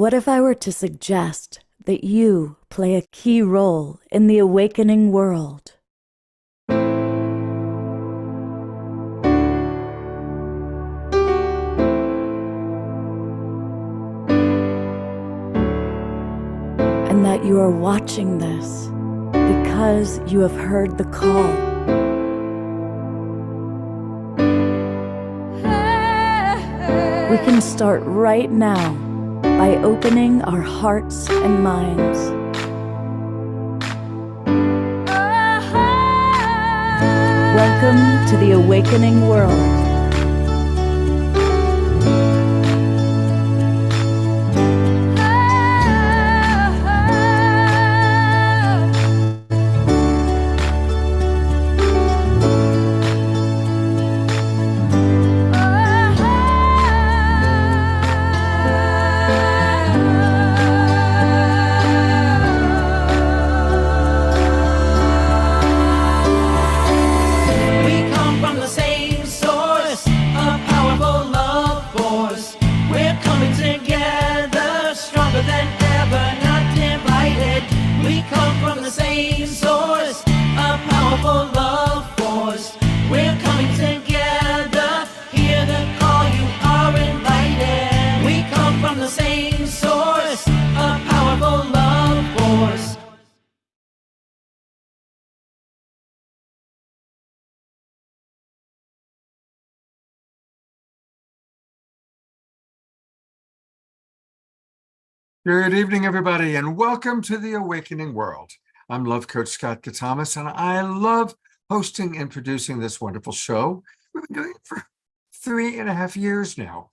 What if I were to suggest that you play a key role in the awakening world? And that you are watching this because you have heard the call. We can start right now by opening our hearts and minds. Welcome to the awakening world. Good evening, everybody, and welcome to the Awakening World. I'm Love Coach Scott Katamas, and I love hosting and producing this wonderful show. We've been doing it for 3.5 years now,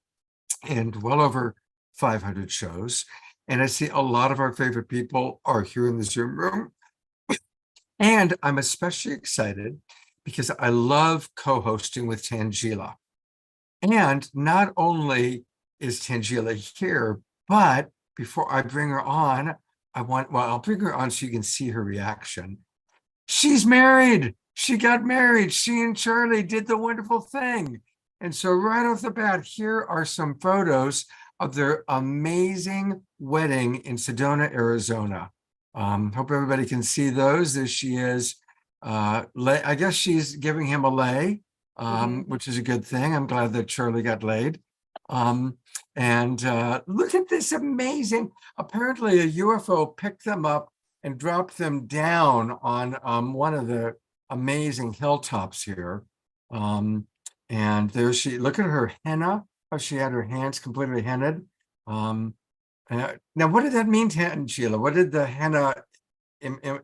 and well over 500 shows. And I see a lot of our favorite people are here in the Zoom room. And I'm especially excited because I love co-hosting with Tangela. And not only is Tangela here, but before I bring her on, I'll bring her on so you can see her reaction. She's married. She got married. She and Charlie did the wonderful thing. And so right off the bat, here are some photos of their amazing wedding in Sedona, Arizona. Hope everybody can see those. There she is. I guess she's giving him a lay, which is a good thing. I'm glad that Charlie got laid. And look at this amazing, apparently a UFO picked them up and dropped them down on one of the amazing hilltops here. And there she, look at her henna, how she had her hands completely hennaed. Now, what did that mean, Sheila? What did the henna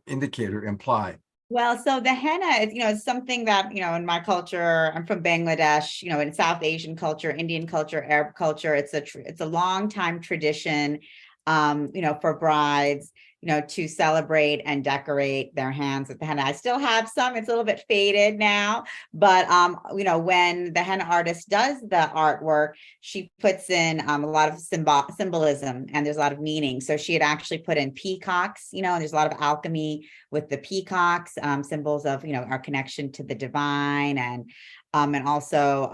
indicator imply? Well, so the henna is, it's something that, in my culture, I'm from Bangladesh, in South Asian culture, Indian culture, Arab culture, it's a long time tradition, for brides, to celebrate and decorate their hands with the henna. I still have some, it's a little bit faded now, but, when the henna artist does the artwork, she puts in a lot of symbolism and there's a lot of meaning. So she had actually put in peacocks, and there's a lot of alchemy with the peacocks, symbols of, our connection to the divine and also,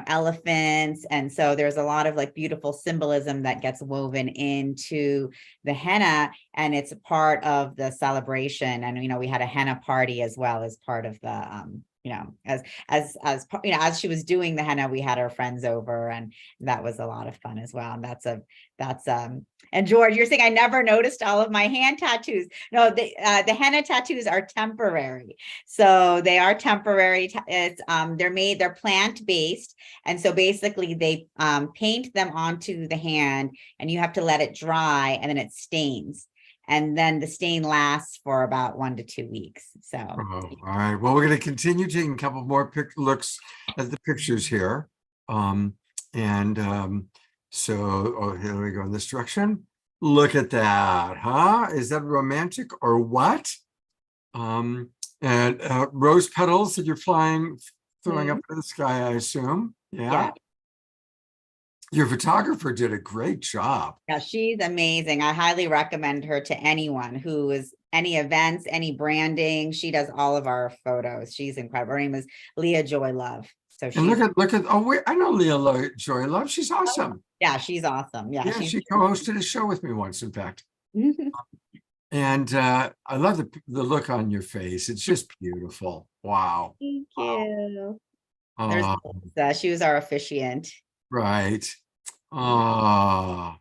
elephants. And so there's a lot of like beautiful symbolism that gets woven into the henna, and it's a part of the celebration. And, we had a henna party as well as part of the, as she was doing the henna, we had our friends over, and that was a lot of fun as well. And and George, you're saying I never noticed all of my hand tattoos. No, the henna tattoos are temporary. So they are temporary. It's they're plant-based. And so basically they paint them onto the hand, and you have to let it dry, and then it stains. And then the stain lasts for about 1 to 2 weeks. So, all right. Well, we're going to continue taking a couple more looks at the pictures here. So here we go in this direction. Look at that, huh? Is that romantic or what? And rose petals that you're throwing up in the sky, I assume. Yeah. Your photographer did a great job. Yeah, she's amazing. I highly recommend her to anyone who is any events, any branding. She does all of our photos. She's incredible. Her name is Leah Joy Love. So And she's, look at, oh, wait, I know Joy Love. She's awesome. yeah, she's awesome. Yeah, Yeah, she's she co-hosted a show with me once, in fact. thank And I love the look on your face. It's just beautiful. Wow. you. There's Oh, she was our officiant. right. Oh,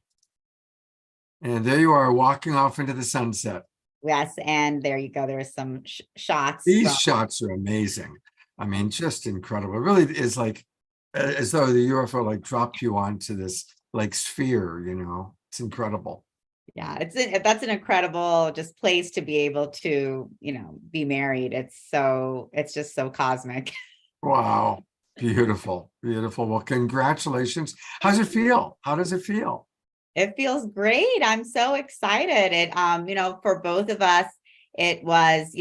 and there you are walking off into the sunset. Yes, and there you go. There's some shots These from, shots are amazing. I mean, just incredible. It really is like as though the UFO like dropped you onto this like sphere, you know. It's incredible. yeah, that's an incredible just place to be able to, be married. It's just so cosmic. Wow. Beautiful. Beautiful. Well, congratulations. How's it feel? How does it feel? It feels great. I'm so excited. For both of us, it was,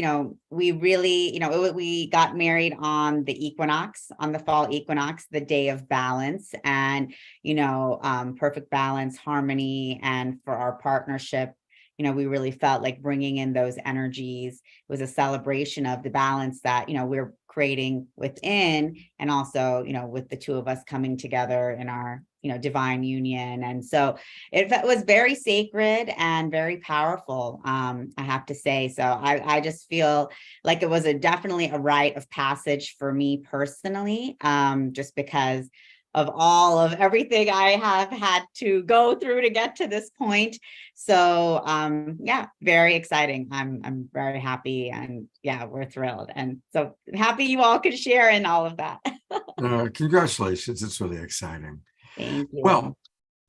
we really, we got married on the equinox, on the fall equinox, the day of balance, and, perfect balance, harmony. And for our partnership, we really felt like bringing in those energies was a celebration of the balance that, we're creating within, and also, with the two of us coming together in our, divine union. And so it was very sacred and very powerful, I have to say. So I just feel like it was definitely a rite of passage for me personally, just because of all of everything I have had to go through to get to this point. So yeah, very exciting. I'm very happy, and yeah, we're thrilled. And so happy you all can share in all of that. Congratulations. It's really exciting. Thank you. Well,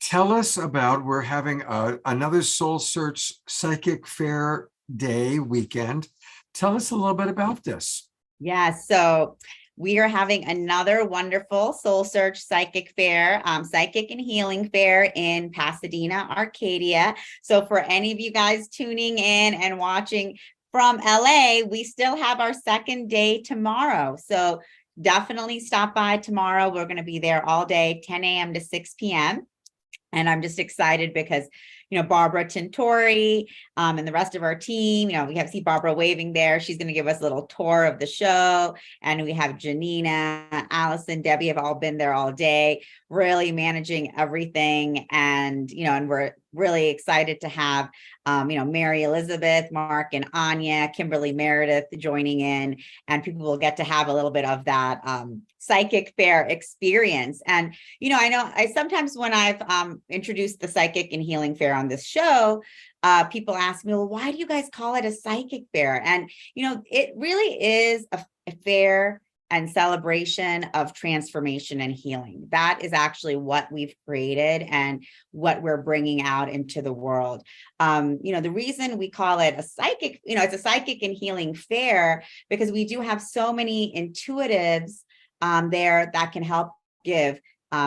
tell us about, we're having another Soul Search Psychic Fair day weekend. Tell us a little bit about this. Yeah, so we are having another wonderful Soul Search Psychic Fair, Psychic and Healing Fair in Pasadena, Arcadia. So for any of you guys tuning in and watching from LA, we still have our second day tomorrow. So definitely stop by tomorrow. We're going to be there all day, 10 a.m. to 6 p.m. And I'm just excited because, Barbara Tintori and the rest of our team, we see Barbara waving there. She's going to give us a little tour of the show. And we have Janina, Allison, Debbie have all been there all day, really managing everything. And, and we're really excited to have, Mary Elizabeth, Mark and Anya, Kimberly Meredith joining in, and people will get to have a little bit of that psychic fair experience. And, I know I sometimes when I've introduced the Psychic and Healing Fair on this show, people ask me, well, why do you guys call it a psychic fair? And, it really is a fair and celebration of transformation and healing. That is actually what we've created and what we're bringing out into the world. The reason we call it a psychic, it's a psychic and healing fair, because we do have so many intuitives there that can help give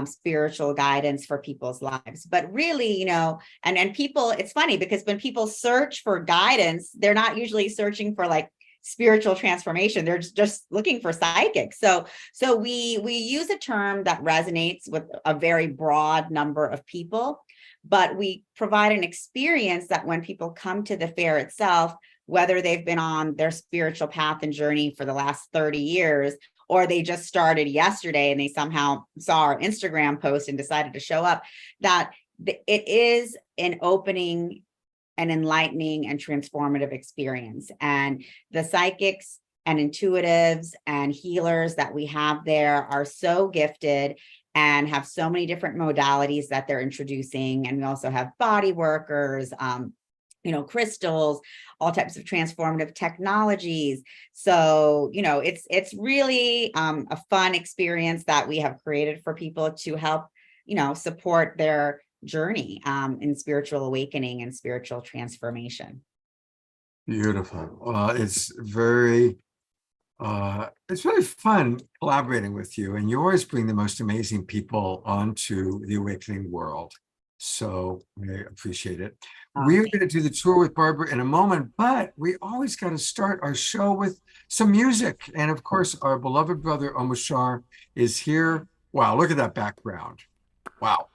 spiritual guidance for people's lives. But really, and people, it's funny because when people search for guidance, they're not usually searching for like spiritual transformation. They're just looking for psychics. So we use a term that resonates with a very broad number of people, but we provide an experience that when people come to the fair itself, whether they've been on their spiritual path and journey for the last 30 years, or they just started yesterday and they somehow saw our Instagram post and decided to show up, that it is an opening, an enlightening and transformative experience. And the psychics and intuitives and healers that we have there are so gifted and have so many different modalities that they're introducing. And we also have body workers, crystals, all types of transformative technologies. So, it's really a fun experience that we have created for people to help, support their journey in spiritual awakening and spiritual transformation. Beautiful. It's really fun collaborating with you, and you always bring the most amazing people onto the awakening world. So I appreciate it. We're going to do the tour with Barbara in a moment, but we always got to start our show with some music. And of course, our beloved brother Omashar is here. Wow, look at that background. Wow.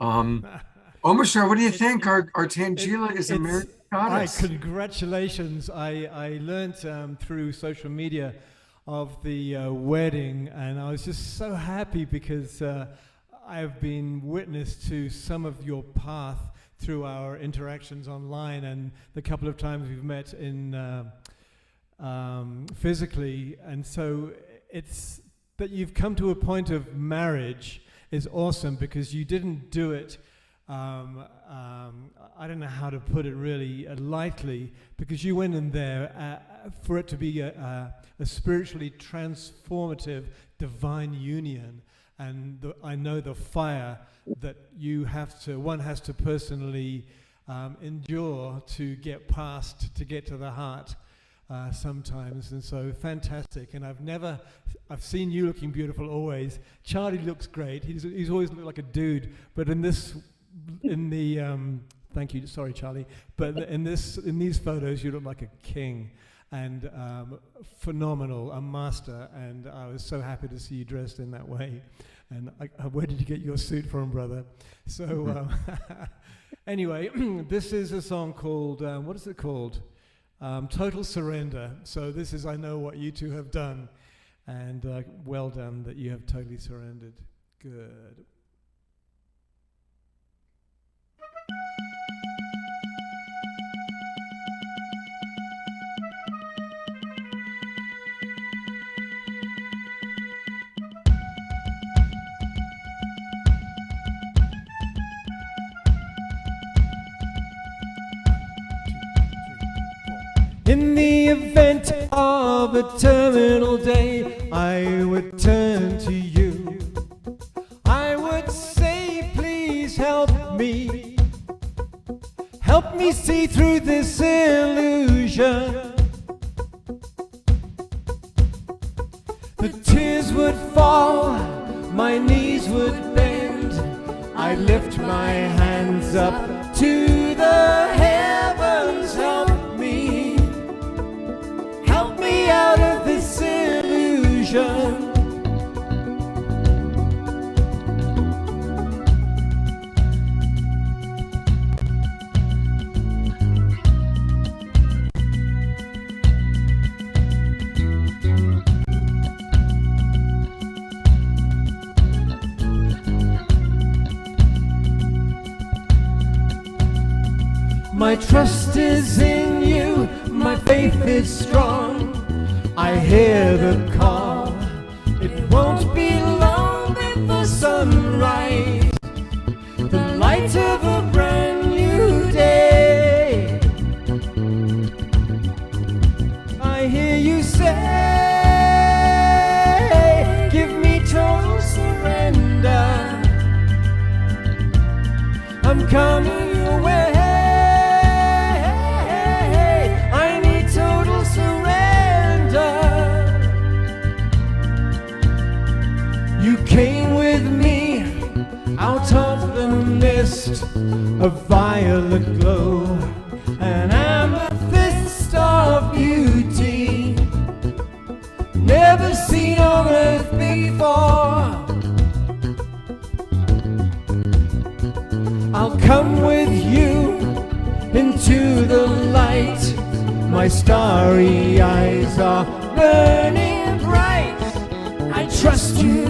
Omashar, what do you think? Our Tangela is a married goddess. Congratulations. I learned through social media of the wedding, and I was just so happy because I've been witness to some of your path through our interactions online and the couple of times we've met in physically, and so it's that you've come to a point of marriage is awesome because you didn't do it I don't know how to put it really lightly, because you went in there for it to be a spiritually transformative divine union, and I know the fire that one has to personally endure to get past, to get to the heart sometimes. And so fantastic. And I've seen you looking beautiful always. Charlie looks great. He's always looked like a dude, but thank you, sorry Charlie, but in these photos you look like a king, and phenomenal, a master, and I was so happy to see you dressed in that way. And where did you get your suit from, brother? So anyway, this is a song called, what is it called? Total Surrender. So this is I Know What You Two Have Done, and well done that you have totally surrendered. Good. In the event of a terminal day, I would turn to you. I would say, please help me. Help me see through this illusion. The tears would fall, my knees would bend. I'd lift my hands up to the heavens. Help me. Help me out of this illusion. My trust is in you, my faith is strong. I hear the call, it won't be long before sunrise. The light of a brand new day. I hear you say, give me total surrender. I'm coming your way. You came with me out of the mist, a violet glow, an amethyst of beauty, never seen on earth before. I'll come with you into the light. My starry eyes are burning bright. I trust you,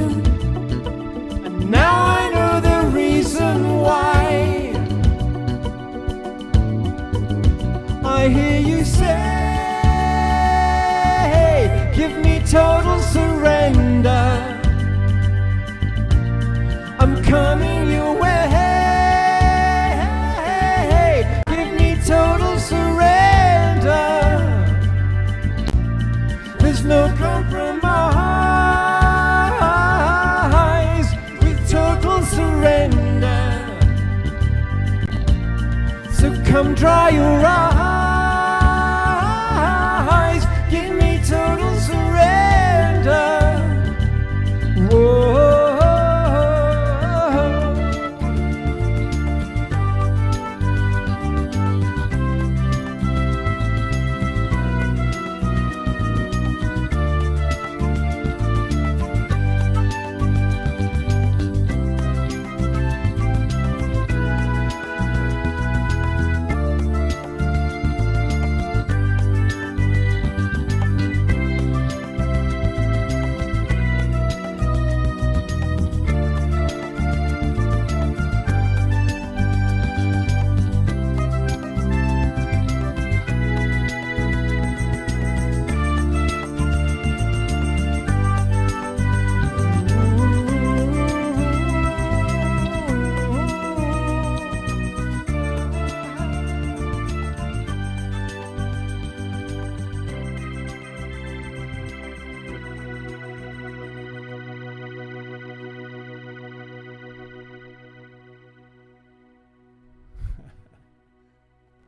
and now I know the reason why. I hear you say, give me total surrender. I'm coming your way. Give me total surrender. There's no compromise with total surrender. So come dry your eyes, give me total surrender. Whoa.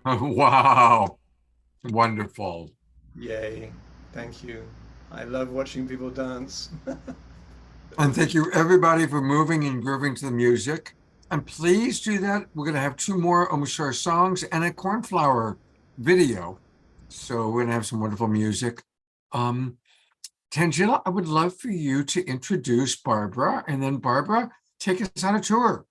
Wow. Wonderful. Yay. Thank you. I love watching people dance. And thank you everybody for moving and grooving to the music. And please do that. We're going to have two more Omushar songs and a cornflower video. So we're going to have some wonderful music. Tangela, I would love for you to introduce Barbara, and then Barbara, take us on a tour.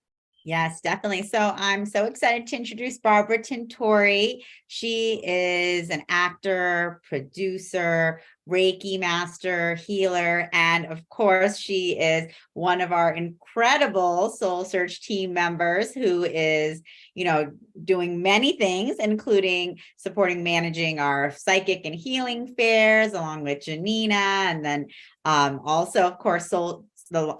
Yes, definitely. So I'm so excited to introduce Barbara Tintori. She is an actor, producer, Reiki master, healer, and of course, she is one of our incredible Soul Search team members who is, doing many things, including supporting managing our psychic and healing fairs along with Janina, and then also, of course,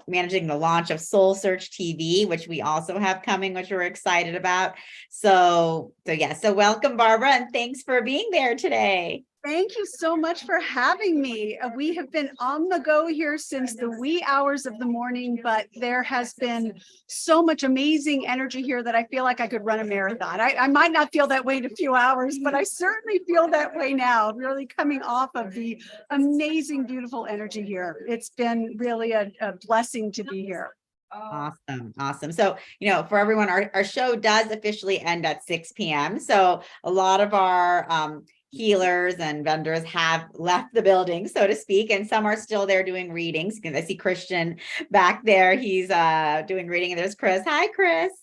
managing the launch of Soul Search TV, which we also have coming, which we're excited about. So welcome, Barbara, and thanks for being there today. Thank you so much for having me. We have been on the go here since the wee hours of the morning, but there has been so much amazing energy here that I feel like I could run a marathon. I might not feel that way in a few hours, but I certainly feel that way now, really coming off of the amazing, beautiful energy here. It's been really a blessing to be here. Awesome. So, for everyone, our show does officially end at 6 p.m. So a lot of our healers and vendors have left the building, so to speak, and some are still there doing readings. Because I see Christian back there, he's doing reading, and there's Chris. Hi, Chris.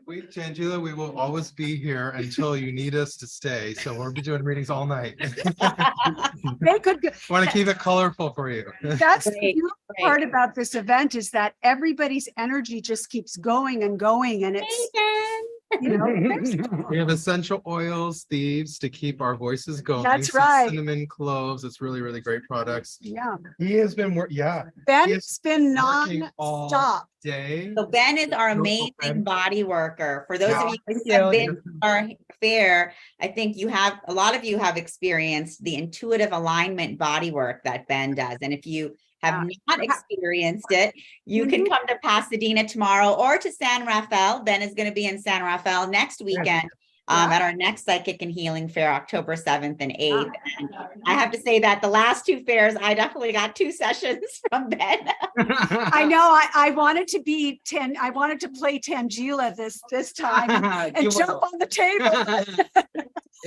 Tangela, we will always be here until you need us to stay. So we'll be doing readings all night. They could want to keep it colorful for you. That's the beautiful part about this event, is that everybody's energy just keeps going and going, and it's we have essential oils, thieves, to keep our voices going. That's Some right. Cinnamon cloves. It's really, really great products. Yeah. He has been Ben's been working all non-stop. day. So Ben is our amazing Ben. body worker. For those of you Thank who have you. been to our fair, I think a lot of you have experienced the intuitive alignment body work that Ben does. And if you have not experienced it, you can come to Pasadena tomorrow or to San Rafael. Ben is going to be in San Rafael next weekend. At our next Psychic and Healing Fair, October 7th and 8th. And I have to say that the last two fairs, I definitely got 2 sessions from Ben. I know. I wanted to play Tangela this time and jump on the table.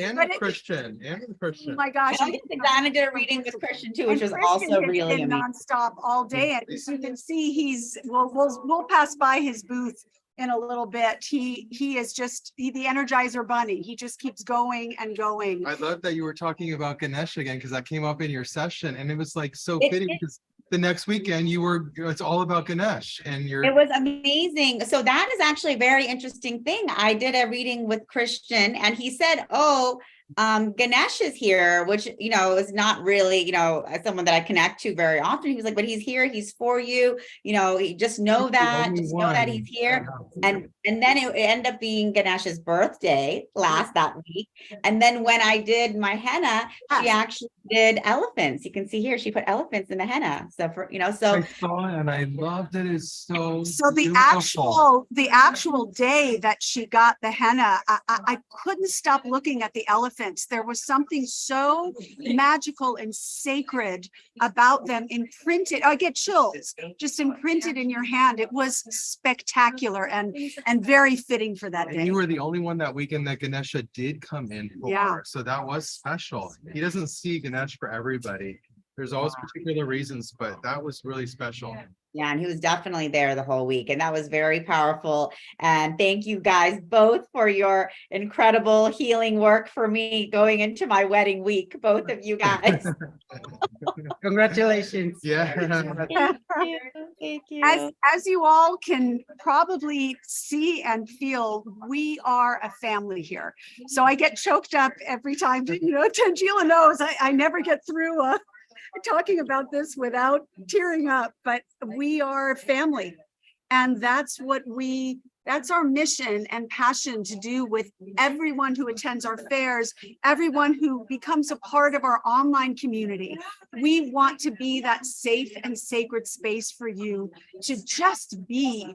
And But Christian. Oh my gosh. Anna did a reading with Christian too, which And was Christian also has really been amazing. nonstop all day. And as you can see, we'll pass by his booth in a little bit. He is just the Energizer Bunny. He just keeps going and going. I love that you were talking about Ganesha again, because that came up in your session, and it was like so It fitting, because the next weekend it's all about Ganesh, and It was amazing. So that is actually a very interesting thing. I did a reading with Christian, and he said, Ganesh is here, which, is not really, someone that I connect to very often. He was like, but he's here. He's for you. You just know that he's here. And then it ended up being Ganesha's birthday that week. And then when I did my henna, she actually did elephants. You can see here, she put elephants in the henna. So I saw it and I loved it. It's so the actual day that she got the henna, I couldn't stop looking at the elephants. There was something so magical and sacred about them imprinted. I get chills just imprinted in your hand. It was spectacular and very fitting for that day. And you were the only one that weekend that Ganesha did come in for. So that was special. He doesn't see Ganesh for everybody. There's always particular reasons, but that was really special. Yeah, and he was definitely there the whole week, and that was very powerful. And thank you guys both for your incredible healing work for me going into my wedding week, both of you guys. Congratulations. Yeah. Thank you. As you all can probably see and feel, we are a family here. So I get choked up every time, Tangela knows I never get through talking about this without tearing up, but we are family. And that's our mission and passion to do with everyone who attends our fairs, everyone who becomes a part of our online community. We want to be that safe and sacred space for you to just be,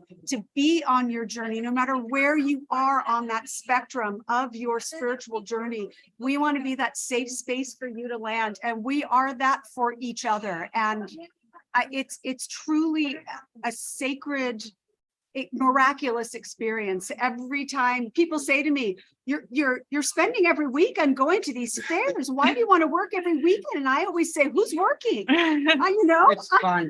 on your journey, no matter where you are on that spectrum of your spiritual journey. We want to be that safe space for you to land, and we are that for each other. And it's truly a sacred, miraculous experience. Every time people say to me, you're spending every weekend going to these fairs, why do you want to work every weekend? And I always say, who's working? It's fun.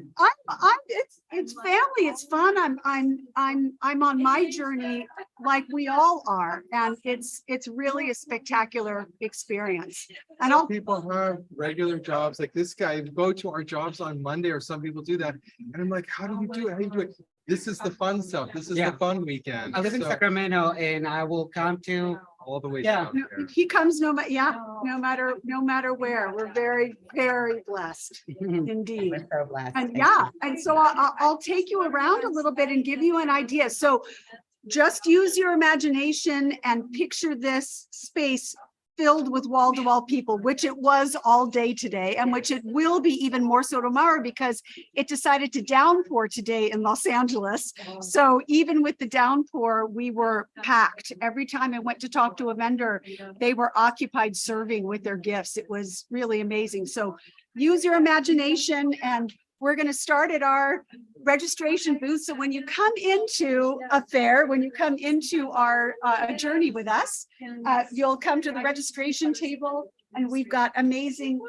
It's family, it's fun. I'm on my journey like we all are, and it's really a spectacular experience. And Some people have regular jobs like this guy, go to our jobs on Monday, or some people do that, and I'm like, how do you do it? How do you do it? This is the fun stuff. This is Yeah. the fun weekend. I live in So, Sacramento, and I will come to. all the way Yeah. down here. he comes no matter where. We're very, very blessed indeed. We're so blessed. And Thank yeah, you. and so I'll take you around a little bit and give you an idea. So just use your imagination and picture this space filled with wall-to-wall people, which it was all day today, and which it will be even more so tomorrow, because it decided to downpour today in Los Angeles. So even with the downpour, we were packed. Every time I went to talk to a vendor, they were occupied serving with their gifts. It was really amazing. So use your imagination, and we're going to start at our registration booth. So when you come into a fair, when you come into our journey with us, you'll come to the registration table, and we've got amazing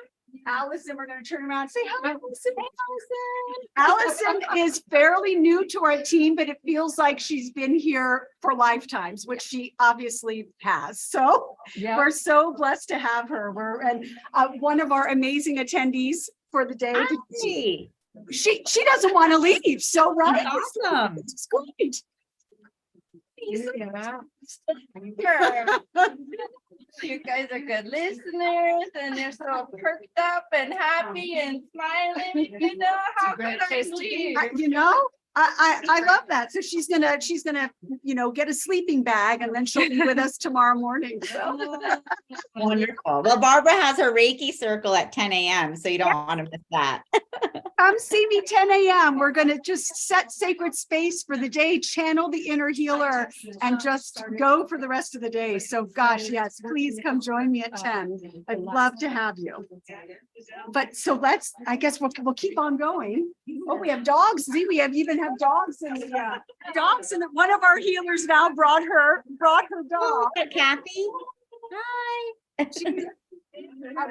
Allison. We're going to turn around and say, hi, Allison. Allison is fairly new to our team, but it feels like she's been here for lifetimes, which she obviously has. So we're so blessed to have her. We're one of our amazing attendees for the day. Hi. She doesn't want to leave. So right. Awesome. It's great. You guys are good listeners, and you're so perked up and happy and smiling. You know how good I leave. I love that. So she's gonna get a sleeping bag, and then she'll be with us tomorrow morning. So Wonderful. Well, Barbara has her Reiki circle at 10 a.m. So you don't want to miss that. come see me 10 a.m. We're gonna just set sacred space for the day, channel the inner healer, and just go for the rest of the day. So gosh, yes, please come join me at 10. I'd love to have you. But so I guess we'll keep on going. Oh, we have dogs. See, we even have dogs in the dogs, and one of our healers now brought her dog. Kathy. Hi.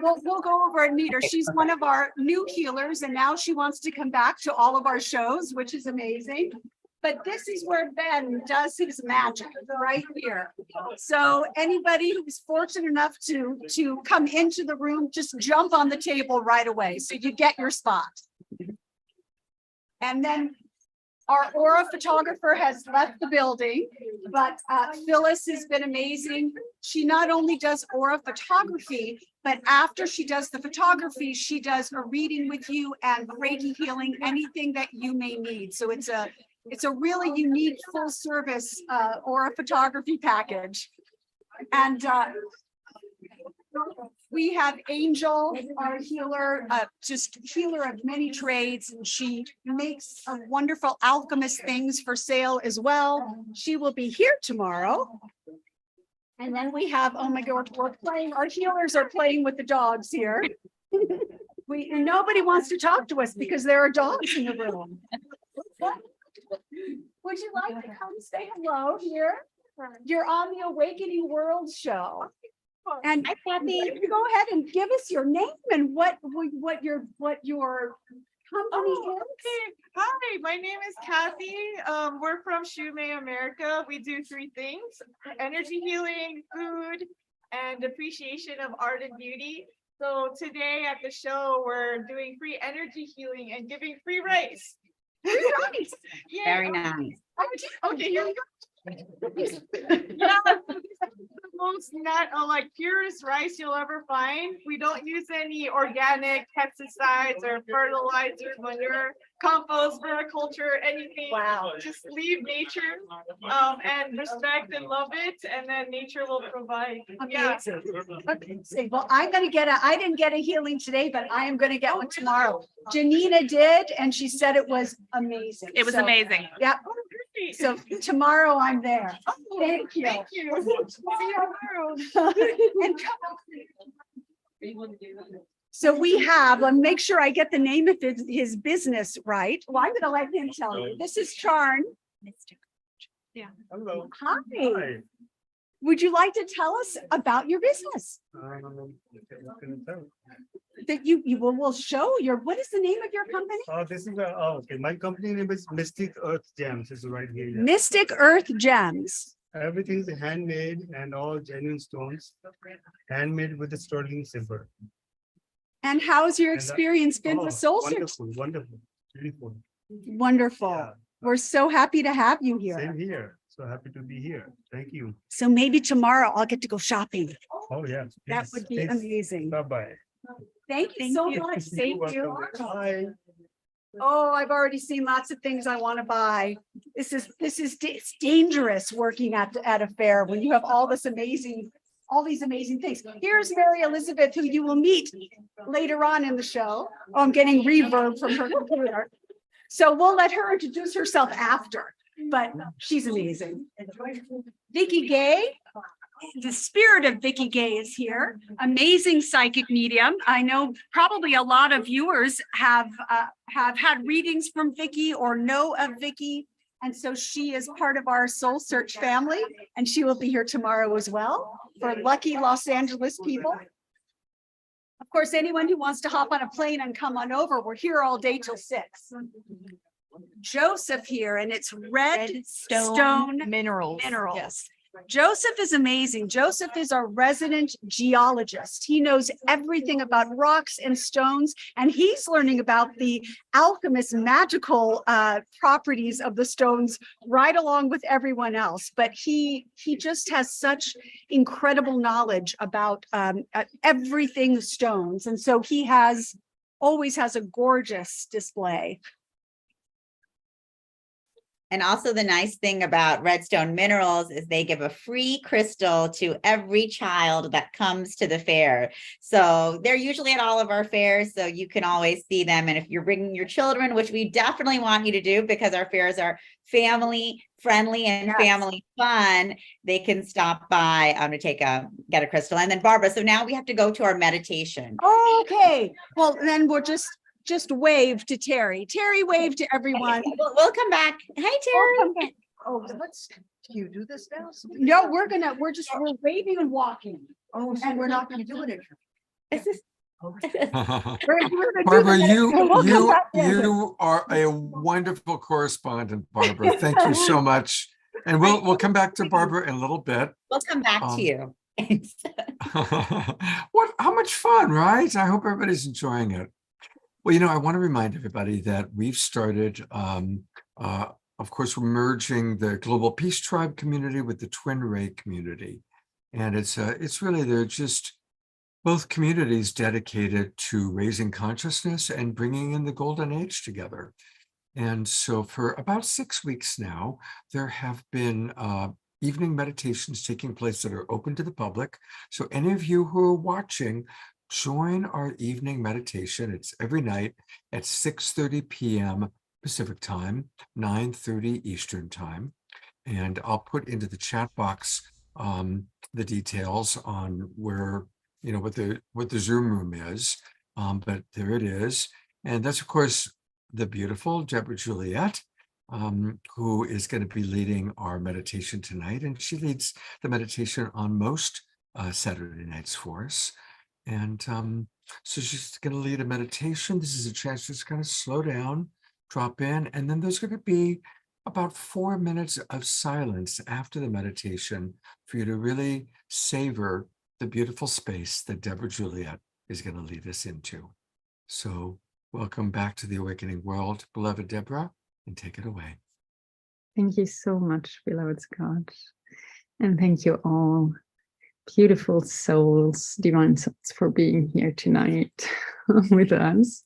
We'll go over and meet her. She's one of our new healers, and now she wants to come back to all of our shows, which is amazing. But this is where Ben does his magic, right here. So anybody who's fortunate enough to come into the room, just jump on the table right away, so you get your spot. And then our aura photographer has left the building, but Phyllis has been amazing. She not only does aura photography, but after she does the photography, she does a reading with you and Reiki healing, anything that you may need. So it's a really unique full service aura photography package. And we have Angel, our healer, just healer of many trades. She makes wonderful alchemist things for sale as well. She will be here tomorrow. And then we have, oh my God, we're playing, our healers are playing with the dogs here. Nobody wants to talk to us because there are dogs in the room. Would you like to come say hello here? You're on the Awakening World show. And Hi, Kathy. Go ahead and give us your name and what your company is. Hi, my name is Kathy. We're from Shumei, America. We do 3 things: energy healing, food, and appreciation of art and beauty. So today at the show, we're doing free energy healing and giving free rice. Nice. Yeah. Very nice. Okay, here we go. Yeah, so this is the most most like purest rice you'll ever find. We don't use any organic pesticides or fertilizers, manure, compost, vermiculture, anything. Wow. Just leave nature and respect and love it, and then nature will provide. Yeah. Amazing. Amazing. Well, I didn't get a healing today, but I am gonna get one tomorrow. Janina did, and she said it was amazing. It was So, amazing. Yeah. So tomorrow I'm there. Thank you. Thank you. See you tomorrow. And so we have, let me make sure I get the name of his business right. Well, I'm gonna let him tell you. This is Charn. Yeah. Hello. Hi. Would you like to tell us about your business? That you will show what is the name of your company? This is okay. My company name is Mystic Earth Gems. Is right here. Yeah. Mystic Earth Gems. Everything is handmade and all genuine stones, handmade with the sterling silver. And how's your And, experience been with Soul Search? Wonderful, wonderful, beautiful. Wonderful. Yeah. We're so happy to have you here. Same here. So happy to be here. Thank you. So maybe tomorrow I'll get to go shopping. Oh yeah. That would be amazing. Bye bye. Thank you so much. Thank you. Bye. Oh, I've already seen lots of things I want to buy. It's dangerous working at a fair when you have all these amazing things. Here's Mary Elizabeth, who you will meet later on in the show. Oh, I'm getting reverb from her computer. So we'll let her introduce herself after, but she's amazing. Vicki Gay. The spirit of Vicki Gay is here. Amazing psychic medium. I know probably a lot of viewers have had readings from Vicki or know of Vicki. And so she is part of our Soul Search family, and she will be here tomorrow as well for lucky Los Angeles people. Of course, anyone who wants to hop on a plane and come on over, we're here all day till 6. Joseph here, and it's red stone minerals. Yes. Joseph is amazing. Joseph is our resident geologist. He knows everything about rocks and stones, and he's learning about the alchemist magical properties of the stones right along with everyone else. But he just has such incredible knowledge about everything stones. And so he always has a gorgeous display. And also the nice thing about Redstone Minerals is they give a free crystal to every child that comes to the fair. So they're usually at all of our fairs, so you can always see them. And if you're bringing your children, which we definitely want you to do because our fairs are family friendly and family fun, they can stop by to get a crystal. And then Barbara, so now we have to go to our meditation. Okay, well, then we'll just wave to Terry. Terry, wave to everyone. We'll come back. Hi, Terry. Oh, do you do this now? No, we're waving and walking. Oh, and we're not gonna do it. Barbara, you are a wonderful correspondent, Barbara. Thank you so much. And we'll come back to Barbara in a little bit. We'll come back to you. How much fun, right? I hope everybody's enjoying it. Well, I want to remind everybody that we've started, of course, we're merging the Global Peace Tribe community with the Twin Ray community. And it's really, they're just both communities dedicated to raising consciousness and bringing in the golden age together. And so for about 6 weeks now, there have been evening meditations taking place that are open to the public. So any of you who are watching, join our evening meditation. It's every night at 6:30 p.m. Pacific time, 9:30 Eastern time. And I'll put into the chat box the details on where, what the Zoom room is. But there it is. And that's, of course, the beautiful Deborah Juliet, who is going to be leading our meditation tonight. And she leads the meditation on most Saturday nights for us. And so she's going to lead a meditation. This is a chance to just kind of slow down, drop in, and then there's going to be about 4 minutes of silence after the meditation for you to really savor the beautiful space that Deborah Juliet is going to lead us into. So welcome back to the Awakening World, beloved Deborah, and take it away. Thank you so much, beloved Scott. And thank you all beautiful souls, divine souls, for being here tonight with us.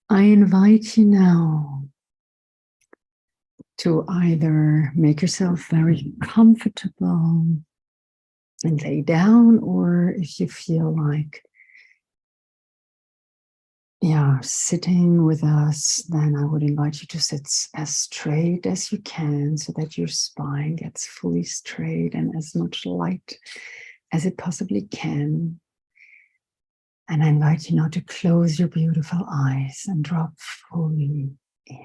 I invite you now to either make yourself very comfortable and lay down, or if you feel like sitting with us, then I would invite you to sit as straight as you can so that your spine gets fully straight and as much light as it possibly can. And I invite you now to close your beautiful eyes and drop fully in.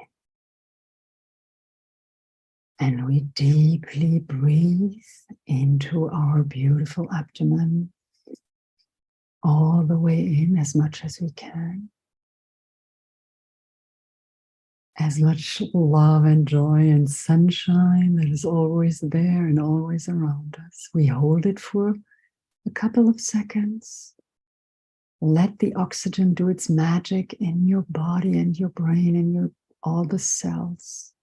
And we deeply breathe into our beautiful abdomen, all the way in as much as we can. As much love and joy and sunshine that is always there and always around us. We hold it for a couple of seconds. Let the oxygen do its magic in your body and your brain and all the cells.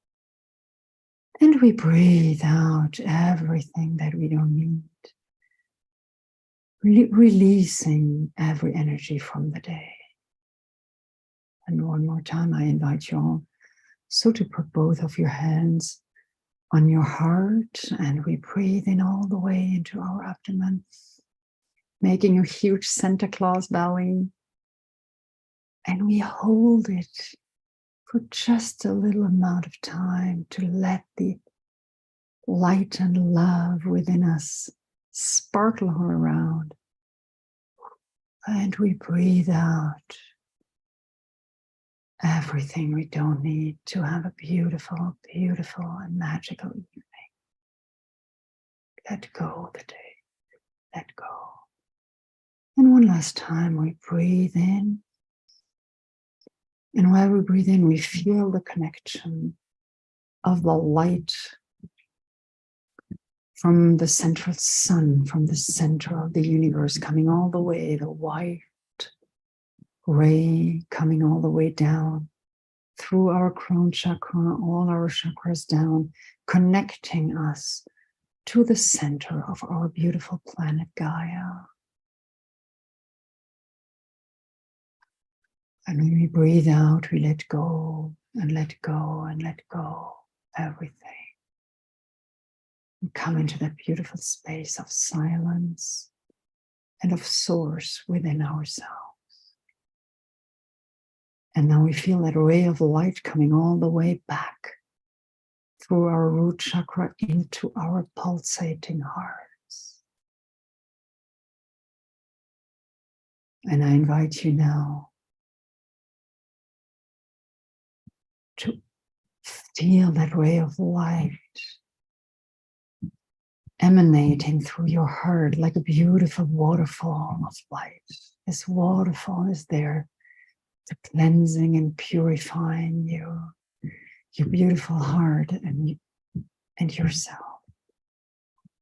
And we breathe out everything that we don't need. Releasing every energy from the day. And one more time, I invite you all so to put both of your hands on your heart, and we breathe in all the way into our abdomen, making a huge Santa Claus belly. And we hold it for just a little amount of time to let the light and love within us sparkle all around. And we breathe out everything we don't need to have a beautiful, beautiful and magical evening. Let go the day. Let go. And one last time we breathe in. And while we breathe in, we feel the connection of the light from the central sun, from the center of the universe, coming all the way, the white ray coming all the way down through our crown chakra, all our chakras down, connecting us to the center of our beautiful planet Gaia. And when we breathe out, we let go and let go and let go everything. And come into that beautiful space of silence and of source within ourselves. And now we feel that ray of light coming all the way back through our root chakra into our pulsating hearts. And I invite you now to feel that ray of light emanating through your heart like a beautiful waterfall of light. This waterfall is there to cleansing and purifying your beautiful heart and yourself.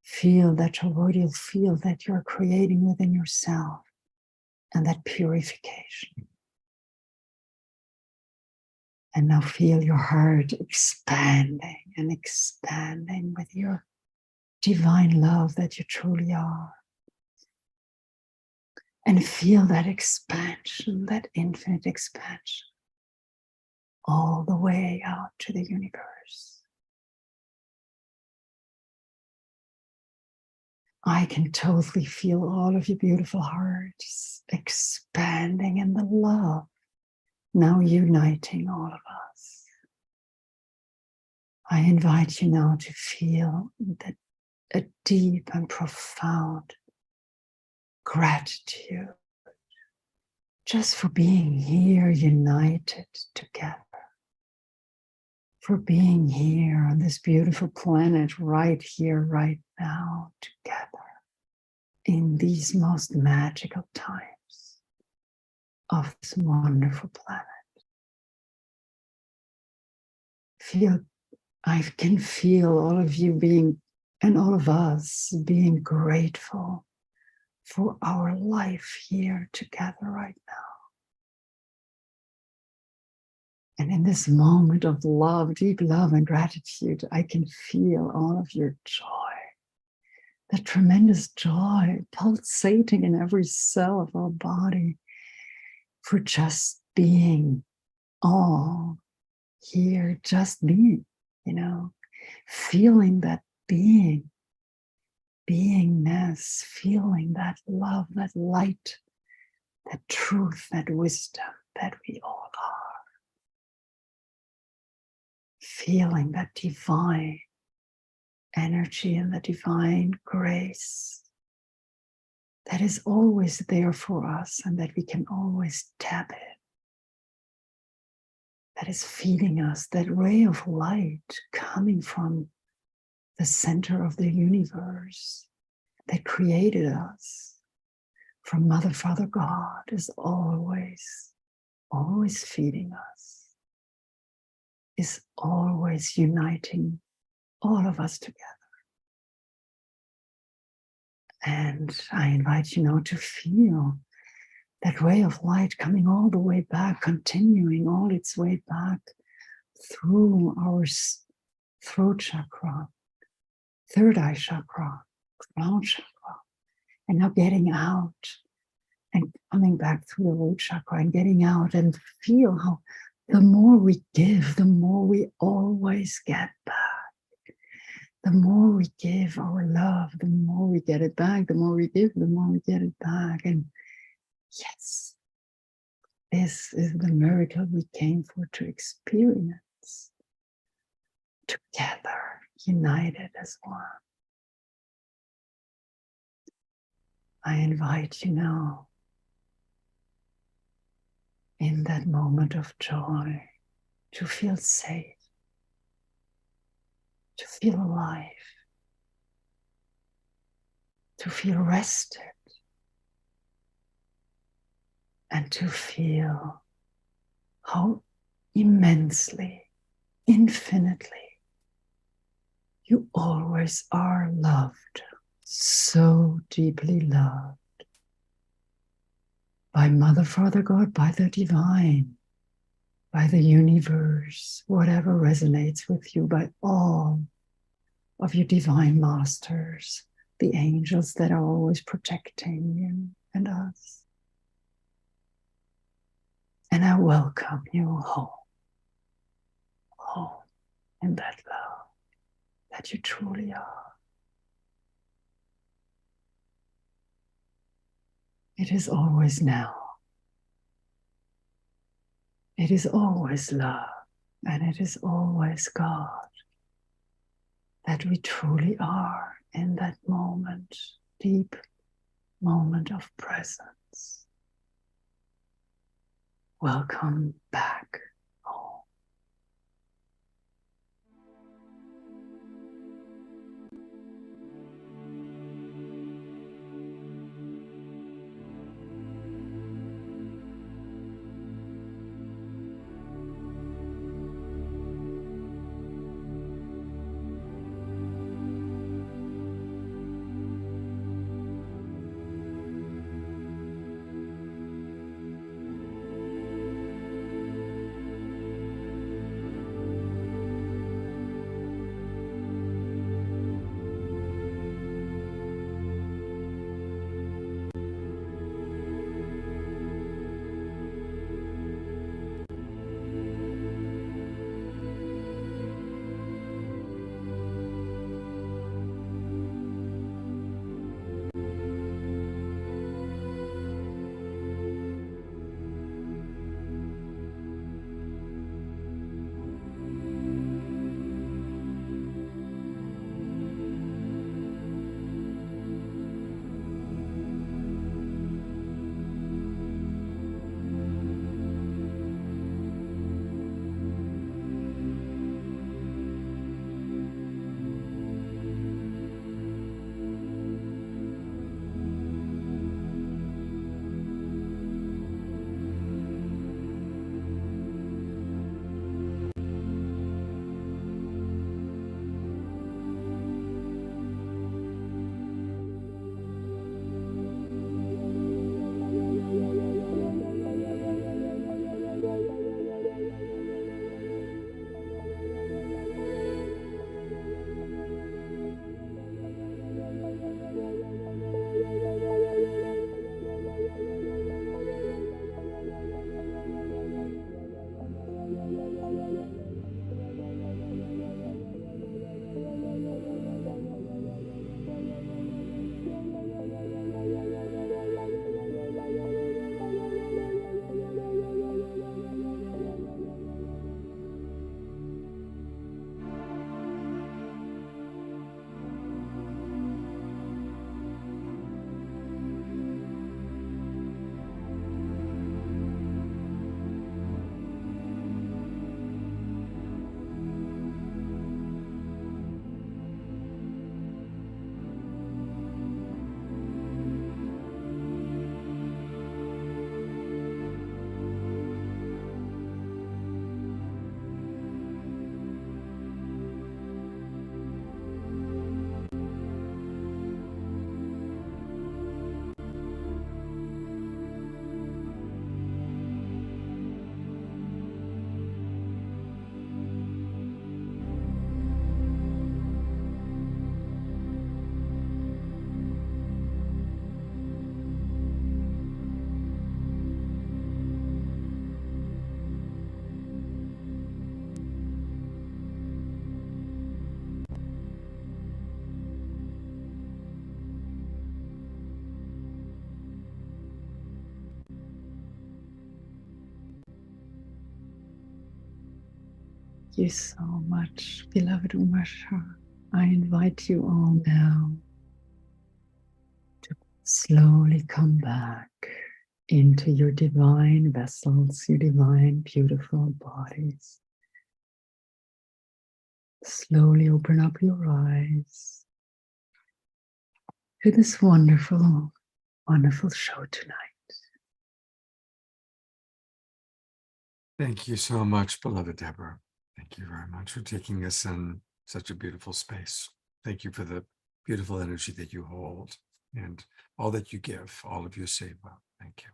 Feel that you'll feel that you're creating within yourself and that purification. And now feel your heart expanding and expanding with your divine love that you truly are. And feel that expansion, that infinite expansion, all the way out to the universe. I can totally feel all of your beautiful hearts expanding in the love, now uniting all of us. I invite you now to feel that a deep and profound gratitude just for being here united together, for being here on this beautiful planet right here, right now, together in these most magical times of this wonderful planet. I can feel all of you being, and all of us being grateful for our life here together right now. And in this moment of love, deep love and gratitude, I can feel all of your joy the tremendous joy pulsating in every cell of our body for just being all here, just being, feeling that beingness, feeling that love, that light, that truth, that wisdom that we all are. Feeling that divine energy and the divine grace that is always there for us and that we can always tap it. That is feeding us, that ray of light coming from the center of the universe that created us from Mother, Father, God is always feeding us, is always uniting all of us together. And I invite you now to feel that ray of light coming all the way back, continuing all its way back through our throat chakra, third eye chakra, crown chakra, and now getting out and coming back through the root chakra and getting out, and feel how the more we give, the more we always get back. The more we give our love, the more we get it back. The more we give, the more we get it back. And yes, this is the miracle we came for to experience together, united as one. I invite you now in that moment of joy to feel safe, to feel alive, to feel rested, and to feel how immensely, infinitely you always are loved, so deeply loved by Mother, Father, God, by the divine, by the universe, whatever resonates with you, by all of your divine masters, the angels that are always protecting you and us. And I welcome you home in that love that you truly are. It is always now. It is always love, and it is always God that we truly are in that moment, deep moment of presence. Welcome back home. you so much, beloved Umasha. I invite you all now to slowly come back into your divine vessels, your divine, beautiful bodies. Slowly open up your eyes to this wonderful, wonderful show tonight. Thank you so much, beloved Deborah. Thank you very much for taking us in such a beautiful space. Thank you for the beautiful energy that you hold and all that you give, all of your seva. Thank you.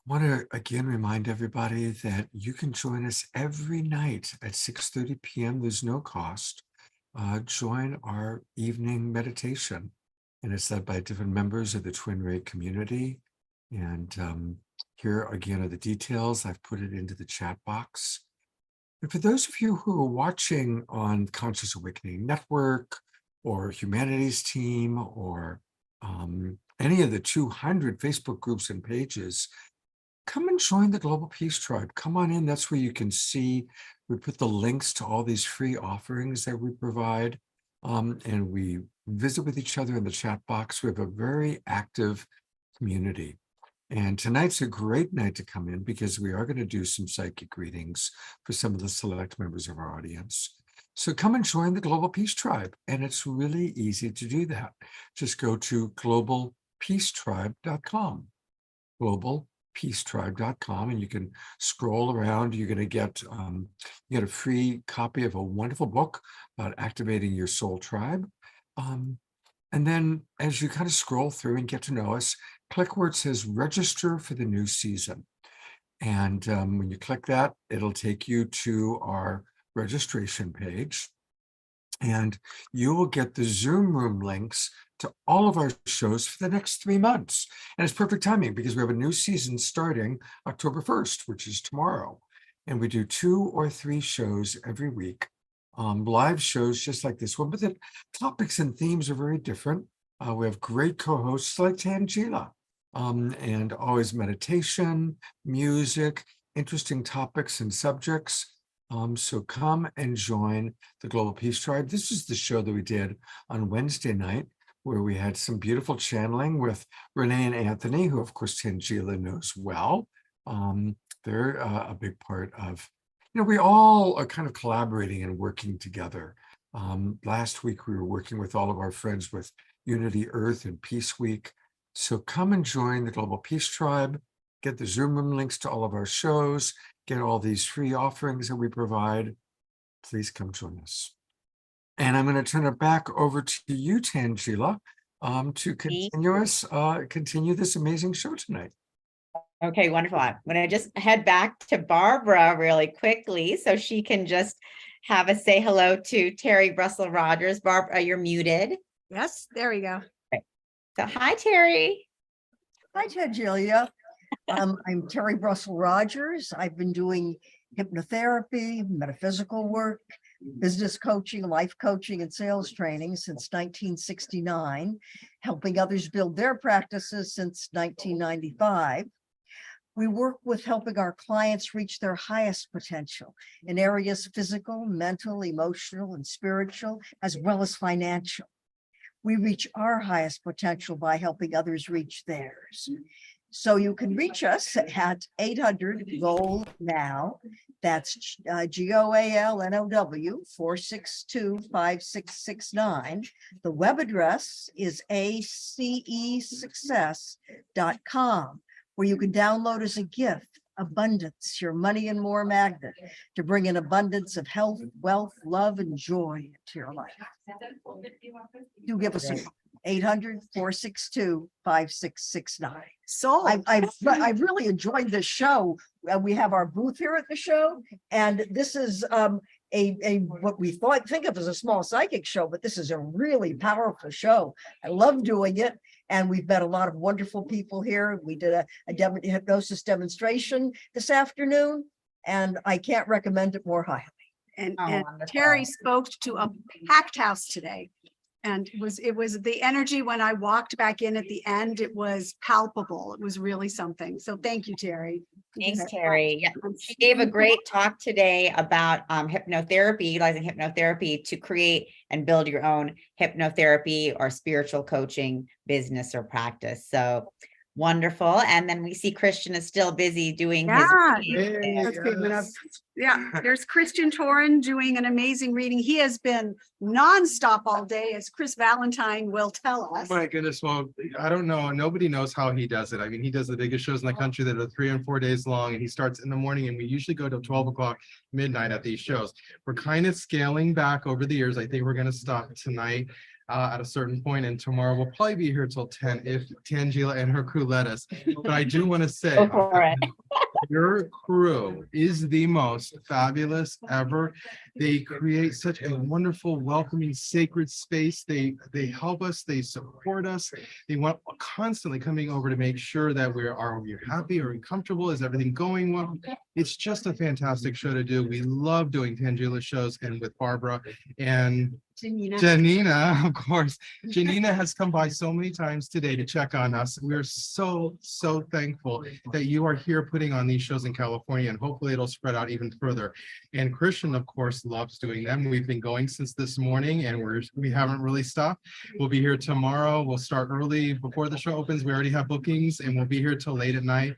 I want to again remind everybody that you can join us every night at 6:30 p.m. There's no cost. Join our evening meditation, and it's led by different members of the Twin Ray community. And here again are the details. I've put it into the chat box. And for those of you who are watching on Conscious Awakening Network or Humanities Team or any of the 200 Facebook groups and pages, come and join the Global Peace Tribe. Come on in. That's where you can see, we put the links to all these free offerings that we provide. And we visit with each other in the chat box. We have a very active community. And tonight's a great night to come in because we are going to do some psychic readings for some of the select members of our audience. So come and join the Global Peace Tribe. And it's really easy to do that. Just go to globalpeacetribe.com. globalpeacetribe.com, and you can scroll around. You're going to get you get a free copy of a wonderful book about activating your soul tribe. And then as you kind of scroll through and get to know us, click where it says register for the new season. And when you click that, it'll take you to our registration page. And you will get the Zoom room links to all of our shows for the next 3 months. And it's perfect timing because we have a new season starting October 1st, which is tomorrow. And we do 2 or 3 shows every week, live shows just like this one, but the topics and themes are very different. We have great co-hosts like Tangela, and always meditation, music, interesting topics and subjects. So come and join the Global Peace Tribe. This is the show that we did on Wednesday night, where we had some beautiful channeling with Renee and Anthony, who of course Tangela knows well. They're a big part of, we all are kind of collaborating and working together. Last week, we were working with all of our friends with Unity Earth and Peace Week. So come and join the Global Peace Tribe, get the Zoom room links to all of our shows, get all these free offerings that we provide. Please come join us. And I'm going to turn it back over to you, Tangela, to continue this amazing show tonight. Okay, wonderful. I'm going to just head back to Barbara really quickly so she can just have us say hello to Terry Russell Rogers. Barbara, you're muted. Yes, there we go. Okay. So hi, Terry. Hi, Tangela. I'm Terry Russell Rogers. I've been doing hypnotherapy, metaphysical work, business coaching, life coaching, and sales training since 1969, helping others build their practices since 1995. We work with helping our clients reach their highest potential in areas physical, mental, emotional, and spiritual, as well as financial. We reach our highest potential by helping others reach theirs. So you can reach us at 800-GOAL-NOW. That's GOALNOW 462-5669. The web address is acesuccess.com, where you can download as a gift Abundance, your money and more magnet, to bring an abundance of health, wealth, love, and joy into your life. Do give us a 800-462-5669. So I really enjoyed this show. We have our booth here at the show, and this is a what we think of as a small psychic show, but this is a really powerful show. I love doing it, and we've met a lot of wonderful people here. We did a hypnosis demonstration this afternoon, and I can't recommend it more highly. And Terry spoke to a packed house today. And it was the energy when I walked back in at the end, it was palpable. It was really something. So thank you, Terry. Thanks, Terry. Yeah, she gave a great talk today about hypnotherapy, utilizing hypnotherapy to create and build your own hypnotherapy or spiritual coaching business or practice. So wonderful. And then we see Christian is still busy doing his reading. That's good enough. Yeah, there's Christian Torin doing an amazing reading. He has been nonstop all day, as Chris Valentine will tell us. My goodness, well, I don't know. Nobody knows how he does it. I mean, he does the biggest shows in the country that are 3 and 4 days long, and he starts in the morning, and we usually go till 12 o'clock midnight at these shows. We're kind of scaling back over the years. I think we're going to stop tonight at a certain point, and tomorrow we'll probably be here till 10 if Tangela and her crew let us. But I do want to say, Go for it. your crew is the most fabulous ever. They create such a wonderful, welcoming, sacred space. They help us, they support us. They want constantly coming over to make sure that are we happy, are we comfortable, is everything going well? It's just a fantastic show to do. We love doing Tangela shows and with Barbara and Janina, of course. Janina has come by so many times today to check on us. We're so thankful that you are here putting on these shows in California, and hopefully it'll spread out even further. And Christian, of course, loves doing them. We've been going since this morning, and we haven't really stopped. We'll be here tomorrow. We'll start early before the show opens. We already have bookings, and we'll be here till late at night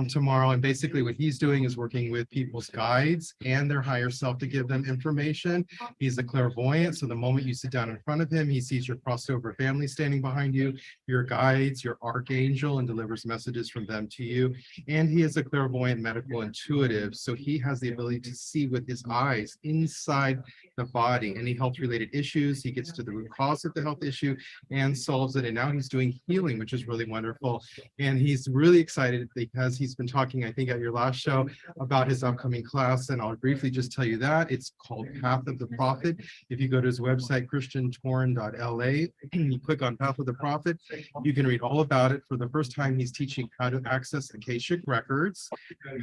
tomorrow. And basically what he's doing is working with people's guides and their higher self to give them information. He's a clairvoyant, so the moment you sit down in front of him, he sees your crossover family standing behind you, your guides, your archangel, and delivers messages from them to you. And he is a clairvoyant medical intuitive, so he has the ability to see with his eyes inside the body, any health related issues. He gets to the root cause of the health issue and solves it. And now he's doing healing, which is really wonderful. And he's really excited because he's been talking, I think, at your last show about his upcoming class, and I'll briefly just tell you that it's called Path of the Prophet. If you go to his website, christiantorin.la, you click on Path of the Prophet, you can read all about it. For the first time, he's teaching how to access Akashic records,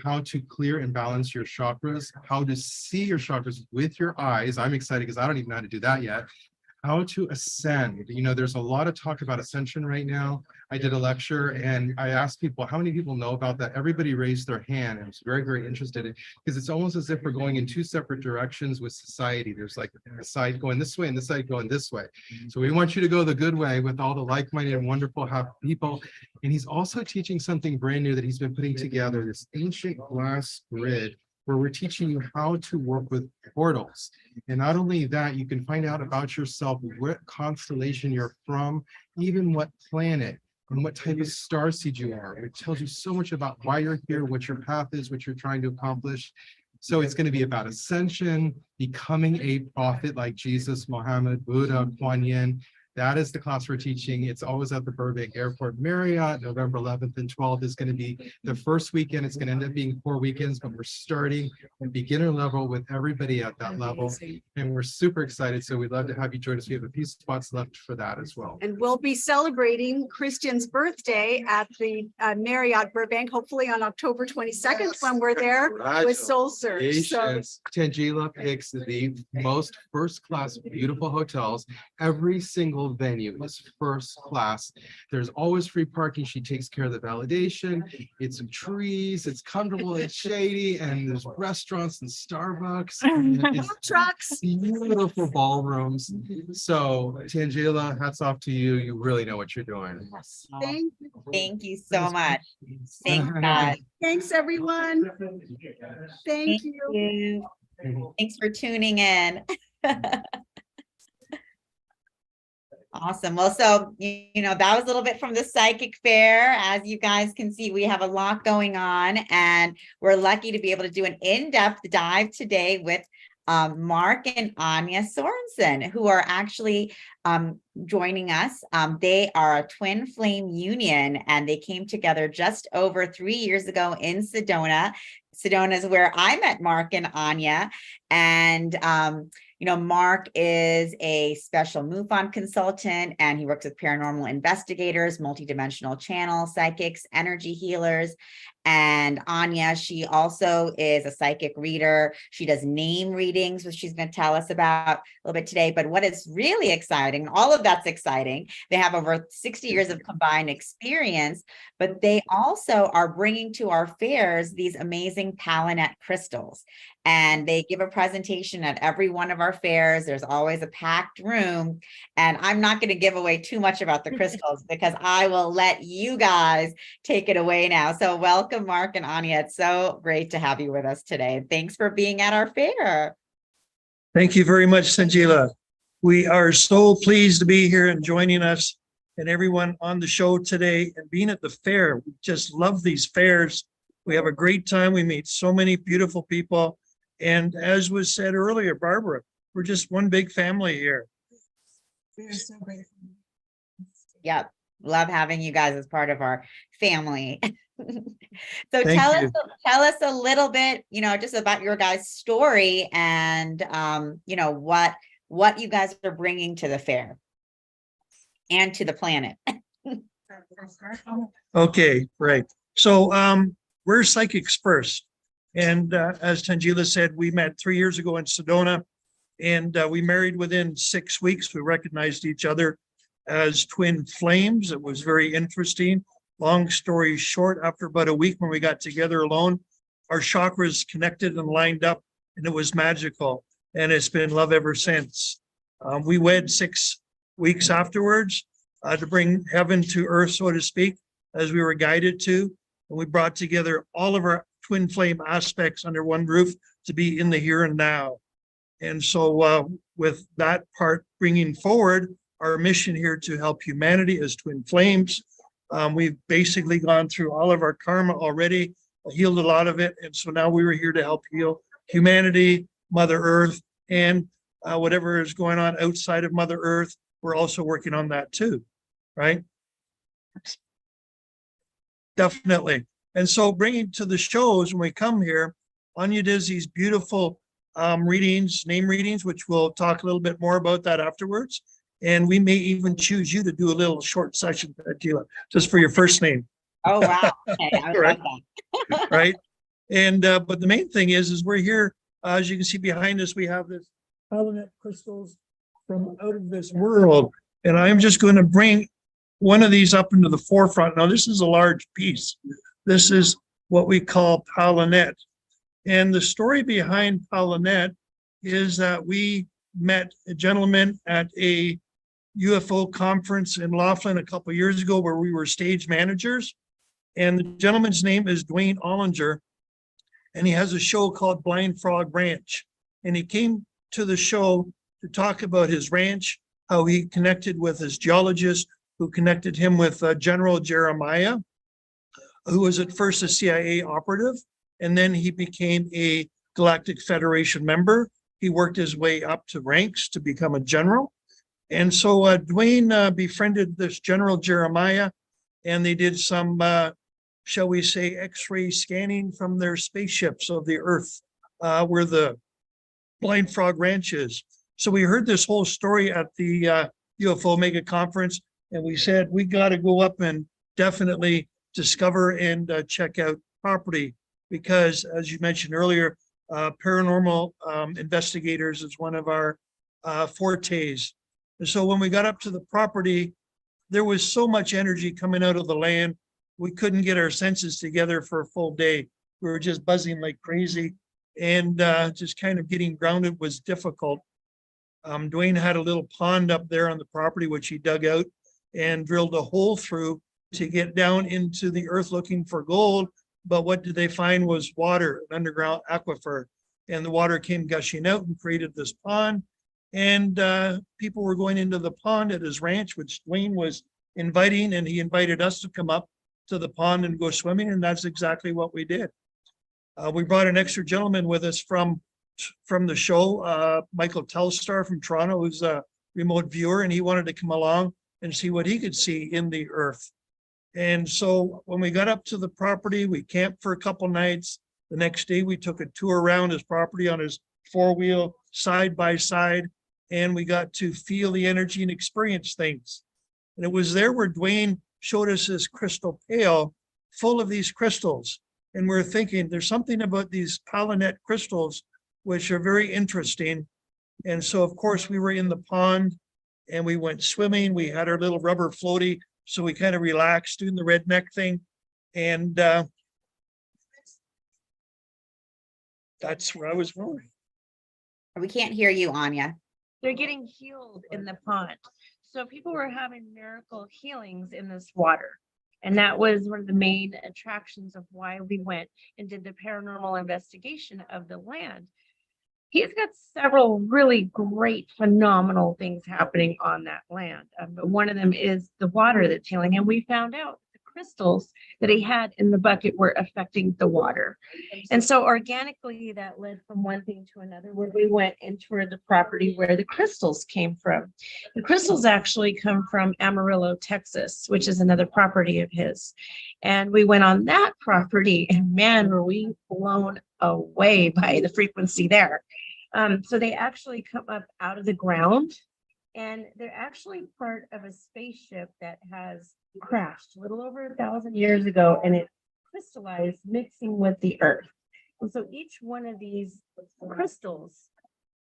how to clear and balance your chakras, how to see your chakras with your eyes. I'm excited because I don't even know how to do that yet. How to ascend. You know, there's a lot of talk about ascension right now. I did a lecture and I asked people, how many people know about that? Everybody raised their hand. I was very interested in, because it's almost as if we're going in two separate directions with society. There's like a side going this way and this side going this way. So we want you to go the good way with all the like-minded and wonderful people. And he's also teaching something brand new that he's been putting together, this ancient glass grid, where we're teaching you how to work with portals. And not only that, you can find out about yourself, what constellation you're from, even what planet and what type of starseed you are. It tells you so much about why you're here, what your path is, what you're trying to accomplish. So it's going to be about ascension, becoming a prophet like Jesus, Muhammad, Buddha, Kuan Yin. That is the class we're teaching. It's always at the Burbank Airport Marriott. November 11th and 12th is going to be the first weekend. It's going to end up being 4 weekends, but we're starting at beginner level with everybody at that level. And we're super excited. So we'd love to have you join us. We have a few spots left for that as well. And we'll be celebrating Christian's birthday at the Marriott Burbank, hopefully on October 22nd, when we're there with Soul Search. So Tangela picks the most first-class, beautiful hotels. Every single venue is first class. There's always free parking. She takes care of the validation. It's trees, it's comfortable, it's shady, and there's restaurants and Starbucks. And trucks. Beautiful ballrooms. So Tangela, hats off to you. You really know what you're doing. Thank you so much. Thanks, guys. Thanks, everyone. Thank you. Thanks for tuning in. Awesome. Well, so, you know, that was a little bit from the psychic fair. As you guys can see, we have a lot going on, and we're lucky to be able to do an in-depth dive today with Mark and Anya Sorensen, who are actually joining us. They are a twin flame union, and they came together just over 3 years ago in Sedona. Sedona is where I met Mark and Anya, And, Mark is a special MUFON consultant, and he works with paranormal investigators, multidimensional channel psychics, energy healers. And Anya, she also is a psychic reader. She does name readings, which she's going to tell us about a little bit today. But what is really exciting, all of that's exciting, they have over 60 years of combined experience, but they also are bringing to our fairs these amazing Palanet crystals. And they give a presentation at every one of our fairs. There's always a packed room. And I'm not going to give away too much about the crystals because I will let you guys take it away now. So welcome, Mark and Anya. It's so great to have you with us today. Thanks for being at our fair. Thank you very much, Sanjila. We are so pleased to be here and joining us and everyone on the show today and being at the fair. We just love these fairs. We have a great time. We meet so many beautiful people. And as was said earlier, Barbara, we're just one big family here. We're so grateful. Yep. Love having you guys as part of our family. So Thank you. tell us a little bit, just about your guys' story and, what you guys are bringing to the fair and to the planet. Okay, right. So we're psychics first. And as Tangila said, we met 3 years ago in Sedona, and we married within 6 weeks. We recognized each other as twin flames. It was very interesting. Long story short, after about a week when we got together alone, our chakras connected and lined up, and it was magical. And it's been love ever since. We wed 6 weeks afterwards to bring heaven to earth, so to speak, as we were guided to. And we brought together all of our twin flame aspects under one roof to be in the here and now. And so with that part bringing forward our mission here to help humanity as twin flames, we've basically gone through all of our karma already, healed a lot of it. And so now we were here to help heal humanity, Mother Earth, and whatever is going on outside of Mother Earth. We're also working on that too, right? Definitely. And so bringing to the shows when we come here, Anya does these beautiful readings, name readings, which we'll talk a little bit more about that afterwards. And we may even choose you to do a little short session, Tila, just for your first name. Oh, wow. Okay, I would Right. love that. Right. And but the main thing is we're here, as you can see behind us, we have this Palanet crystals from out of this world. And I'm just going to bring one of these up into the forefront. Now, this is a large piece. This is what we call Palanet. And the story behind Palanet is that we met a gentleman at a UFO conference in Laughlin a couple of years ago where we were stage managers. And the gentleman's name is Dwayne Ollinger. And he has a show called Blind Frog Ranch. And he came to the show to talk about his ranch, how he connected with his geologist, who connected him with General Jeremiah, who was at first a CIA operative, and then he became a Galactic Federation member. He worked his way up to ranks to become a general. And so Dwayne befriended this General Jeremiah, and they did some, shall we say, X-ray scanning from their spaceships of the Earth, where the Blind Frog Ranch is. So we heard this whole story at the UFO Mega Conference, and we said, we got to go up and definitely discover and check out property, because as you mentioned earlier, paranormal investigators is one of our fortes. And so when we got up to the property, there was so much energy coming out of the land, we couldn't get our senses together for a full day. We were just buzzing like crazy, and just kind of getting grounded was difficult. Dwayne had a little pond up there on the property, which he dug out and drilled a hole through to get down into the earth looking for gold. But what did they find was water, an underground aquifer. And the water came gushing out and created this pond. And people were going into the pond at his ranch, which Dwayne was inviting, and he invited us to come up to the pond and go swimming. And that's exactly what we did. We brought an extra gentleman with us from the show, Michael Telstar from Toronto, who's a remote viewer, and he wanted to come along and see what he could see in the earth. And so when we got up to the property, we camped for a couple nights. The next day, we took a tour around his property on his four-wheel side by side, and we got to feel the energy and experience things. And it was there where Dwayne showed us this crystal pail full of these crystals. And we're thinking there's something about these palinette crystals which are very interesting. And so, of course, we were in the pond and we went swimming. We had our little rubber floaty, so we kind of relaxed doing the redneck thing. And that's where I was going. We can't hear you, Anya. They're getting healed in the pond. So people were having miracle healings in this water. And that was one of the main attractions of why we went and did the paranormal investigation of the land. He's got several really great, phenomenal things happening on that land. But one of them is the water that's healing. And we found out the crystals that he had in the bucket were affecting the water. And so organically that led from one thing to another, where we went and toured the property where the crystals came from. The crystals actually come from Amarillo, Texas, which is another property of his. And we went on that property, and man, were we blown away by the frequency there. So they actually come up out of the ground, and they're actually part of a spaceship that has crashed a little over 1,000 years ago, and it crystallized mixing with the earth. And so each one of these crystals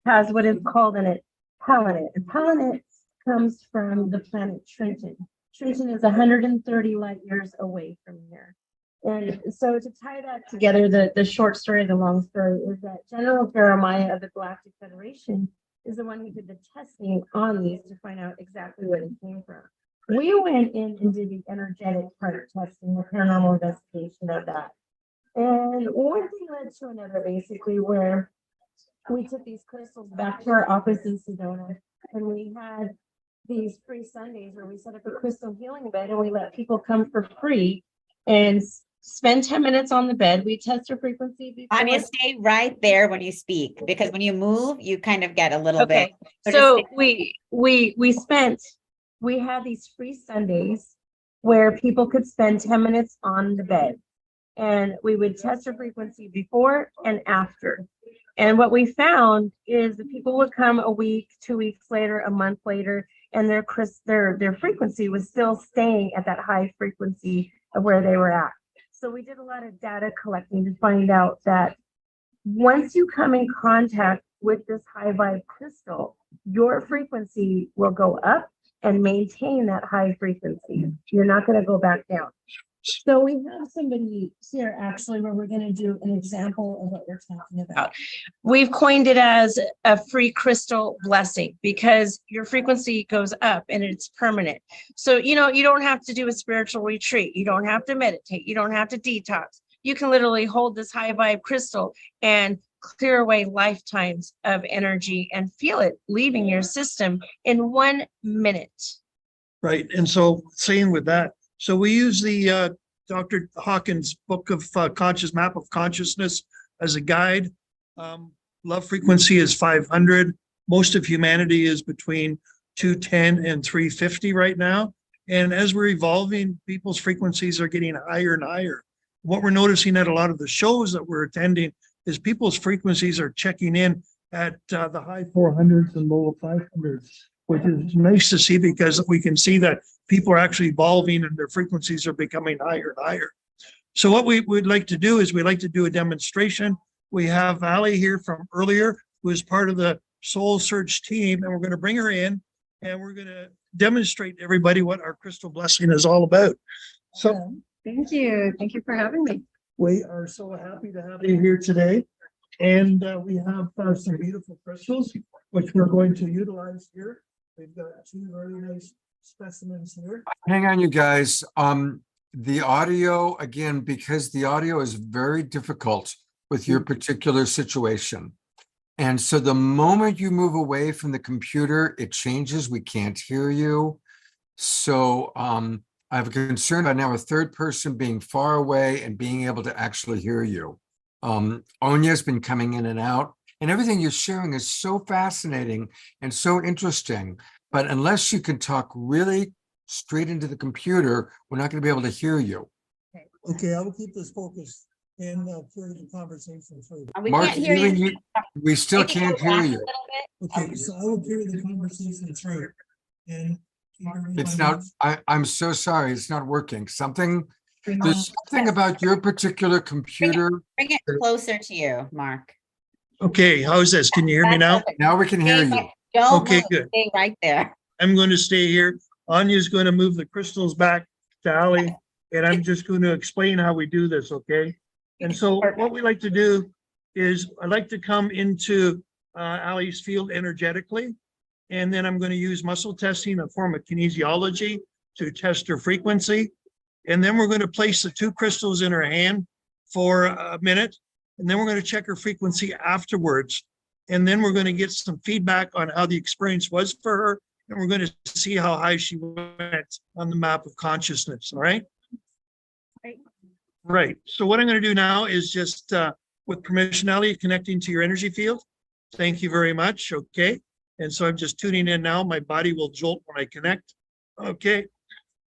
has what is called an palinette. And palinette comes from the planet Trenton. Trenton is 130 light years away from here. And so to tie that together, the short story, the long story is that General Jeremiah of the Galactic Federation is the one who did the testing on these to find out exactly where it came from. We went in and did the energetic part testing, the paranormal investigation of that. And one thing led to another, basically, where we took these crystals back to our office in Sedona, and we had these free Sundays where we set up a crystal healing bed, and we let people come for free and spend 10 minutes on the bed. We test their frequency before. Anya, stay right there when you speak, because when you move, you kind of get a little bit. So we had these free Sundays where people could spend 10 minutes on the bed, and we would test their frequency before and after. And what we found is that people would come a week, 2 weeks later, a month later, and their frequency was still staying at that high frequency of where they were at. So we did a lot of data collecting to find out that once you come in contact with this high vibe crystal, your frequency will go up and maintain that high frequency. You're not going to go back down. So we have somebody here actually where we're going to do an example of what we're talking about. We've coined it as a free crystal blessing because your frequency goes up and it's permanent. So, you don't have to do a spiritual retreat. You don't have to meditate. You don't have to detox. You can literally hold this high vibe crystal and clear away lifetimes of energy and feel it leaving your system in 1 minute. Right. And so saying with that, so we use the Dr. Hawkins book of Conscious Map of Consciousness as a guide. Love frequency is 500. Most of humanity is between 210 and 350 right now. And as we're evolving, people's frequencies are getting higher and higher. What we're noticing at a lot of the shows that we're attending is people's frequencies are checking in at the high 400s and low 500s, which is nice to see because we can see that people are actually evolving and their frequencies are becoming higher and higher. So what we would like to do is we'd like to do a demonstration. We have Ali here from earlier, who is part of the Soul Search team, and we're going to bring her in and we're going to demonstrate to everybody what our crystal blessing is all about. So thank you. Thank you for having me. we are so happy to have you here today. And we have some beautiful crystals, which we're going to utilize here. We've got two very nice specimens here. Hang on, you guys. The audio, again, because the audio is very difficult with your particular situation. And so the moment you move away from the computer, it changes. We can't hear you. So I have a concern about now a third person being far away and being able to actually hear you. Onya's been coming in and out, and everything you're sharing is so fascinating and so interesting. But unless you can talk really straight into the computer, we're not going to be able to hear you. Okay, I will keep this focused and carry the conversation through. We Mark, can't hear you. we still Maybe go can't hear back a you. little bit. Okay, so I will carry the conversation through. And It's not, I'm so sorry, it's not working. There's something about your particular computer. Bring it closer to you, Mark. okay, how's this? Can you hear me now? Now we can hear Stay you. right- Don't Okay, move. good. Stay right there. I'm going to stay here. Anya's going to move the crystals back to Ali, and I'm just going to explain how we do this, okay? And so what we like to do is I like to come into Ali's field energetically, and then I'm going to use muscle testing, a form of kinesiology, to test her frequency. And then we're going to place the two crystals in her hand for a minute, and then we're going to check her frequency afterwards. And then we're going to get some feedback on how the experience was for her, and we're going to see how high she went on the map of consciousness, all right? Right. So what I'm going to do now is just, with permission, Ali, connecting to your energy field. Thank you very much. Okay. And so I'm just tuning in now. My body will jolt when I connect. Okay.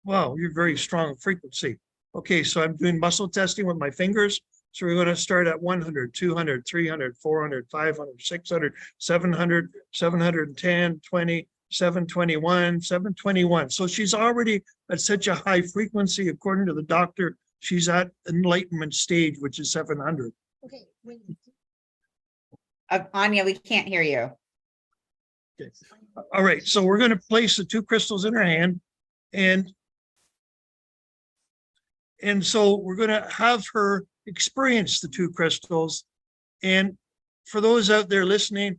Wow, you're very strong frequency. Okay, so I'm doing muscle testing with my fingers. So we're going to start at 100, 200, 300, 400, 500, 600, 700, 710, 20, 721, 721. So she's already at such a high frequency, according to the doctor, she's at enlightenment stage, which is 700. Okay, Anya, we can't hear you. Okay. All right, so we're going to place the two crystals in her hand, and so we're going to have her experience the two crystals. And for those out there listening,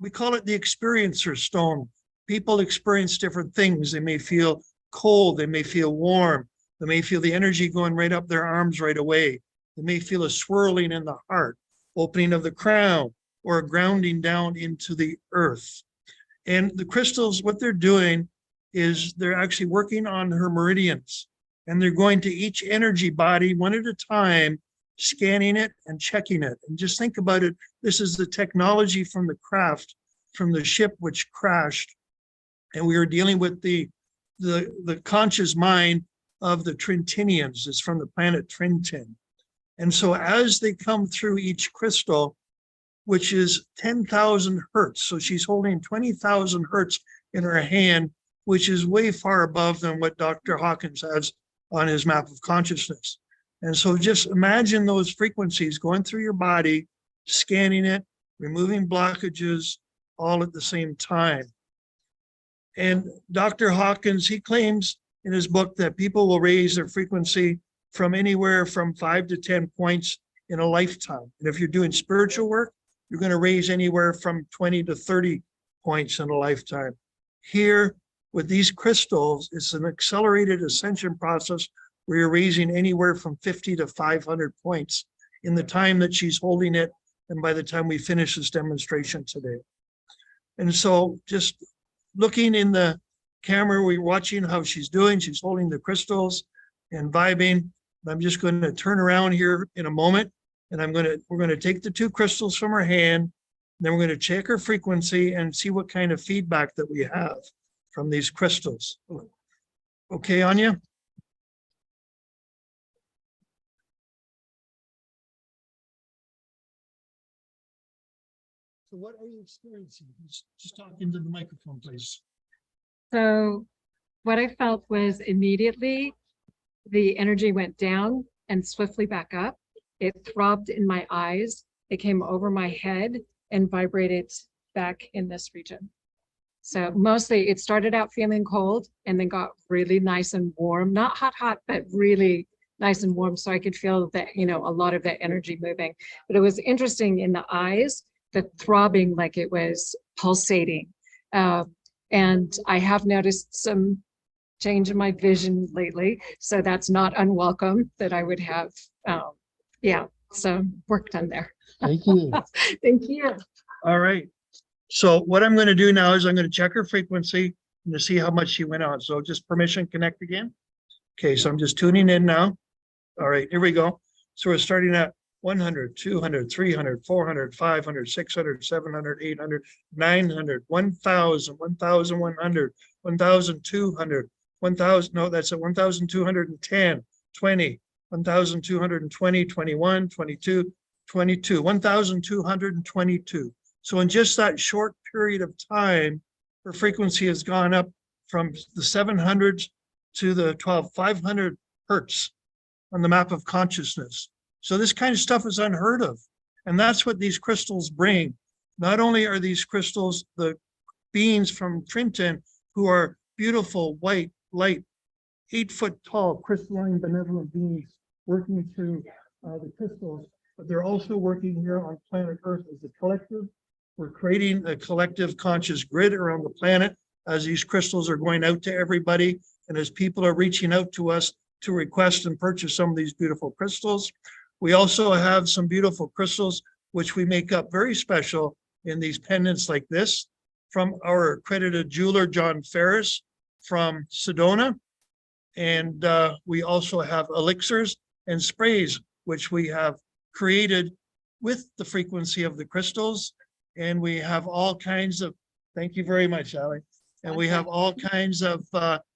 we call it the experiencer stone. People experience different things. They may feel cold, they may feel warm, they may feel the energy going right up their arms right away. They may feel a swirling in the heart, opening of the crown, or a grounding down into the earth. And the crystals, what they're doing is they're actually working on her meridians, and they're going to each energy body one at a time, scanning it and checking it. And just think about it. This is the technology from the craft, from the ship which crashed. And we are dealing with the conscious mind of the Trintinians. It's from the planet Trintin. And so as they come through each crystal, which is 10,000 hertz. So she's holding 20,000 hertz in her hand, which is way far above than what Dr. Hawkins has on his map of consciousness. And so just imagine those frequencies going through your body, scanning it, removing blockages, all at the same time. And Dr. Hawkins, he claims in his book that people will raise their frequency from anywhere from 5 to 10 points in a lifetime. And if you're doing spiritual work, you're going to raise anywhere from 20 to 30 points in a lifetime. Here, with these crystals, it's an accelerated ascension process where you're raising anywhere from 50 to 500 points in the time that she's holding it, and by the time we finish this demonstration today. And so just looking in the camera, we're watching how she's doing. She's holding the crystals and vibing. I'm just going to turn around here in a moment, and we're going to take the two crystals from her hand, and then we're going to check her frequency and see what kind of feedback that we have from these crystals. Okay, Anya? So what are you experiencing? Just talk into the microphone, please. So what I felt was immediately the energy went down and swiftly back up. It throbbed in my eyes. It came over my head and vibrated back in this region. So mostly it started out feeling cold and then got really nice and warm, not hot, but really nice and warm. So I could feel that, a lot of that energy moving. But it was interesting in the eyes, the throbbing, like it was pulsating. And I have noticed some change in my vision lately. So that's not unwelcome that I would have, so work done there. Thank you. Thank you. All right. So what I'm going to do now is I'm going to check her frequency and to see how much she went on. So just permission, connect again. Okay, so I'm just tuning in now. All right, here we go. So we're starting at 100, 200, 300, 400, 500, 600, 700, 800, 900, 1,000, 1,100, 1,200, 1,000, no, that's at 1,210, 20, 1,220, 21, 22, 22, 1,222. So in just that short period of time, her frequency has gone up from the 700s to the 500 hertz on the map of consciousness. So this kind of stuff is unheard of. And that's what these crystals bring. Not only are these crystals the beings from Trenton who are beautiful, white, light, 8-foot tall, crystalline, benevolent beings working through the crystals, but they're also working here on planet Earth as a collective. We're creating a collective conscious grid around the planet as these crystals are going out to everybody. And as people are reaching out to us to request and purchase some of these beautiful crystals. We also have some beautiful crystals, which we make up very special in these pendants like this from our accredited jeweler, John Ferris from Sedona. And we also have elixirs and sprays, which we have created with the frequency of the crystals. And we have all kinds of, thank you very much, Allie. And we have all kinds of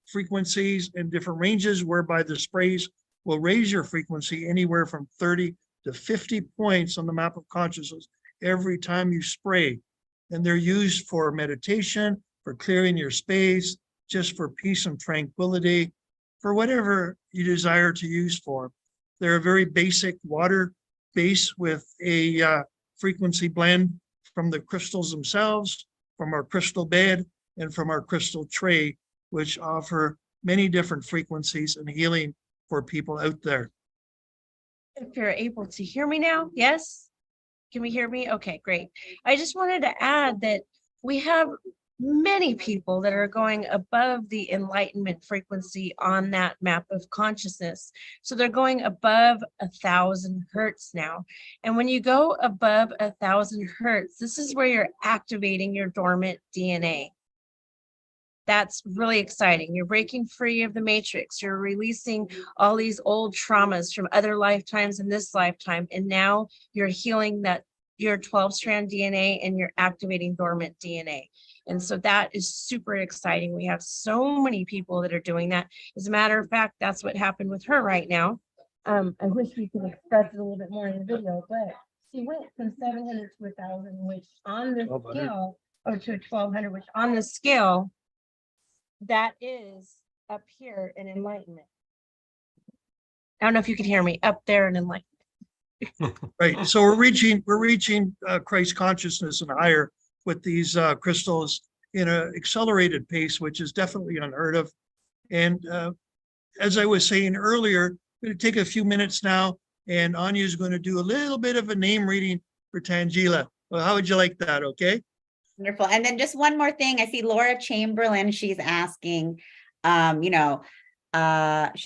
frequencies and different ranges whereby the sprays will raise your frequency anywhere from 30 to 50 points on the map of consciousness every time you spray. And they're used for meditation, for clearing your space, just for peace and tranquility, for whatever you desire to use for. They're a very basic water base with a frequency blend from the crystals themselves, from our crystal bed, and from our crystal tray, which offer many different frequencies and healing for people out there. If you're able to hear me now, yes? Can we hear me? Okay, great. I just wanted to add that we have many people that are going above the enlightenment frequency on that map of consciousness. So they're going above 1,000 hertz now. And when you go above 1,000 hertz, this is where you're activating your dormant DNA. That's really exciting. You're breaking free of the matrix. You're releasing all these old traumas from other lifetimes in this lifetime. And now you're healing that your 12-strand DNA and you're activating dormant DNA. And so that is super exciting. We have so many people that are doing that. As a matter of fact, that's what happened with her right now. I wish we could express it a little bit more in the video, but she went from 700 to 1,000, which on the scale, or to 1,200, which on the scale, that is up here in enlightenment. I don't know if you can hear me up there in enlightenment. Right. So we're reaching Christ consciousness and higher with these crystals in an accelerated pace, which is definitely unheard of. And as I was saying earlier, I'm going to take a few minutes now, and Anya is going to do a little bit of a name reading for Tangela. Well, how would you like that? Okay. Wonderful. And then just one more thing. I see Laura Chamberlain. She's asking, she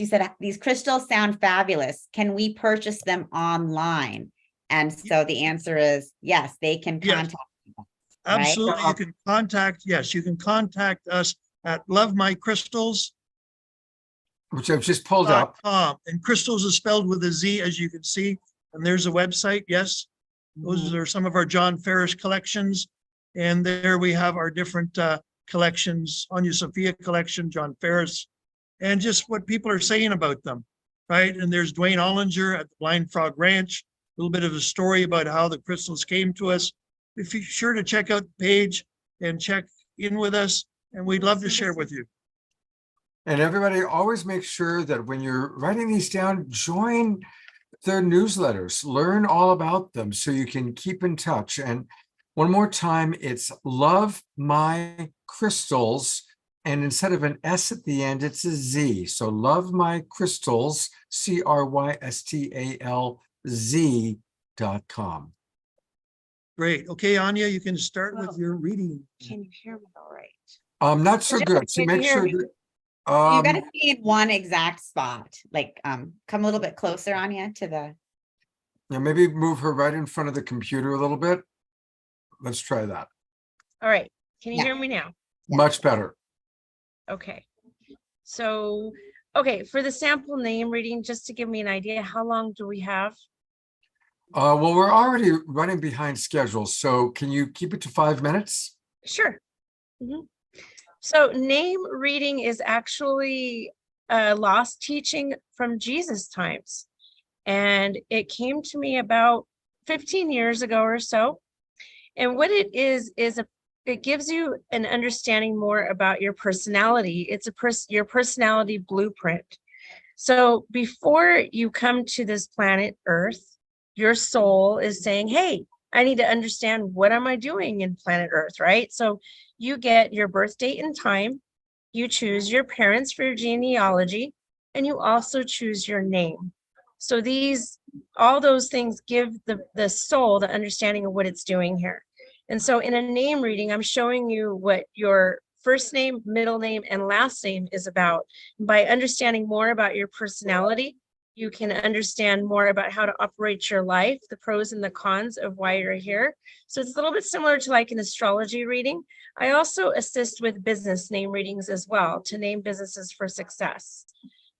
said, these crystals sound fabulous. Can we purchase them online? And so the answer is yes, they can contact people. Absolutely. Right? You can contact us at Love My Crystals, which I've just pulled up. And crystals is spelled with a Z, as you can see. And there's a website. Yes. Those are some of our John Ferris collections. And there we have our different collections, Anya Sophia collection, John Ferris, and just what people are saying about them, right? And there's Dwayne Ollinger at the Blind Frog Ranch, a little bit of a story about how the crystals came to us. Be sure to check out the page and check in with us, and we'd love to share with you. And everybody always make sure that when you're writing these down, join their newsletters, learn all about them so you can keep in touch. And one more time, it's Love My Crystals. And instead of an S at the end, it's a Z. So Love My Crystals, CRYSTALZ.com. Great. Okay, Anya, you can start with your reading. Can you hear me all right? Not so good. So make sure that you got to be in one exact spot. Like come a little bit closer, Anya, to the. Yeah, maybe move her right in front of the computer a little bit. Let's try that. All right. Can you hear me now? Much better. Okay. So, okay, for the sample name reading, just to give me an idea, how long do we have? Well, we're already running behind schedule. So can you keep it to 5 minutes? Sure. So name reading is actually a lost teaching from Jesus times. And it came to me about 15 years ago or so. And what it is it gives you an understanding more about your personality. It's your personality blueprint. So before you come to this planet Earth, your soul is saying, hey, I need to understand, what am I doing in planet Earth, right? So you get your birth date and time, you choose your parents for your genealogy, and you also choose your name. So all those things give the soul the understanding of what it's doing here. And so in a name reading, I'm showing you what your first name, middle name, and last name is about. By understanding more about your personality, you can understand more about how to operate your life, the pros and the cons of why you're here. So it's a little bit similar to like an astrology reading. I also assist with business name readings as well, to name businesses for success.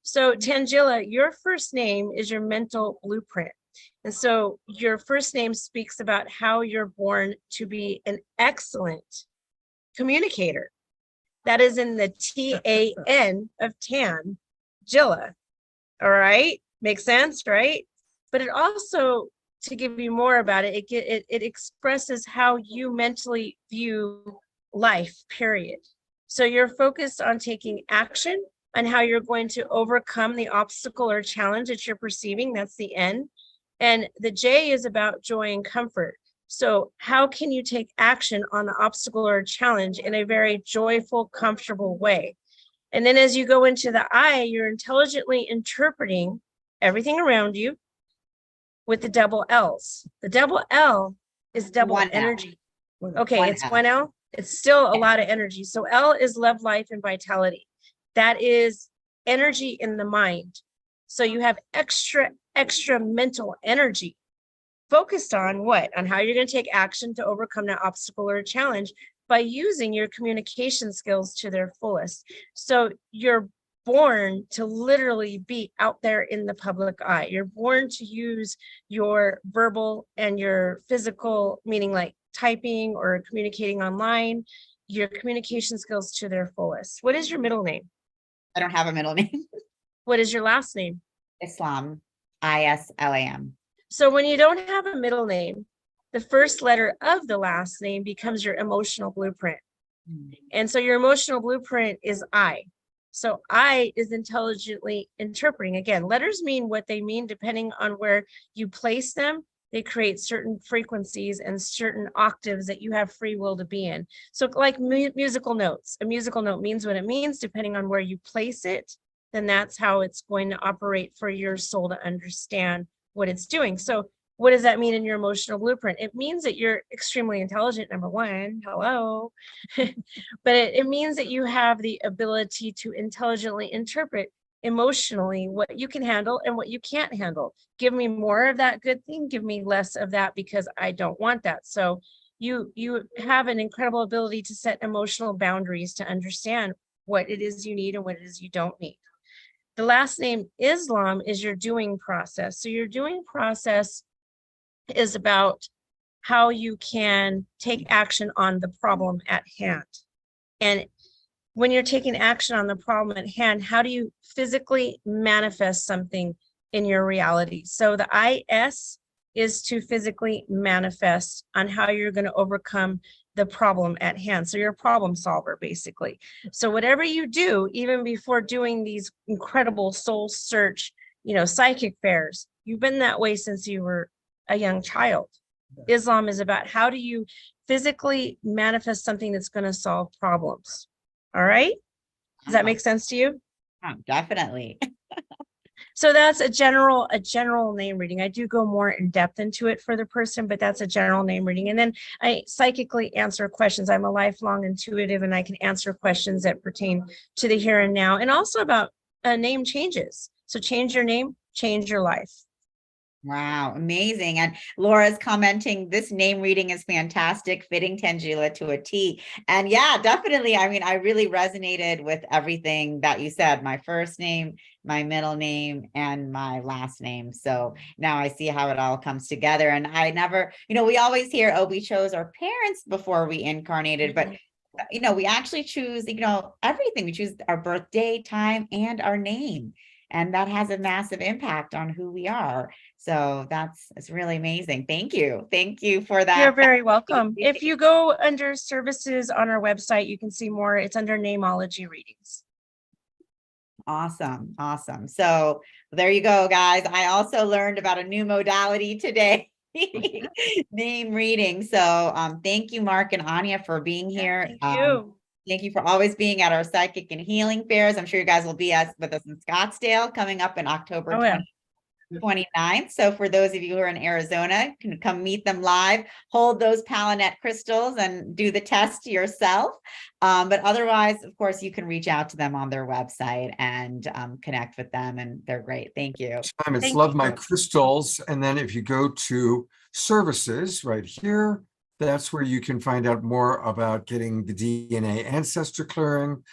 So Tangela, your first name is your mental blueprint. And so your first name speaks about how you're born to be an excellent communicator. That is in the T-A-N of Tan, Jilla. All right, makes sense, right? But it also, to give you more about it, it expresses how you mentally view life, period. So you're focused on taking action on how you're going to overcome the obstacle or challenge that you're perceiving. That's the N. And the J is about joy and comfort. So how can you take action on the obstacle or challenge in a very joyful, comfortable way? And then as you go into the I, you're intelligently interpreting everything around you with the double L's. The double L is double One L. energy. Okay, One it's L. 1L. It's still a lot of energy. So L is love, life, and vitality. That is energy in the mind. So you have extra mental energy focused on what? On how you're going to take action to overcome that obstacle or challenge by using your communication skills to their fullest. So you're born to literally be out there in the public eye. You're born to use your verbal and your physical, meaning like typing or communicating online, your communication skills to their fullest. What is your middle name? I don't have a middle name. What is your last name? Islam, I-S-L-A-M. So when you don't have a middle name, the first letter of the last name becomes your emotional blueprint. And so your emotional blueprint is I. So I is intelligently interpreting. Again, letters mean what they mean depending on where you place them. They create certain frequencies and certain octaves that you have free will to be in. So like musical notes, a musical note means what it means depending on where you place it. Then that's how it's going to operate for your soul to understand what it's doing. So what does that mean in your emotional blueprint? It means that you're extremely intelligent, number one, hello. But it means that you have the ability to intelligently interpret emotionally what you can handle and what you can't handle. Give me more of that good thing, give me less of that because I don't want that. So you have an incredible ability to set emotional boundaries to understand what it is you need and what it is you don't need. The last name Islam is your doing process. So your doing process is about how you can take action on the problem at hand. And when you're taking action on the problem at hand, how do you physically manifest something in your reality? So the IS is to physically manifest on how you're going to overcome the problem at hand. So you're a problem solver, basically. So whatever you do, even before doing these incredible soul search, psychic fairs, you've been that way since you were a young child. Islam is about how do you physically manifest something that's going to solve problems. All right. Does that make sense to you? Oh, definitely. So that's a general name reading. I do go more in depth into it for the person, but that's a general name reading. And then I psychically answer questions. I'm a lifelong intuitive and I can answer questions that pertain to the here and now and also about name changes. So change your name, change your life. Wow, amazing. And Laura's commenting, this name reading is fantastic, fitting Tangela to a T. And yeah, definitely. I mean, I really resonated with everything that you said, my first name, my middle name, and my last name. So now I see how it all comes together. And I never, we always hear, oh, we chose our parents before we incarnated, but we actually choose, everything. We choose our birthday, time, and our name. And that has a massive impact on who we are. So it's really amazing. Thank you. Thank you for that. You're very welcome. If you go under services on our website, you can see more. It's under Namology readings. Awesome. Awesome. So there you go, guys. I also learned about a new modality today. Name reading. So thank you, Mark and Anya, for being here. Thank you. Thank you for always being at our psychic and healing fairs. I'm sure you guys will be with us in Scottsdale coming up in October 29th. So for those of you who are in Arizona, you can come meet them live, hold those Palinette crystals and do the test yourself. But otherwise, of course, you can reach out to them on their website and connect with them. And they're great. Thank you. It's Love My Crystals. And then if you go to services right here, that's where you can find out more about getting the DNA ancestor clearing,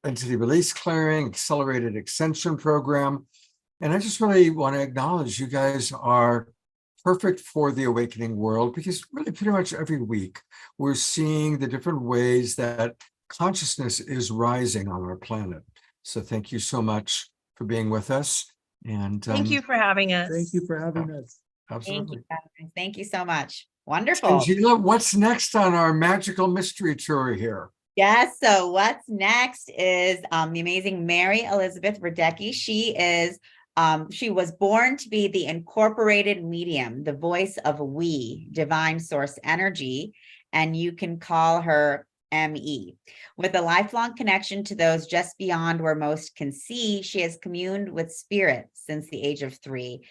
entity release clearing, accelerated ascension program. And I just really want to acknowledge you guys are perfect for the awakening world, because really pretty much every week we're seeing the different ways that consciousness is rising on our planet. So thank you so much for being with us. And thank you for having us. Thank you for having us. Absolutely. Thank you so much. Wonderful. Sheila, what's next on our magical mystery tour here? Yes. So what's next is the amazing Mary Elizabeth Radecki. She was born to be the incorporated medium, the voice of we, divine source energy, and you can call her ME. With a lifelong connection to those just beyond where most can see, she has communed with spirit since the age of 3.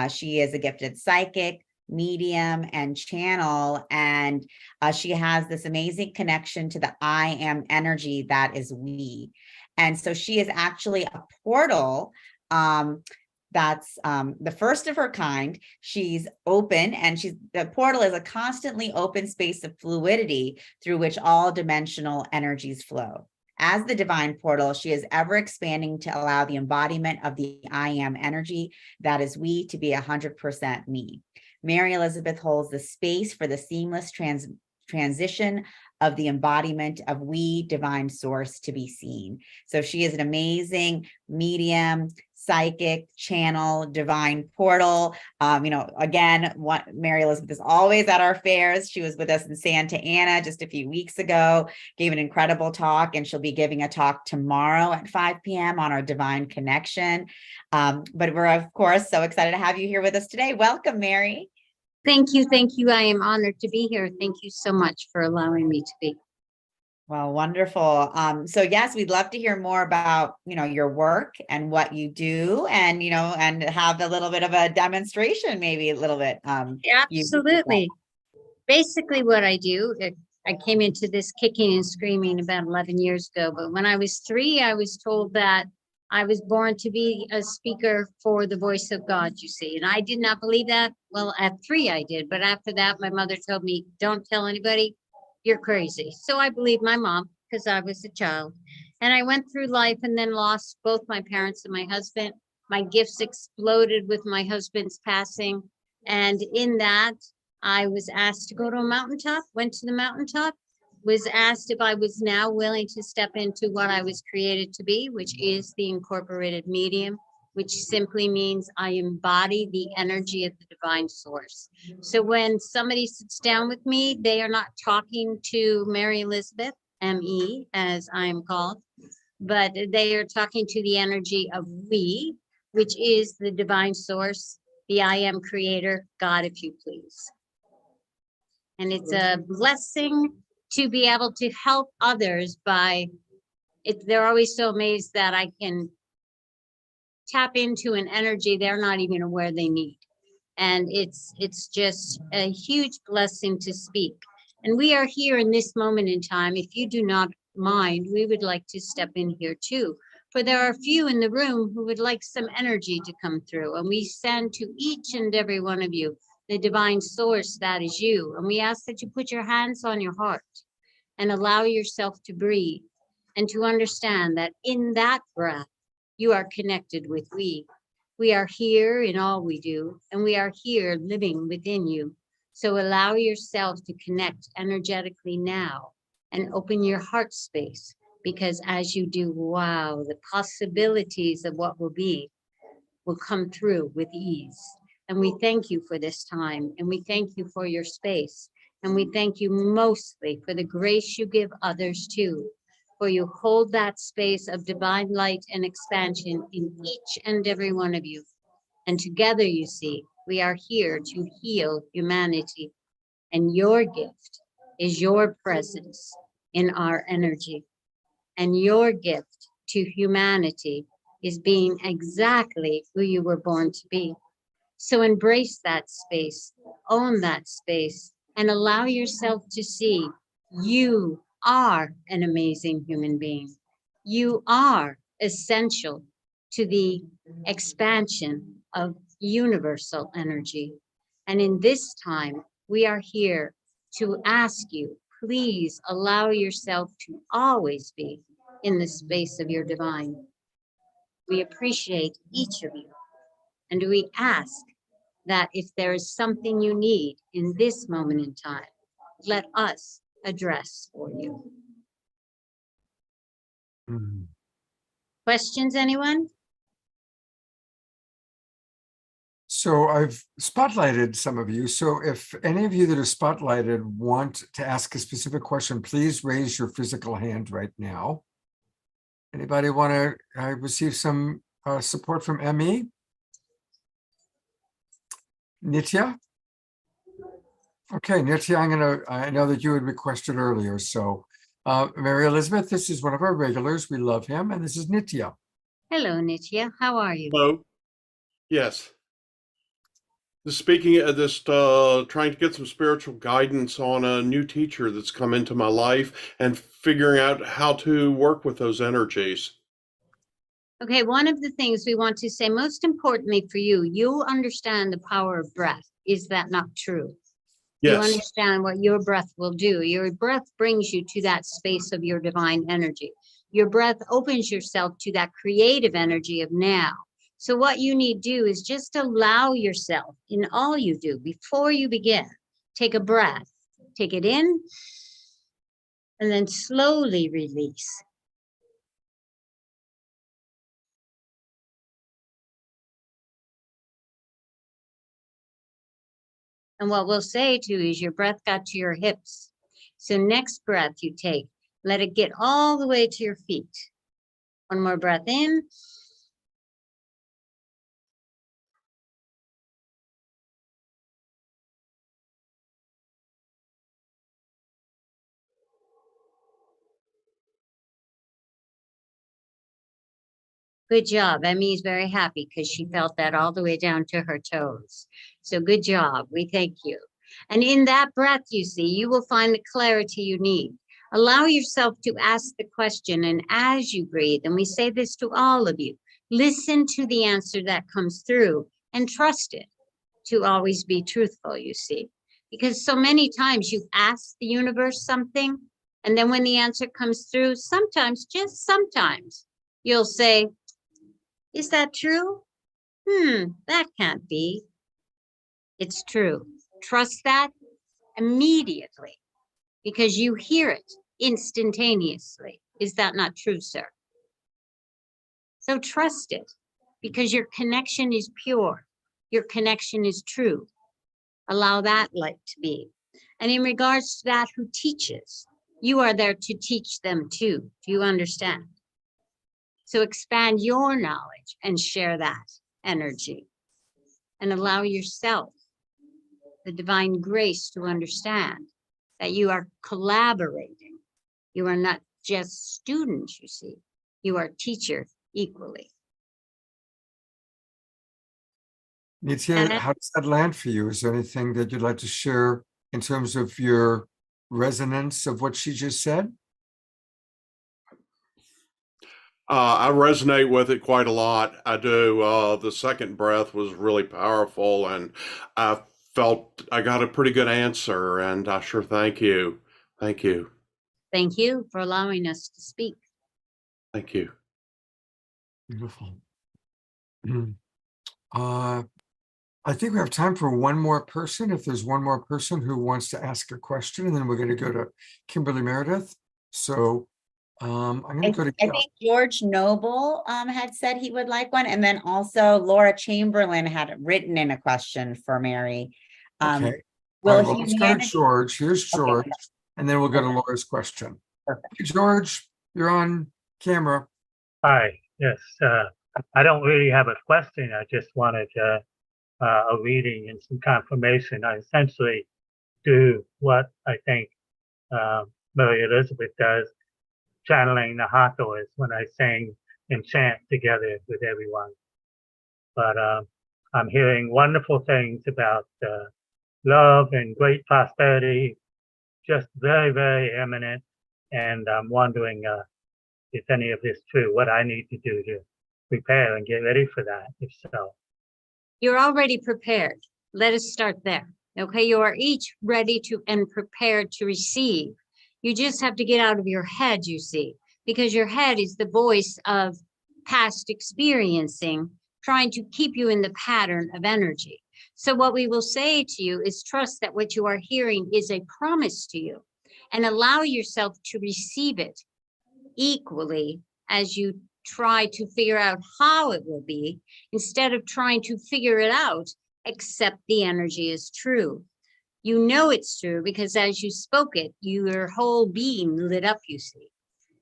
She is a gifted psychic, medium, and channel, and she has this amazing connection to the I am energy that is we. And so she is actually a portal that's the first of her kind. She's open, and the portal is a constantly open space of fluidity through which all dimensional energies flow. As the divine portal, she is ever expanding to allow the embodiment of the I am energy that is we to be 100% me. Mary Elizabeth holds the space for the seamless transition of the embodiment of we, divine source, to be seen. So she is an amazing medium, psychic, channel, divine portal. Again, Mary Elizabeth is always at our fairs. She was with us in Santa Ana just a few weeks ago, gave an incredible talk, and she'll be giving a talk tomorrow at 5 p.m. on our divine connection. But we're, of course, so excited to have you here with us today. Welcome, Mary. Thank you. Thank you. I am honored to be here. Thank you so much for allowing me to be. Well, wonderful. So yes, we'd love to hear more about, your work and what you do, and, and have a little bit of a demonstration, maybe a little bit. Absolutely. Basically what I do, I came into this kicking and screaming about 11 years ago, but when I was 3, I was told that I was born to be a speaker for the voice of God, you see, and I did not believe that. Well, at 3 I did, but after that, my mother told me, don't tell anybody, you're crazy. So I believed my mom because I was a child, and I went through life and then lost both my parents and my husband. My gifts exploded with my husband's passing. And in that, I was asked to go to a mountaintop, went to the mountaintop, was asked if I was now willing to step into what I was created to be, which is the incorporated medium, which simply means I embody the energy of the divine source. So when somebody sits down with me, they are not talking to Mary Elizabeth, ME, as I am called, but they are talking to the energy of we, which is the divine source, the I am creator, God, if you please. And it's a blessing to be able to help others they're always so amazed that I can tap into an energy they're not even aware they need. And it's just a huge blessing to speak. And we are here in this moment in time. If you do not mind, we would like to step in here too. For there are a few in the room who would like some energy to come through. And we send to each and every one of you the divine source that is you. And we ask that you put your hands on your heart and allow yourself to breathe and to understand that in that breath, you are connected with we. We are here in all we do, and we are here living within you. So allow yourself to connect energetically now and open your heart space, Because as you do, wow, the possibilities of what will come through with ease. And we thank you for this time, and we thank you for your space. And we thank you mostly for the grace you give others too, for you hold that space of divine light and expansion in each and every one of you. And together, you see, we are here to heal humanity. And your gift is your presence in our energy. And your gift to humanity is being exactly who you were born to be. So embrace that space, own that space, and allow yourself to see you are an amazing human being. You are essential to the expansion of universal energy. And in this time, we are here to ask you, please allow yourself to always be in the space of your divine. We appreciate each of you, and we ask that if there is something you need in this moment in time, let us address for you. Questions, anyone? So I've spotlighted some of you. So if any of you that are spotlighted want to ask a specific question, please raise your physical hand right now. Anybody want to receive some support from ME? Nitya? Okay, Nitya, I know that you had requested earlier. So Mary Elizabeth, this is one of our regulars. We love him. And this is Nitya. Hello, Nitya. How are you? Hello. Yes. Speaking of this, trying to get some spiritual guidance on a new teacher that's come into my life and figuring out how to work with those energies. Okay, one of the things we want to say, most importantly for you, you understand the power of breath. Is that not true? Yes. You understand what your breath will do. Your breath brings you to that space of your divine energy. Your breath opens yourself to that creative energy of now. So what you need to do is just allow yourself in all you do before you begin. Take a breath, take it in, and then slowly release. And what we'll say to you is your breath got to your hips. So next breath you take, let it get all the way to your feet. One more breath in. Good job. Emmy is very happy because she felt that all the way down to her toes. So good job. We thank you. And in that breath, you see, you will find the clarity you need. Allow yourself to ask the question. And as you breathe, and we say this to all of you, listen to the answer that comes through and trust it to always be truthful, you see. Because so many times you ask the universe something, and then when the answer comes through, sometimes, just sometimes, you'll say, is that true? That can't be. It's true. Trust that immediately because you hear it instantaneously. Is that not true, sir? So trust it because your connection is pure. Your connection is true. Allow that light to be. And in regards to that who teaches, you are there to teach them too. Do you understand? So expand your knowledge and share that energy and allow yourself the divine grace to understand that you are collaborating. You are not just students, you see, you are teachers equally. Nitya, how does that land for you? Is there anything that you'd like to share in terms of your resonance of what she just said? I resonate with it quite a lot. I do. The second breath was really powerful, and I felt I got a pretty good answer, and I sure thank you. Thank you. Thank you for allowing us to speak. Thank you. Beautiful. I think we have time for one more person. If there's one more person who wants to ask a question, and then we're going to go to Kimberly Meredith. So I'm gonna go to I think George Noble had said he would like one, and then also Laura Chamberlain had written in a question for Mary. okay. All Will right, well, let's go to humanity? George. Here's George, Okay. and then we'll go to Laura's question. Hey, George, you're on camera. Hi, yes, I don't really have a question. I just wanted a reading and some confirmation. I essentially do what I think Mary Elizabeth does, channeling the Hathors when I sing and chant together with everyone. But I'm hearing wonderful things about love and great prosperity, just very, very eminent. And I'm wondering if any of this true, what I need to do to prepare and get ready for that, if so. You're already prepared. Let us start there. Okay, you are each ready to and prepared to receive. You just have to get out of your head, you see, because your head is the voice of past experiencing, trying to keep you in the pattern of energy. So what we will say to you is trust that what you are hearing is a promise to you, and allow yourself to receive it equally as you try to figure out how it will be. Instead of trying to figure it out, accept the energy is true. You know it's true because as you spoke it, your whole being lit up, you see.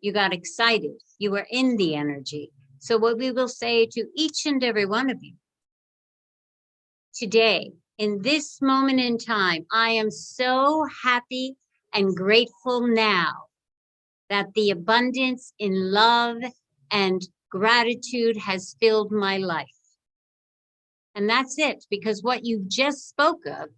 You got excited. You were in the energy. So what we will say to each and every one of you today, in this moment in time, I am so happy and grateful now that the abundance in love and gratitude has filled my life. And that's it, because what you just spoke of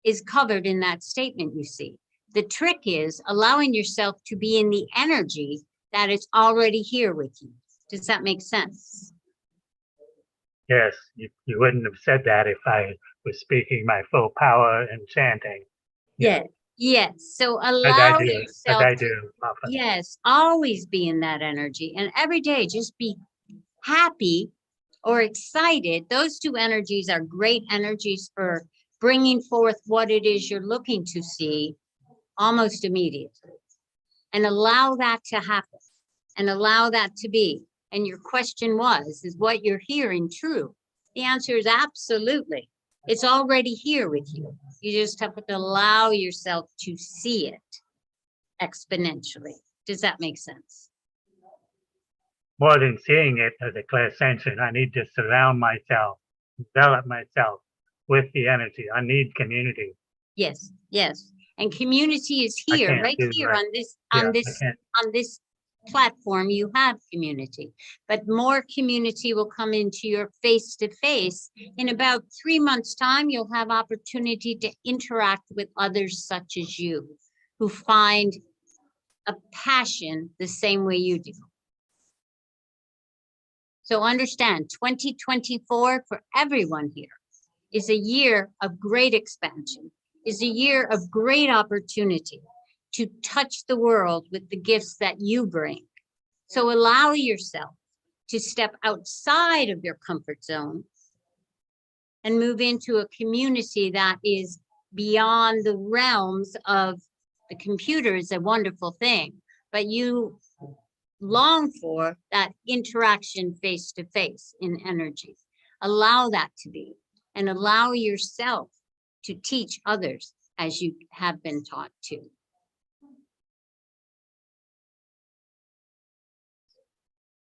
is covered in that statement, you see. The trick is allowing yourself to be in the energy that is already here with you. Does that make sense? Yes, you wouldn't have said that if I was speaking my full power and chanting. Yeah. Yes. So As allow I do, yourself as I to, do often. yes, always be in that energy. And every day, just be happy or excited. Those two energies are great energies for bringing forth what it is you're looking to see almost immediately. And allow that to happen and allow that to be. And your question was, is what you're hearing true? The answer is absolutely. It's already here with you. You just have to allow yourself to see it exponentially. Does that make sense? More than seeing it as a clairsentient, I need to surround myself, envelop myself with the energy. I need community. Yes, yes. And community is I here, can't right do here that. on Yeah, I this platform, you have community, but more community will come into your face-to-face. In about 3 months' time, you'll have opportunity to interact with others such as you, who find a passion the same way you do. So understand, 2024 for everyone here is a year of great expansion, is a year of great opportunity to touch the world with the gifts that you bring. So allow yourself to step outside of your comfort zone and move into a community that is beyond the realms of the computer is a wonderful thing, but you long for that interaction face to face in energy. Allow that to be, and allow yourself to teach others as you have been taught to.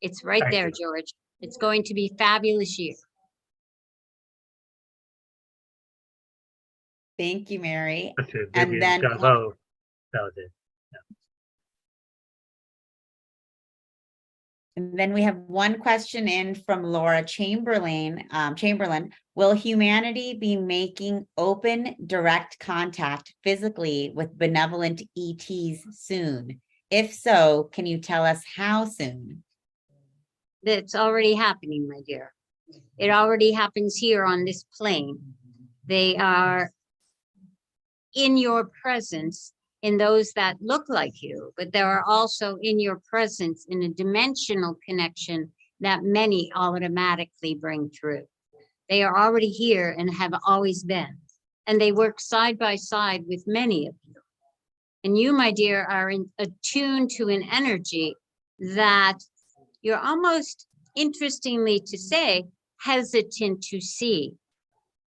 It's right there, George. It's going to be a fabulous year. Thank you, Mary. And then that was it. And then we have one question in from Laura Chamberlain. Will humanity be making open, direct contact physically with benevolent ETs soon? If so, can you tell us how soon? That's already happening, my dear. It already happens here on this plane. They are in your presence in those that look like you, but there are also in your presence in a dimensional connection that many automatically bring through. They are already here and have always been, and they work side by side with many of you. And you, my dear, are attuned to an energy that you're almost, interestingly to say, hesitant to see,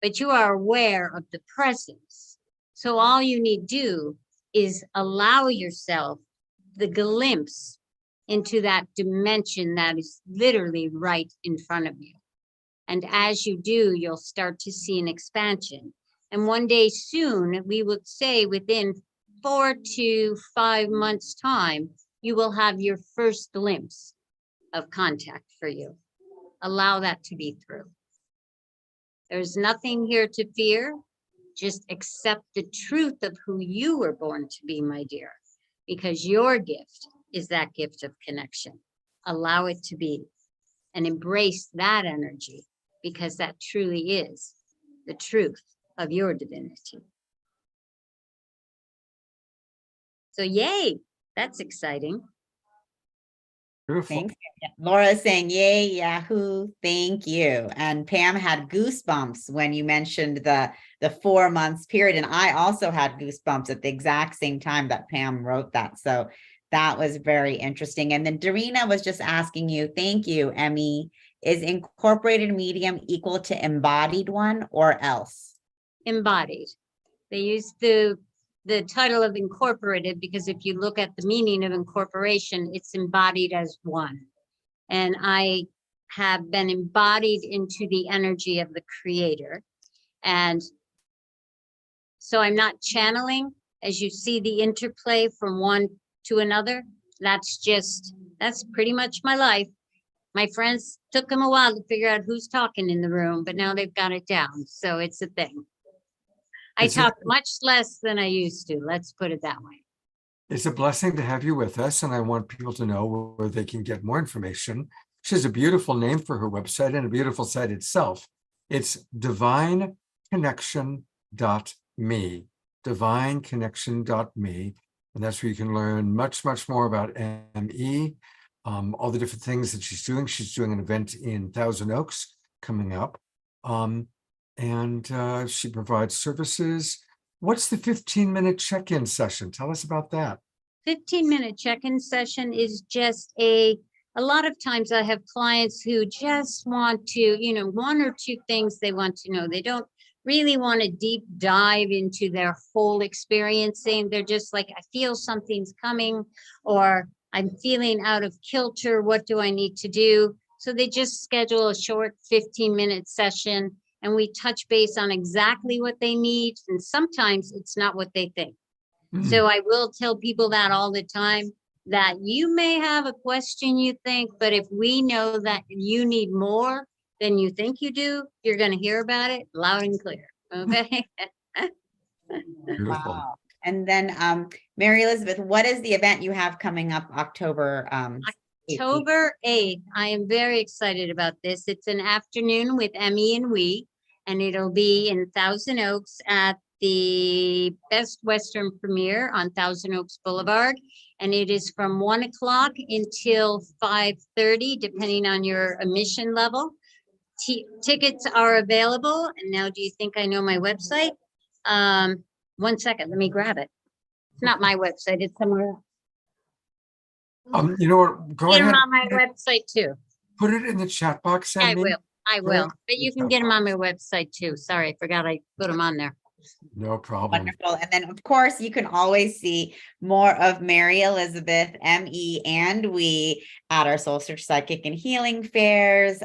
but you are aware of the presence. So all you need to do is allow yourself the glimpse into that dimension that is literally right in front of you. And as you do, you'll start to see an expansion. And one day soon, we would say within 4 to 5 months' time, you will have your first glimpse of contact for you. Allow that to be through. There's nothing here to fear. Just accept the truth of who you were born to be, my dear, because your gift is that gift of connection. Allow it to be and embrace that energy, because that truly is the truth of your divinity. So yay, that's exciting. Beautiful. Thanks. Laura's saying, yay, Yahoo, thank you. And Pam had goosebumps when you mentioned the 4 months period. And I also had goosebumps at the exact same time that Pam wrote that. So that was very interesting. And then Darina was just asking you, thank you, Emmy, is incorporated medium equal to embodied one or else? Embodied. They use the title of incorporated because if you look at the meaning of incorporation, it's embodied as one. And I have been embodied into the energy of the creator. And so I'm not channeling. As you see the interplay from one to another, that's pretty much my life. My friends took them a while to figure out who's talking in the room, but now they've got it down. So it's a thing. I talk much less than I used to. Let's put it that way. It's a blessing to have you with us, and I want people to know where they can get more information. She has a beautiful name for her website and a beautiful site itself. It's divineconnection.me, divineconnection.me. And that's where you can learn much, much more about ME, all the different things that she's doing. She's doing an event in Thousand Oaks coming up. And she provides services. What's the 15-minute check-in session? Tell us about that. 15-minute check-in session is just a lot of times I have clients who just want to, 1 or 2 things they want to know. They don't really want to deep dive into their whole experiencing. They're just like, I feel something's coming, or I'm feeling out of kilter. What do I need to do? So they just schedule a short 15-minute session, and we touch base on exactly what they need. And sometimes it's not what they think. So I will tell people that all the time, that you may have a question you think, but if we know that you need more than you think you do, you're going to hear about it loud and clear. Okay. Wow. And then Mary Elizabeth, what is the event you have coming up October 8th? I am very excited about this. It's an afternoon with Emmy and we, and it'll be in Thousand Oaks at the Best Western Premiere on Thousand Oaks Boulevard. And it is from 1 o'clock until 5:30, depending on your admission level. Tickets are available. And now, do you think I know my website? 1 second, let me grab it. It's not my website, it's somewhere else. You know what? Go Get ahead. them on my website too. Put it in the chat box. I will. But you can get them on my website too. Sorry, I forgot I put them on there. No problem. Wonderful. And then, of course, you can always see more of Mary Elizabeth, ME, and we at our Soul Search Psychic and Healing Fairs.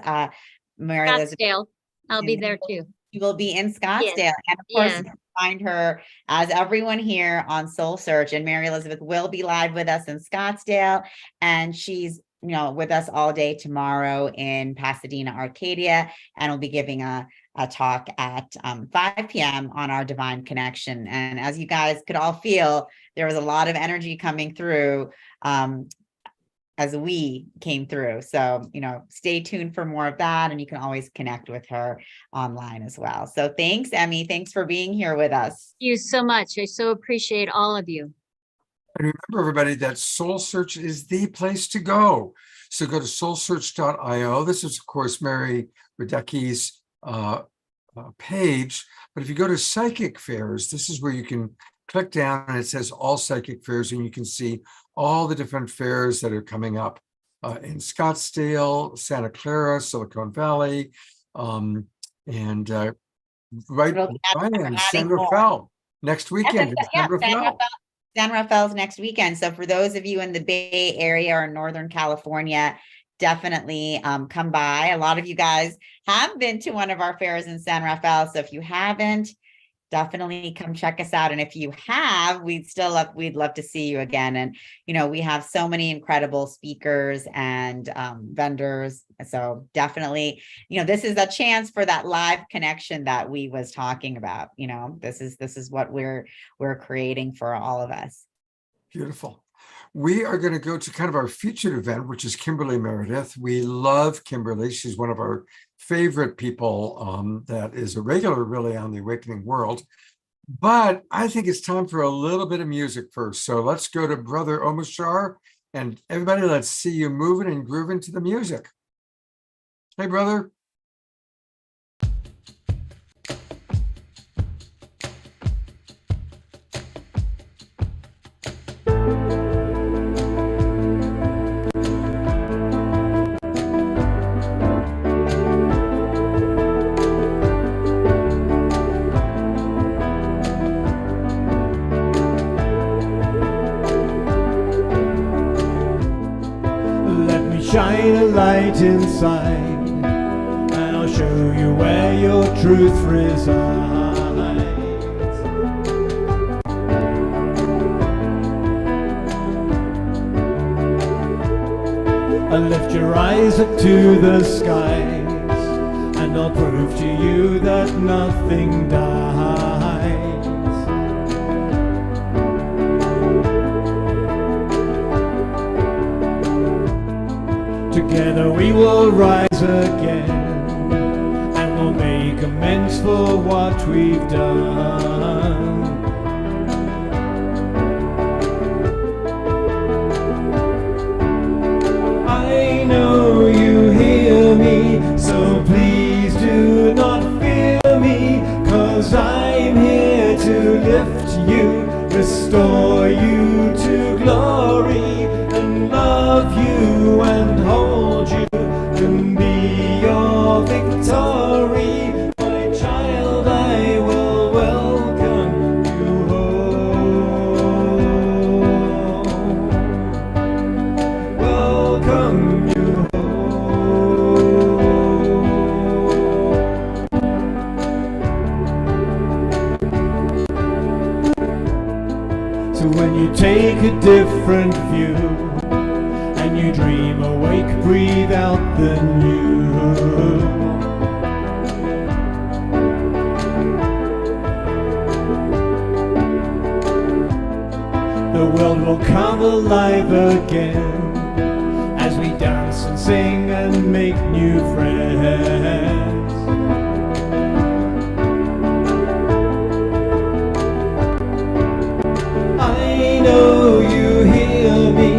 Mary Elizabeth, I'll be there too. You will be in Scottsdale. Yes. And of course, Yes. you can find her, as everyone here, on Soul Search. And Mary Elizabeth will be live with us in Scottsdale. And she's with us all day tomorrow in Pasadena, Arcadia, and we'll be giving a talk at 5 p.m. on our Divine Connection. And as you guys could all feel, there was a lot of energy coming through as we came through. So, stay tuned for more of that, and you can always connect with her online as well. So thanks, Emmy. Thanks for being here with us. Thank you so much. I so appreciate all of you. And remember, everybody, that Soul Search is the place to go. So go to soulsearch.io. This is, of course, Mary Radecki's page. But if you go to Psychic Fairs, this is where you can click down and it says all Psychic Fairs, and you can see all the different fairs that are coming up in Scottsdale, Santa Clara, Silicon Valley, and right in San Rafael next weekend. in San Rafael. San Rafael's next weekend. So for those of you in the Bay Area or Northern California, definitely come by. A lot of you guys have been to one of our fairs in San Rafael. So if you haven't, definitely come check us out. And if you have, we'd love to see you again. And, we have so many incredible speakers and vendors. So definitely, this is a chance for that live connection that we was talking about. This is what we're creating for all of us. Beautiful. We are going to go to kind of our featured event, which is Kimberly Meredith. We love Kimberly. She's one of our favorite people that is a regular really on the Awakening World. But I think it's time for a little bit of music first. So let's go to Brother Omashar, and everybody, let's see you moving and grooving to the music. Hey, brother. Shine a light inside, and I'll show you where your truth resides. I'll lift your eyes up to the skies, and I'll prove to you that nothing dies. Together we will rise again, and we'll make amends for what we've done. I know you hear me, so please do not fear me, 'cause I'm here to lift you, restore you to glory, and love you and hold you, and be your victory. My child, I will welcome you home. Welcome you home. So when you take a different view, and you dream awake, breathe out the new. The world will come alive again, as we dance and sing and make new friends. I know you hear me,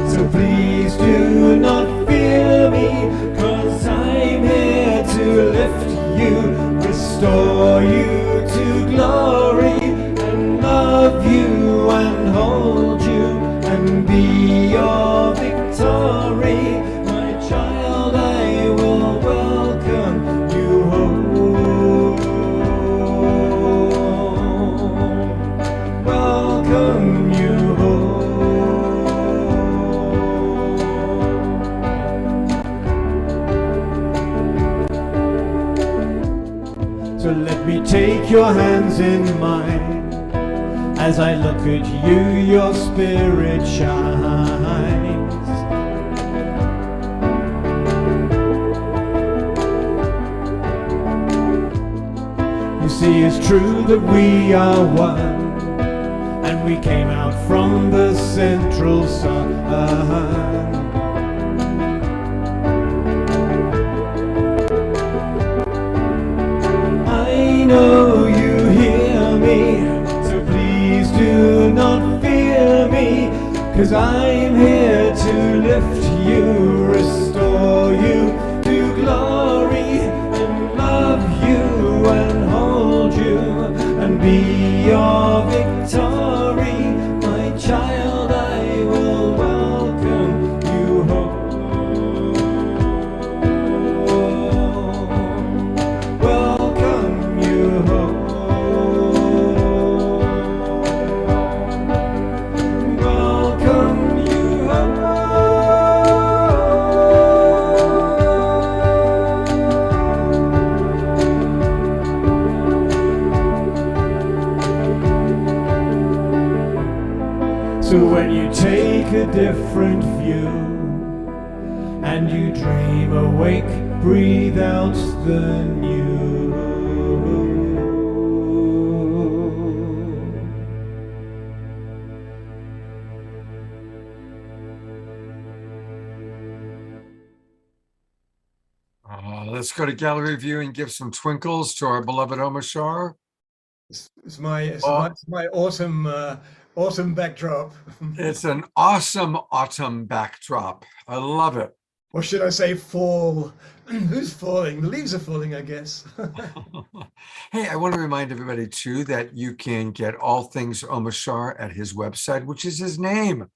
so please do not fear me, 'cause I'm here to lift you, restore you to glory, and love you and hold you, and be your victory. My child, I will welcome you home. Welcome you home. So let me take your hands in mine, as I look at you, your spirit shines. You see, it's true that we are one, and we came out from the central sun. I know you hear me, so please do not fear me, 'cause I'm here to lift you, restore you to glory, and love you and hold you, and be your victory. My child, I will welcome you home. take a different view, and you dream awake, breathe out the new. Let's go to gallery view and give some twinkles to our beloved Omashar. It's my autumn backdrop. It's an awesome autumn backdrop. I love it. Or should I say fall? Who's falling? The leaves are falling, I guess. Hey, I want to remind everybody too that you can get all things Omashar at his website, which is his name,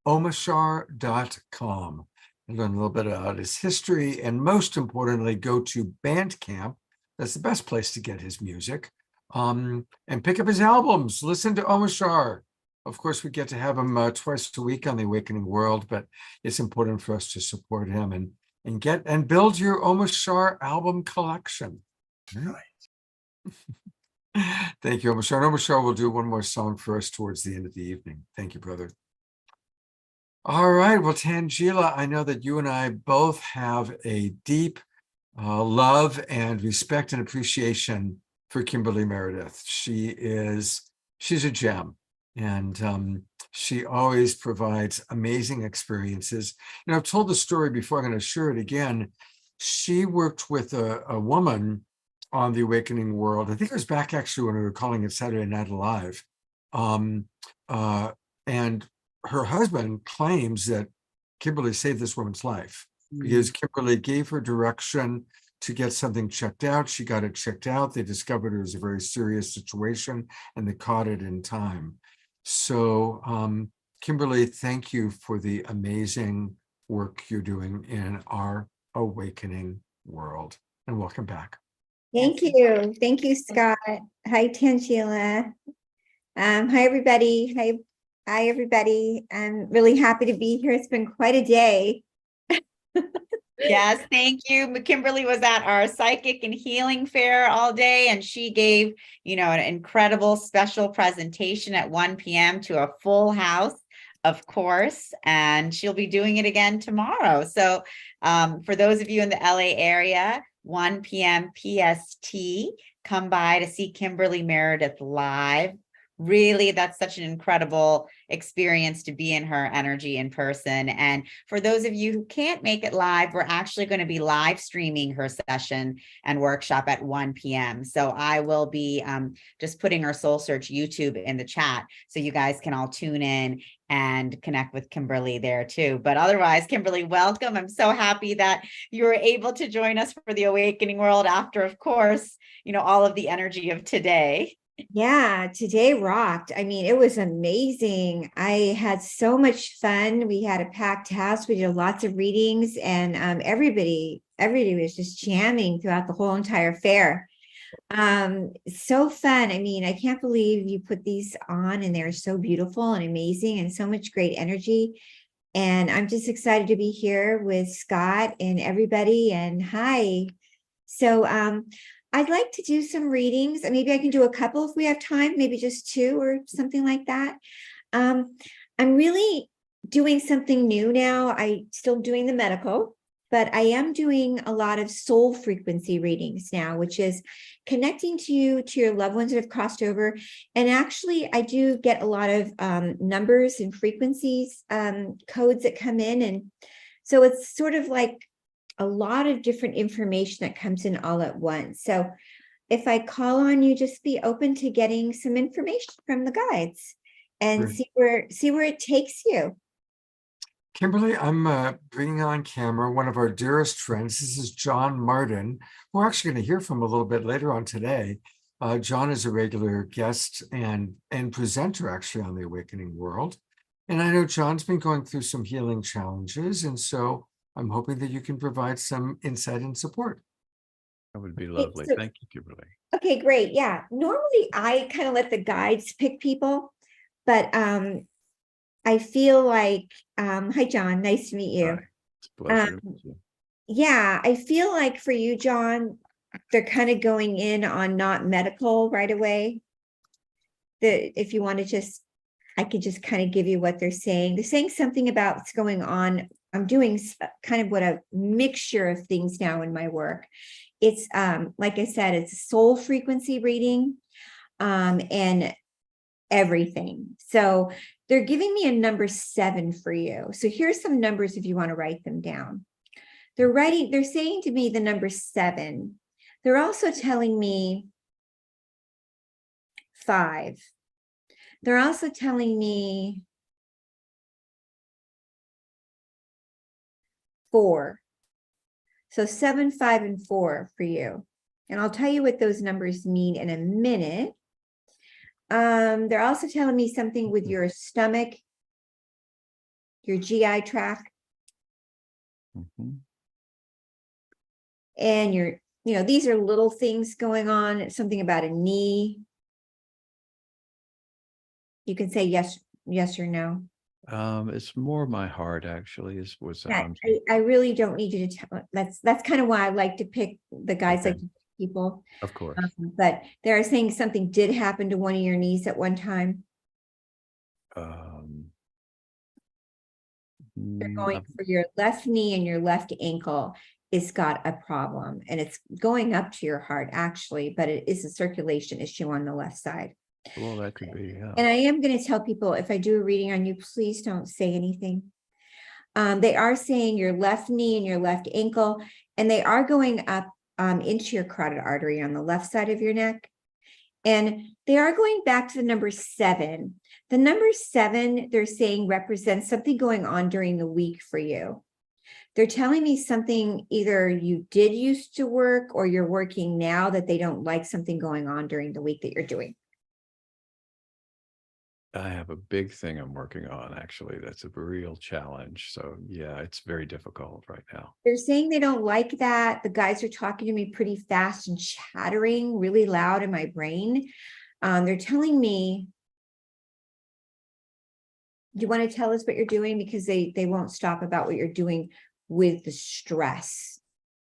omashar.com. And learn a little bit about his history, and most importantly, go to Bandcamp. That's the best place to get his music. And pick up his albums. Listen to Omashar. Of course, we get to have him twice a week on The Awakening World, but it's important for us to support him and build your Omashar album collection. Right. Thank you, Omashar. Omashar will do one more song for us towards the end of the evening. Thank you, brother. All right. Well, Tangela, I know that you and I both have a deep love and respect and appreciation for Kimberly Meredith. She's a gem, and she always provides amazing experiences. You know, I've told the story before. I'm going to share it again. She worked with a woman on The Awakening World. I think it was back actually when we were calling it Saturday Night Alive. And her husband claims that Kimberly saved this woman's life because Kimberly gave her direction to get something checked out. She got it checked out. They discovered it was a very serious situation, and they caught it in time. So, Kimberly, thank you for the amazing work you're doing in our awakening world, and welcome back. Thank you. Thank you, Scott. Hi, Tangela. Hi, everybody. Hi, everybody. I'm really happy to be here. It's been quite a day. Yes, thank you. Kimberly was at our psychic and healing fair all day, and she gave, an incredible special presentation at 1 p.m. to a full house, of course, and she'll be doing it again tomorrow. So for those of you in the LA area, 1 p.m. PST, come by to see Kimberly Meredith live. Really, that's such an incredible experience to be in her energy in person. And for those of you who can't make it live, we're actually going to be live streaming her session and workshop at 1 p.m. So I will be just putting her Soul Search YouTube in the chat so you guys can all tune in and connect with Kimberly there too. But otherwise, Kimberly, welcome. I'm so happy that you were able to join us for the Awakening World after, of course, all of the energy of today. Yeah, today rocked. I mean, it was amazing. I had so much fun. We had a packed house. We did lots of readings, and everybody was just jamming throughout the whole entire fair. So fun. I mean, I can't believe you put these on, and they're so beautiful and amazing and so much great energy. And I'm just excited to be here with Scott and everybody. And hi. So, I'd like to do some readings, and maybe I can do a couple if we have time, maybe just 2 or something like that. I'm really doing something new now. I'm still doing the medical, but I am doing a lot of soul frequency readings now, which is connecting to you, to your loved ones that have crossed over. And actually, I do get a lot of numbers and frequencies, codes that come in. And so it's sort of like a lot of different information that comes in all at once. So if I call on you, just be open to getting some information from the guides and see where it takes you. Kimberly, I'm bringing on camera one of our dearest friends. This is John Martin. We're actually going to hear from a little bit later on today. John is a regular guest and presenter actually on The Awakening World. And I know John's been going through some healing challenges, and so I'm hoping that you can provide some insight and support. That would be lovely. So- Thank you, Kimberly. Okay, great. Yeah. Normally I kind of let the guides pick people, but I feel like, hi, John, nice to meet you. Hi. It's a pleasure to meet you. Yeah, I feel like for you, John, they're kind of going in on not medical right away. If you want to just I could just kind of give you what they're saying. They're saying something about what's going on. I'm doing kind of what a mixture of things now in my work. It's like I said, it's a soul frequency reading and everything. So they're giving me a number 7 for you. So here's some numbers if you want to write them down. They're saying to me the number 7. They're also telling me 5. They're also telling me 4. So 7, 5, and 4 for you. And I'll tell you what those numbers mean in a minute. They're also telling me something with your stomach, your GI tract, and these are little things going on. It's something about a knee. You can say yes or no. It's more my heart actually was I really don't need you to tell. That's kind of why I like to pick the guys like people. Of course. But they're saying something did happen to one of your knees at one time. They're going for your left knee and your left ankle. It's got a problem, and it's going up to your heart actually, but it is a circulation issue on the left side. Well, that could be, yeah. And I am going to tell people, if I do a reading on you, please don't say anything. They are saying your left knee and your left ankle, and they are going up into your carotid artery on the left side of your neck. And they are going back to the number 7. The number 7, they're saying, represents something going on during the week for you. They're telling me something either you did used to work or you're working now that they don't like something going on during the week that you're doing. I have a big thing I'm working on, actually. That's a real challenge. So yeah, it's very difficult right now. They're saying they don't like that. The guys are talking to me pretty fast and chattering really loud in my brain. They're telling me, do you want to tell us what you're doing? Because they won't stop about what you're doing with the stress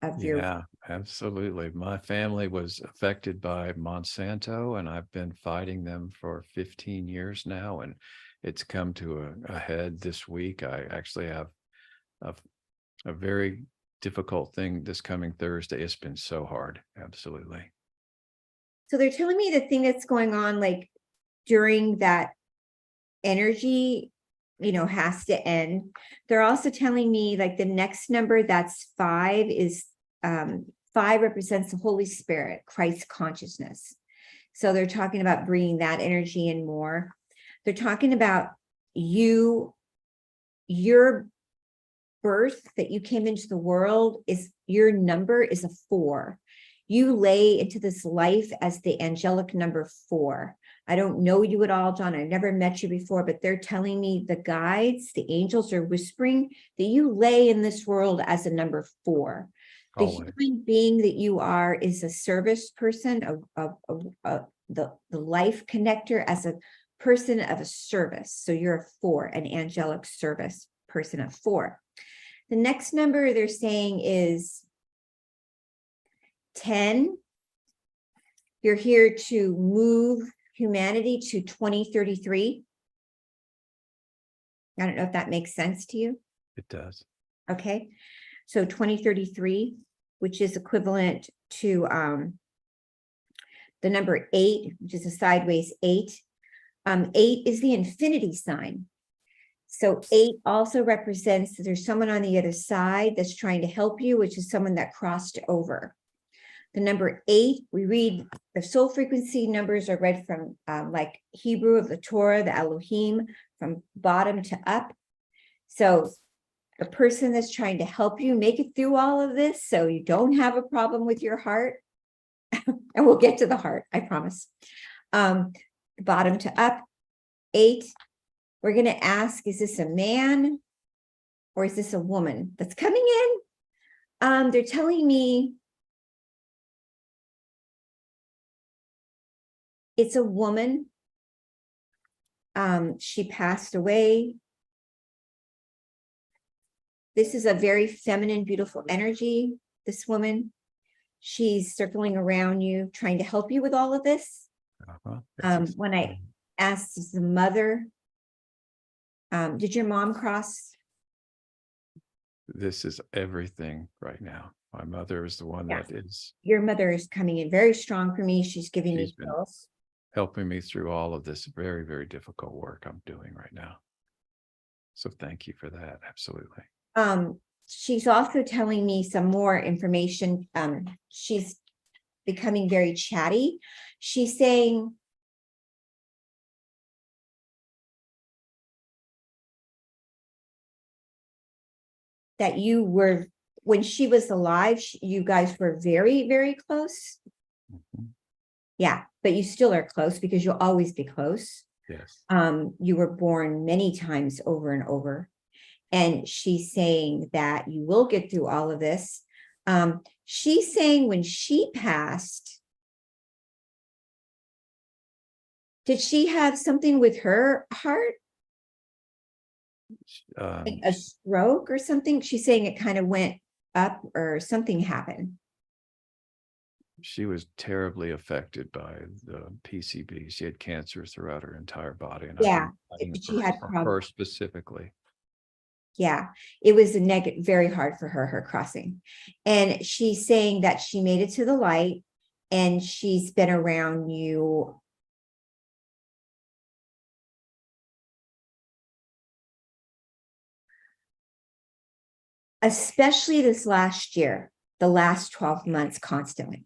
of your. Yeah, absolutely. My family was affected by Monsanto, and I've been fighting them for 15 years now, and it's come to a head this week. I actually have a very difficult thing this coming Thursday. It's been so hard. Absolutely. So they're telling me the thing that's going on, like during that energy, has to end. They're also telling me like the next number, that's 5, is 5 represents the Holy Spirit, Christ consciousness. So they're talking about bringing that energy in more. They're talking about your birth that you came into the world is your number is a 4. You lay into this life as the angelic number 4. I don't know you at all, John. I've never met you before, but they're telling me the guides, the angels are whispering that you lay in this world as a number 4. The human being that you are is a service person, the life connector as a person of a service. So you're a 4, an angelic service person of 4. The next number they're saying is 10. You're here to move humanity to 2033. I don't know if that makes sense to you. It does. Okay. So 2033, which is equivalent to the number 8, which is a sideways 8. 8 is the infinity sign. So 8 also represents that there's someone on the other side that's trying to help you, which is someone that crossed over. The number 8, we read the soul frequency numbers are read from like Hebrew of the Torah, the Elohim, from bottom to up. So the person that's trying to help you make it through all of this so you don't have a problem with your heart. And we'll get to the heart, I promise. Bottom to up, 8. We're going to ask, is this a man or is this a woman that's coming in? They're telling me it's a woman. She passed away. This is a very feminine, beautiful energy, this woman. She's circling around you, trying to help you with all of this. When I asked, is the mother Did your mom cross? This is everything right now. My mother is the one Yeah. that is Your mother is coming in very strong for me. She's giving me She's been- pills. helping me through all of this very, very difficult work I'm doing right now. So thank you for that. Absolutely. She's also telling me some more information. She's becoming very chatty. She's saying that you were, when she was alive, you guys were very, very close. Yeah, but you still are close because you'll always be close. Yes. You were born many times over and over. And she's saying that you will get through all of this. She's saying when she passed, did she have something with her heart? Like a stroke or something? She's saying it kind of went up or something happened. She was terribly affected by the PCB. She had cancer throughout her entire body. And Yeah, I've been she had for her problems. specifically. Yeah, it was a negative, very hard for her crossing. And she's saying that she made it to the light and she's been around you. Especially this last year, the last 12 months constantly.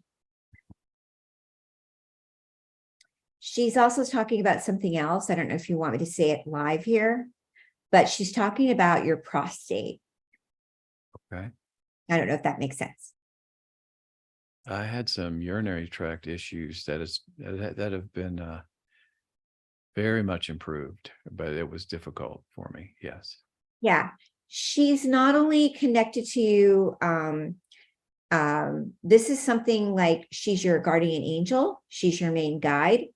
She's also talking about something else. I don't know if you want me to say it live here, but she's talking about your prostate. Okay. I don't know if that makes sense. I had some urinary tract issues that have been very much improved, but it was difficult for me. Yes. Yeah. She's not only connected to you. This is something like she's your guardian angel. She's your main guide.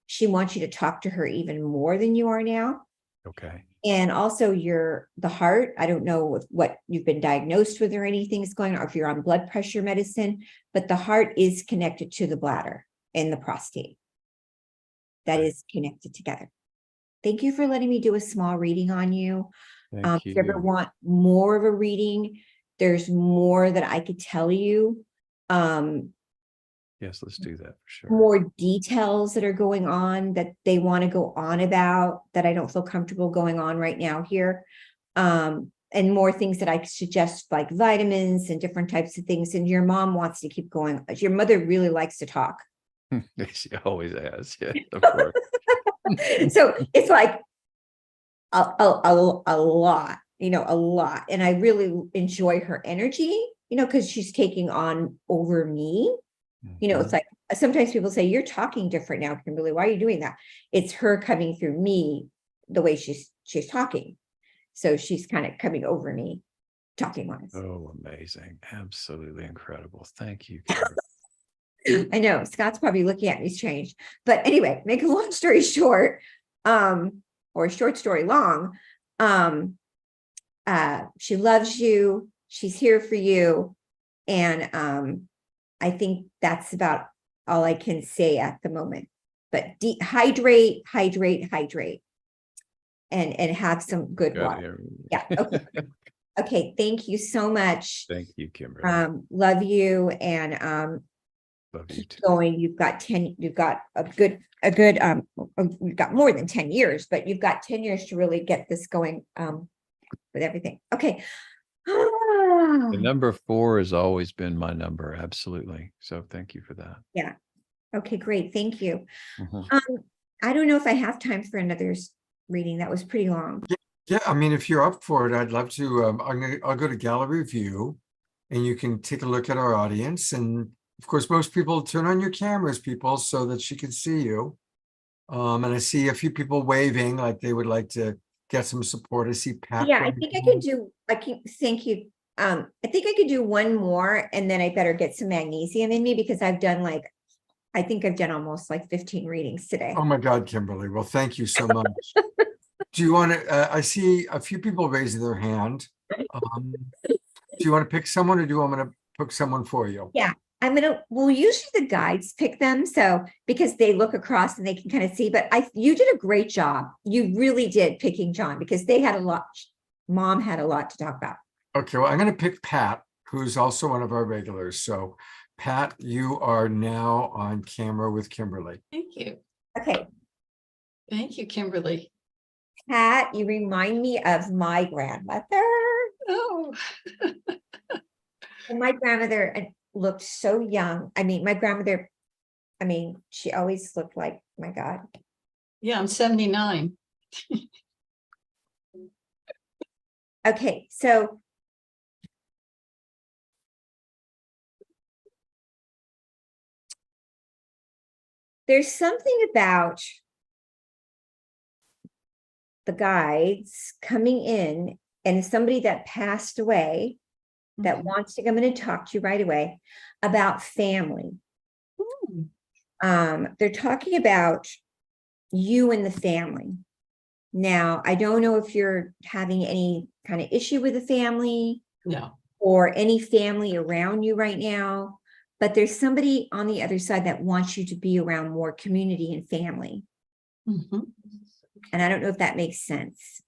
She wants you to talk to her even more than you are now. Okay. And also the heart. I don't know what you've been diagnosed with or anything's going on, or if you're on blood pressure medicine, but the heart is connected to the bladder and the prostate. That is connected together. Thank you for letting me do a small reading on you. Thank If you ever you. want more of a reading, there's more that I could tell you. Yes, let's do that for sure. More details that are going on that they want to go on about that I don't feel comfortable going on right now here. And more things that I suggest, like vitamins and different types of things. And your mom wants to keep going. Your mother really likes to talk. She always has. Yeah, of course. So it's like a lot, a lot. And I really enjoy her energy, because she's taking on over me. It's like sometimes people say, you're talking different now, Kimberly. Why are you doing that? It's her coming through me the way she's talking. So she's kind of coming over me, talking wise. Oh, amazing. Absolutely incredible. Thank you. I know Scott's probably looking at me strange, but anyway, make a long story short, or a short story long. She loves you. She's here for you. And, I think that's about all I can say at the moment, but hydrate, and have some good water. Yeah. Okay. Okay. Thank you so much. Thank you, Kimberly. Love you. And, Love you too. going, you've got you've got you've got more than 10 years, but you've got 10 years to really get this going, with everything. Okay. The number 4 has always been my number. Absolutely. So thank you for that. Yeah. Okay, great. Thank you. Mhm. I don't know if I have time for another reading. That was pretty long. Yeah, I mean, if you're up for it, I'd love to. I'll go to gallery view, and you can take a look at our audience. And of course, most people turn on your cameras, people, so that she can see you. And I see a few people waving, like they would like to get some support. I see Pat. Yeah, I think I can do. Thank you. I think I could do one more, and then I better get some magnesium in me because I've done I think I've done almost 15 readings today. Oh my God, Kimberly. Well, thank you so much. Do you want to, I see a few people raising their hand. Do you want to pick someone, or do you want me to pick someone for you? Yeah, well, usually the guides pick them. So because they look across and they can kind of see, but you did a great job. You really did picking John because Mom had a lot to talk about. Okay, well, I'm going to pick Pat, who's also one of our regulars. So Pat, you are now on camera with Kimberly. Thank you. Okay. Thank you, Kimberly. Pat, you remind me of my grandmother. Oh. And my grandmother looked so young. I mean, my grandmother, she always looked like, my God. Yeah, I'm 79. Okay, so there's something about the guides coming in, and somebody that passed away that wants to come in and talk to you right away about family. They're talking about you and the family. Now, I don't know if you're having any kind of issue with the family. No. Or any family around you right now, but there's somebody on the other side that wants you to be around more community and family. And I don't know if that makes sense.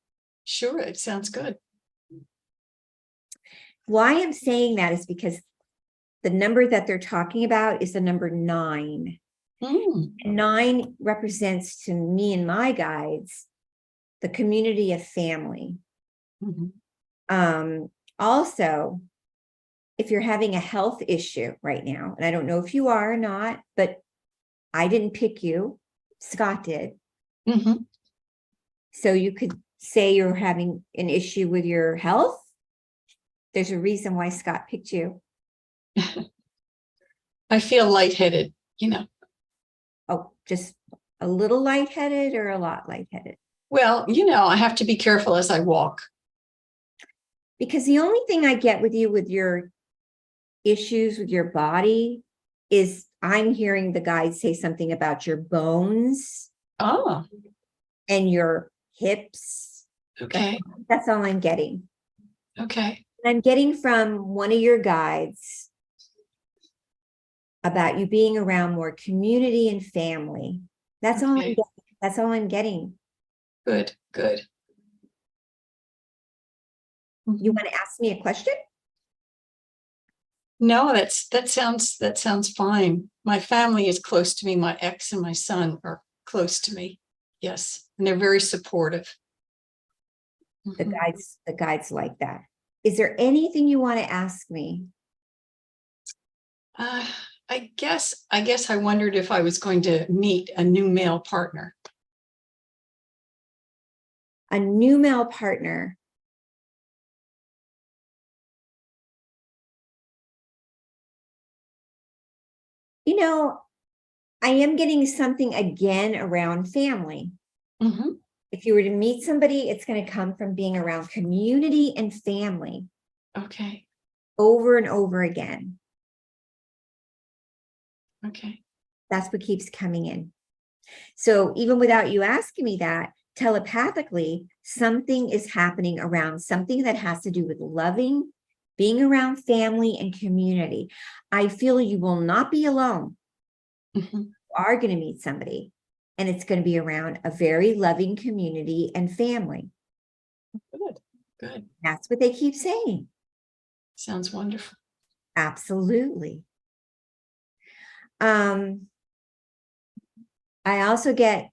Sure, it sounds good. Why I'm saying that is because the number that they're talking about is the number 9. 9 represents to me and my guides the community of family. Also, if you're having a health issue right now, and I don't know if you are or not, but I didn't pick you, Scott did. So you could say you're having an issue with your health. There's a reason why Scott picked you. I feel lightheaded, Oh, just a little lightheaded or a lot lightheaded? Well, I have to be careful as I walk. Because the only thing I get with you with your issues with your body is I'm hearing the guides say something about your bones. Oh. And your hips. Okay. That's all I'm getting. Okay. I'm getting from one of your guides about you being around more community and family. That's all I'm getting. That's all I'm getting. Good, good. You want to ask me a question? No, that sounds fine. My family is close to me. My ex and my son are close to me. Yes, and they're very supportive. The guides like that. Is there anything you want to ask me? I guess I wondered if I was going to meet a new male partner. A new male partner. I am getting something again around family. If you were to meet somebody, it's going to come from being around community and family. Okay. Over and over again. Okay. That's what keeps coming in. So even without you asking me that, telepathically, something is happening around something that has to do with loving, being around family and community. I feel you will not be alone. You are going to meet somebody, and it's going to be around a very loving community and family. Good, good. That's what they keep saying. Sounds wonderful. Absolutely. I also get,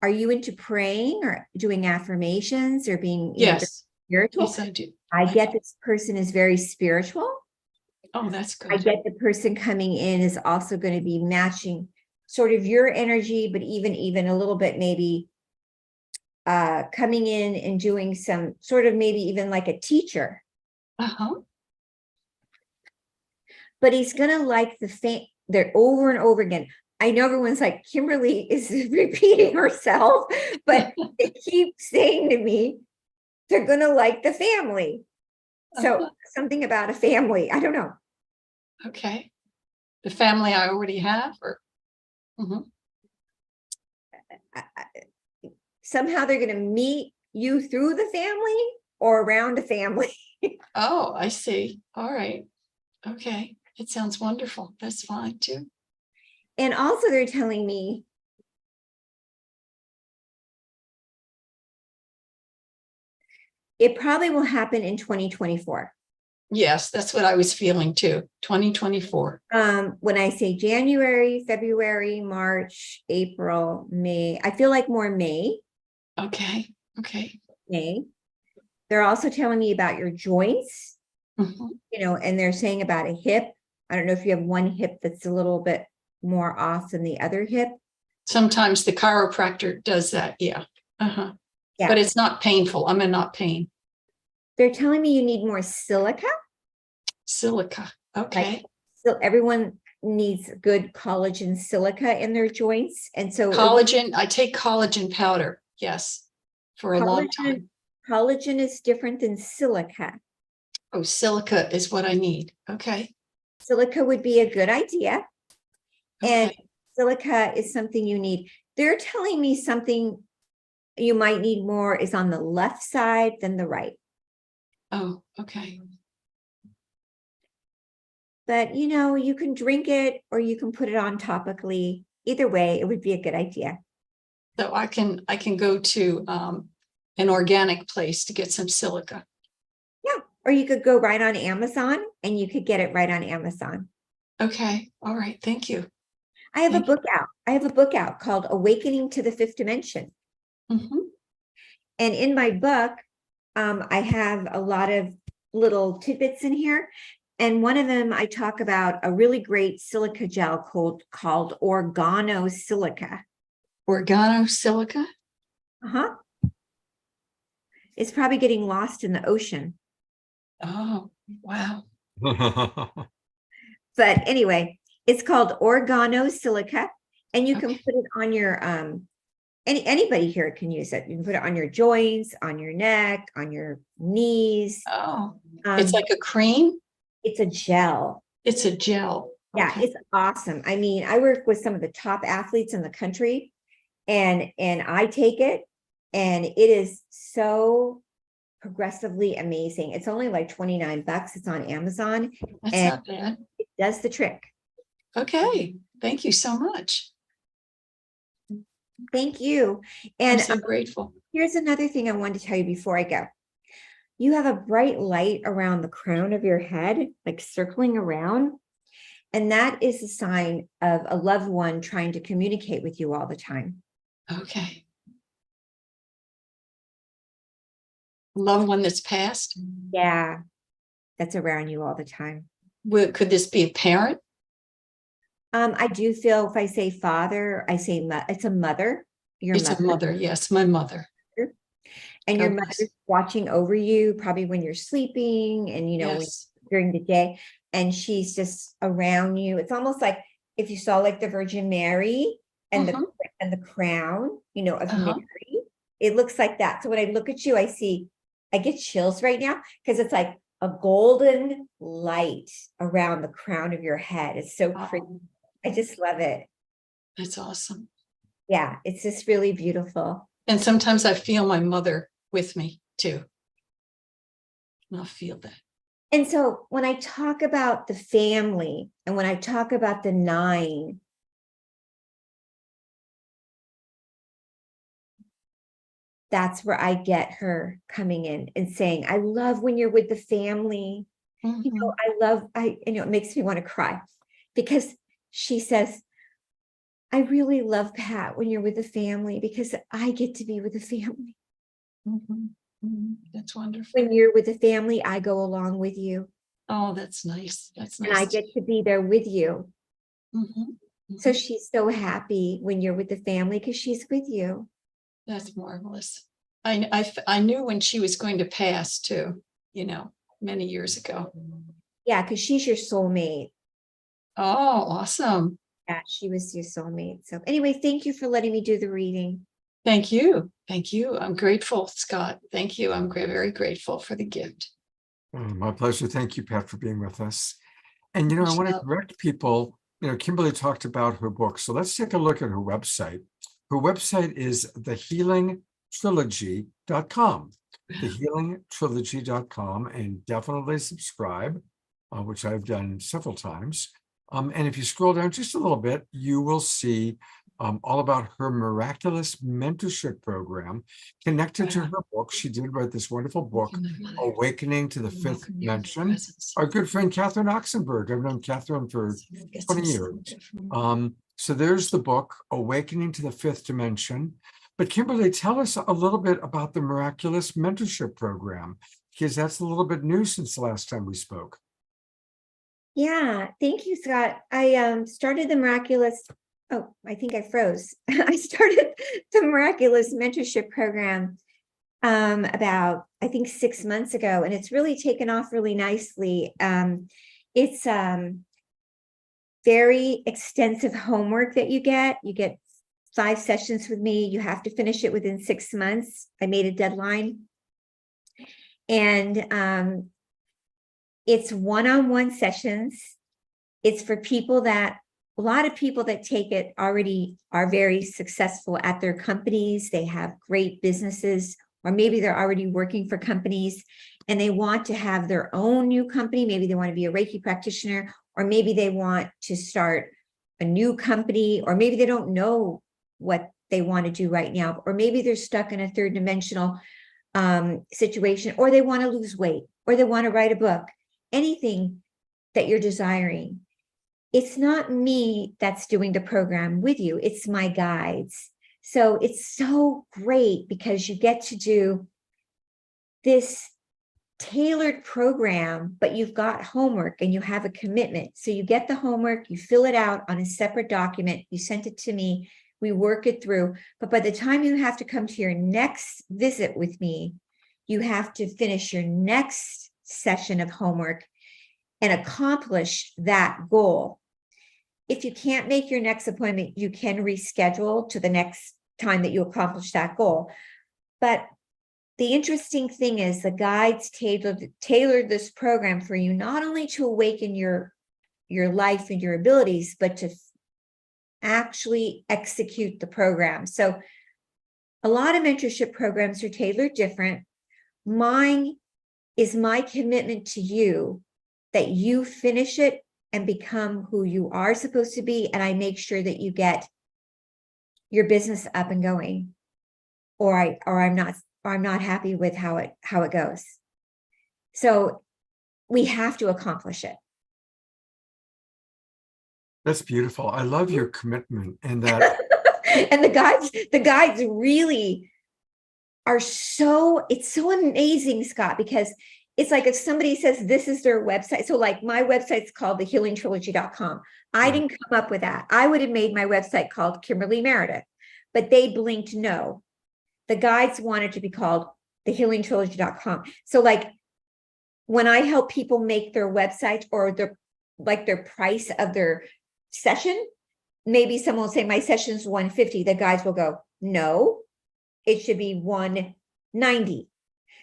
are you into praying or doing affirmations or being spiritual? Yes, I do. I get this person is very spiritual. Oh, that's good. I get the person coming in is also going to be matching sort of your energy, but even a little bit maybe coming in and doing some sort of maybe even like a teacher. But he's going to like they're over and over again. I know everyone's like, Kimberly is repeating herself, but they keep saying to me, they're going to like the family. So something about a family. I don't know. Okay. The family I already have, or somehow they're going to meet you through the family or around a family. Oh, I see. All right. Okay. it sounds wonderful. That's fine too. And also they're telling me it probably will happen in 2024. Yes, that's what I was feeling too. 2024. When I say January, February, March, April, May, I feel like more May. Okay. Okay. May. They're also telling me about your joints, Mhm. And they're saying about a hip. I don't know if you have one hip that's a little bit more off than the other hip. Sometimes the chiropractor does that. Yeah. Uh-huh. Yeah. But it's not painful. I'm in not pain. They're telling me you need more silica. Silica. Okay. So everyone needs good collagen silica in their joints. And so Collagen. I take collagen powder. Yes. For a long time. Collagen is different than silica. Oh, silica is what I need. Okay. Silica would be a good idea. And Okay. silica is something you need. They're telling me something you might need more is on the left side than the right. Oh, okay. But you can drink it or you can put it on topically. Either way, it would be a good idea. So I can go to an organic place to get some silica. Yeah. Or you could go right on Amazon and you could get it right on Amazon. Okay. All right. Thank you. I have a book out. I have a book out called Awakening to the Fifth Dimension. Mm-hmm. And in my book, I have a lot of little tidbits in here. And one of them, I talk about a really great silica gel called organosilica. Organosilica? Uh-huh. It's probably getting lost in the ocean. Oh, wow. But anyway, it's called organosilica. And you can put it on your anybody here can use it. You can put it on your joints, on your neck, on your knees. Oh, it's like a cream? It's a gel. It's a gel. Yeah, it's awesome. I mean, I work with some of the top athletes in the country and I take it and it is so progressively amazing. It's only like $29. It's on Amazon. That's and not bad. It does the trick. Okay. Thank you so much. Thank you. And I'm so grateful. Here's another thing I wanted to tell you before I go. You have a bright light around the crown of your head, like circling around. And that is a sign of a loved one trying to communicate with you all the time. Okay. Loved one that's passed? Yeah. That's around you all the time. Could this be a parent? I do feel if I say father, I say it's a mother. It's a mother. Yes, my mother. And your mother's watching over you probably when you're sleeping and, during the day. And she's just around you. It's almost like if you saw like the Virgin Mary and the crown, of Mary. It looks like that. So when I look at you, I get chills right now because it's like a golden light around the crown of your head. It's so pretty. I just love it. That's awesome. Yeah, it's just really beautiful. And sometimes I feel my mother with me too. And I'll feel that. And so when I talk about the family and when I talk about the 9, that's where I get her coming in and saying, I love when you're with the family. It makes me want to cry because she says, I really love Pat when you're with the family because I get to be with the family. That's wonderful. When you're with the family, I go along with you. Oh, that's nice. That's nice. And I get to be there with you. So she's so happy when you're with the family because she's with you. That's marvelous. I knew when she was going to pass too, many years ago. Yeah, because she's your soulmate. Oh, awesome. Yeah, she was your soulmate. So anyway, thank you for letting me do the reading. Thank you. Thank you. I'm grateful, Scott. Thank you. I'm very grateful for the gift. My pleasure. Thank you, Pat, for being with us. And, I want to correct people. Kimberly talked about her book. So let's take a look at her website. Her website is thehealingtrilogy.com. Thehealingtrilogy.com, and definitely subscribe. which I've done several times. And if you scroll down just a little bit, you will see all about her miraculous mentorship program connected to her book. She did write this wonderful book, Awakening to the Fifth Dimension. Our good friend Catherine Oxenberg. I've known Catherine for 20 years. So there's the book, Awakening to the Fifth Dimension. But Kimberly, tell us a little bit about the miraculous mentorship program, because that's a little bit new since the last time we spoke. Yeah, thank you, Scott. I started the miraculous. Oh, I think I froze. I started the miraculous mentorship program about, I think, 6 months ago, and it's really taken off really nicely. It's very extensive homework that you get. You get 5 sessions with me. You have to finish it within 6 months. I made a deadline. And it's one-on-one sessions. It's for people that, a lot of people that take it already are very successful at their companies. They have great businesses, or maybe they're already working for companies and they want to have their own new company. Maybe they want to be a Reiki practitioner, or maybe they want to start a new company, or maybe they don't know what they want to do right now, or maybe they're stuck in a third dimensional situation, or they want to lose weight, or they want to write a book, anything that you're desiring. It's not me that's doing the program with you. It's my guides. So it's so great because you get to do this tailored program, but you've got homework and you have a commitment. So you get the homework, you fill it out on a separate document, you send it to me, we work it through. But by the time you have to come to your next visit with me, you have to finish your next session of homework and accomplish that goal. If you can't make your next appointment, you can reschedule to the next time that you accomplish that goal. But the interesting thing is the guides tailored this program for you, not only to awaken your life and your abilities, but to actually execute the program. So a lot of mentorship programs are tailored different. Mine is my commitment to you that you finish it and become who you are supposed to be. And I make sure that you get your business up and going, or I'm not happy with how it goes. So we have to accomplish it. That's beautiful. I love your commitment and that. And the guides really are it's so amazing, Scott, because it's like if somebody says this is their website. So like my website's called thehealingtrilogy.com. I didn't come up with that. I would have made my website called Kimberly Meredith, but they blinked no. The guides wanted to be called thehealingtrilogy.com. So like when I help people make their website or their price of their session, maybe someone will say my session's $150. The guides will go, no, it should be $190.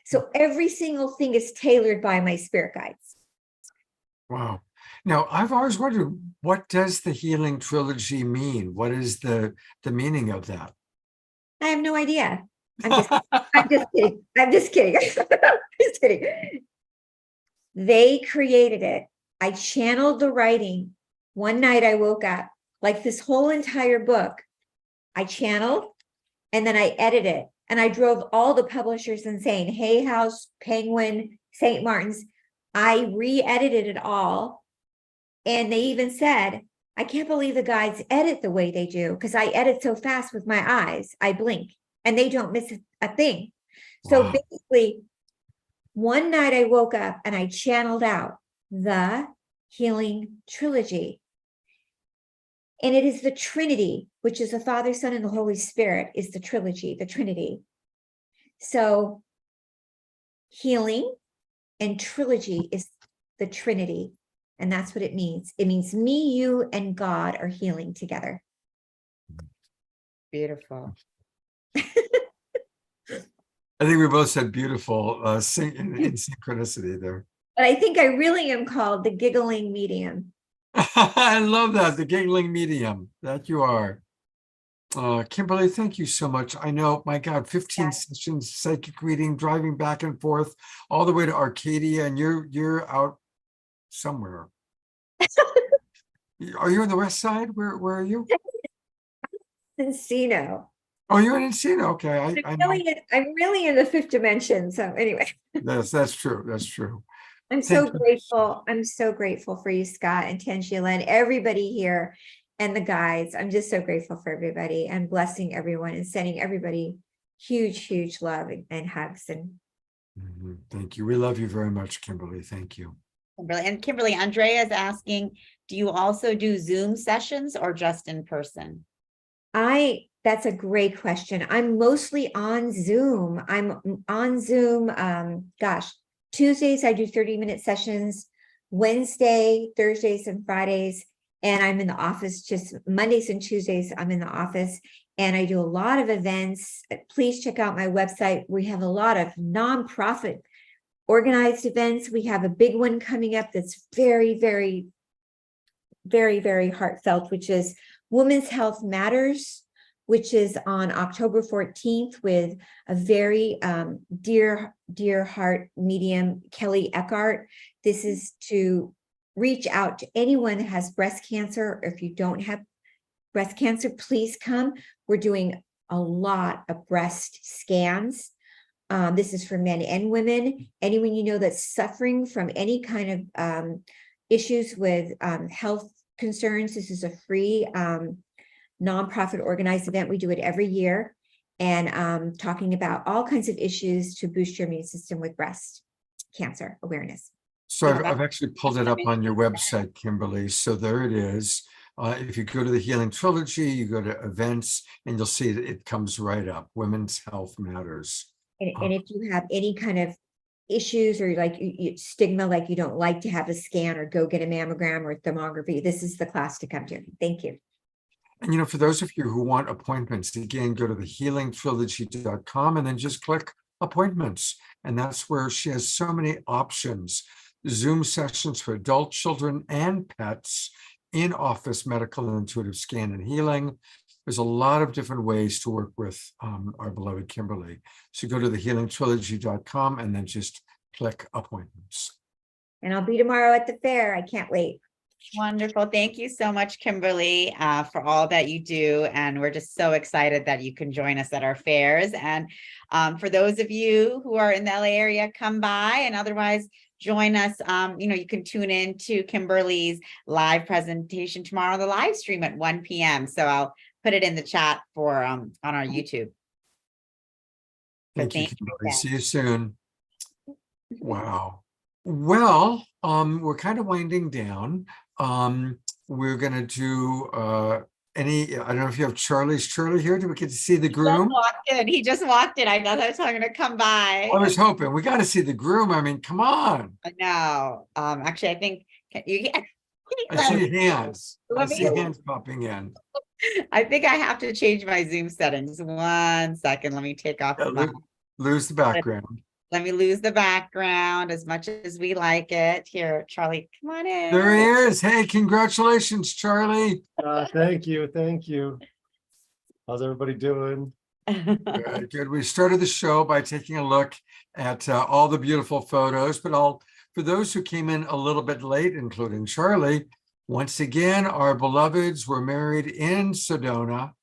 So every single thing is tailored by my spirit guides. Wow. Now, I've always wondered, what does the Healing Trilogy mean? What is the meaning of that? I have no idea. I'm just kidding. I'm just kidding. Just kidding. They created it. I channeled the writing. One night I woke up, like this whole entire book, I channeled and then I edited it. And I drove all the publishers insane. Hay House, Penguin, St. Martin's. I re-edited it all. And they even said, I can't believe the guides edit the way they do, because I edit so fast with my eyes. I blink and they don't miss a thing. So basically, one night I woke up and I channeled out the Healing Trilogy. And it is the Trinity, which is the Father, Son, and the Holy Spirit, is the trilogy, the Trinity. So healing and trilogy is the Trinity. And that's what it means. It means me, you, and God are healing together. Beautiful. I think we both said beautiful in synchronicity there. But I think I really am called the giggling medium. I love that, the giggling medium, that you are. Kimberly, thank you so much. I know, my God, 15 sessions, psychic reading, driving back and forth all the way to Arcadia, and you're out somewhere. Are you on the west side? Where are you? Encino. Oh, you're in Encino. Okay, I know. I'm really in the fifth dimension. So anyway, That's true. That's true. I'm so grateful. I'm so grateful for you, Scott and Tangela, and everybody here and the guides. I'm just so grateful for everybody and blessing everyone and sending everybody huge, huge love and hugs. And Thank you. We love you very much, Kimberly. Thank you. Kimberly, Andrea is asking, do you also do Zoom sessions or just in person? That's a great question. I'm mostly on Zoom. I'm on Zoom. Tuesdays I do 30-minute sessions, Wednesday, Thursdays, and Fridays. And I'm in the office just Mondays and Tuesdays. I'm in the office and I do a lot of events. Please check out my website. We have a lot of nonprofit organized events. We have a big one coming up that's very, very, very, very heartfelt, which is Women's Health Matters, which is on October 14th with a very dear heart medium, Kelly Eckhart. This is to reach out to anyone that has breast cancer. If you don't have breast cancer, please come. We're doing a lot of breast scans. This is for men and women. Anyone you know that's suffering from any kind of issues with health concerns, this is a free nonprofit organized event. We do it every year and talking about all kinds of issues to boost your immune system with breast cancer awareness. So I've actually pulled it up on your website, Kimberly. So there it is. If you go to the Healing Trilogy, you go to events and you'll see it comes right up. Women's Health Matters. And if you have any kind of issues or like stigma, like you don't like to have a scan or go get a mammogram or thermography, this is the class to come to. Thank you. And, for those of you who want appointments, again, go to the healingtrilogy.com and then just click appointments. And that's where she has so many options. Zoom sessions for adult children and pets, in-office medical and intuitive scan and healing. There's a lot of different ways to work with our beloved Kimberly. So go to the healingtrilogy.com and then just click appointments. And I'll be tomorrow at the fair. I can't wait. Wonderful. Thank you so much, Kimberly, for all that you do. And we're just so excited that you can join us at our fairs. And for those of you who are in the LA area, come by, and otherwise join us. You can tune in to Kimberly's live presentation tomorrow on the live stream at 1 p.m. So I'll put it in the chat for on our YouTube. Thank you, Kimberly. See you soon. Wow. Well, we're kind of winding down. We're going to do I don't know if you have Charlie here. Do we get to see the groom? He just walked in. I know that's going to come by. I was hoping we got to see the groom. I mean, come on. I know. Actually, I think you can. I see hands. I see hands popping in. I think I have to change my Zoom settings. 1 second. Let me take off. Lose the background. Let me lose the background as much as we like it. Here, Charlie, come on in. There he is. Hey, congratulations, Charlie. Thank you. Thank you. How's everybody doing? Good. We started the show by taking a look at all the beautiful photos, but for those who came in a little bit late, including Charlie, once again, our beloveds were married in Sedona.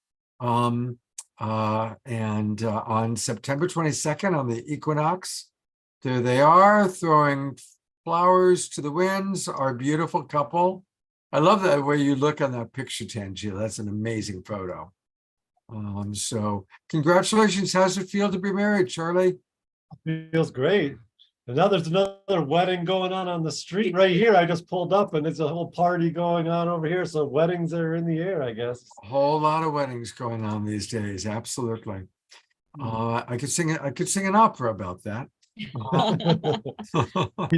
And on September 22nd, on the equinox, there they are throwing flowers to the winds, our beautiful couple. I love that way you look on that picture, Tangela. That's an amazing photo. So congratulations. How's it feel to be married, Charlie? Feels great. And now there's another wedding going on the street right here. I just pulled up and it's a whole party going on over here. So weddings are in the air, I guess. A whole lot of weddings going on these days. Absolutely. I could sing an opera about that. You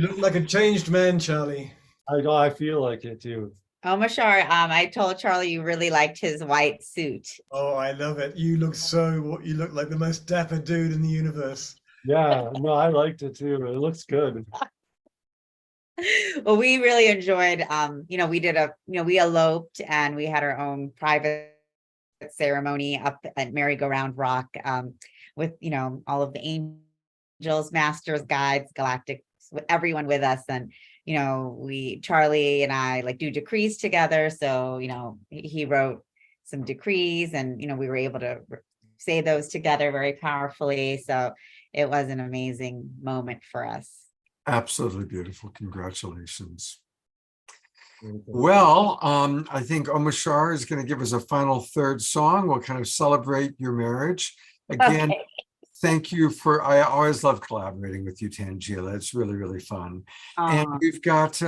look like a changed man, Charlie. I know, I feel like it too. Oh, Mashar, I told Charlie you really liked his white suit. Oh, I love it. You look like the most dapper dude in the universe. Yeah, no, I liked it too. It looks good. Well, we really enjoyed, we eloped and we had our own private ceremony up at Merry-Go-Round Rock with, all of the angels, masters, guides, galactics, with everyone with us. And Charlie and I like do decrees together. So, he wrote some decrees and, we were able to say those together very powerfully. So it was an amazing moment for us. Absolutely beautiful. Congratulations. Well, I think Omashar is going to give us a final third song. We'll kind of celebrate your marriage. Again, Okay. thank you I always love collaborating with you, Tangela. It's really, really fun. And we've got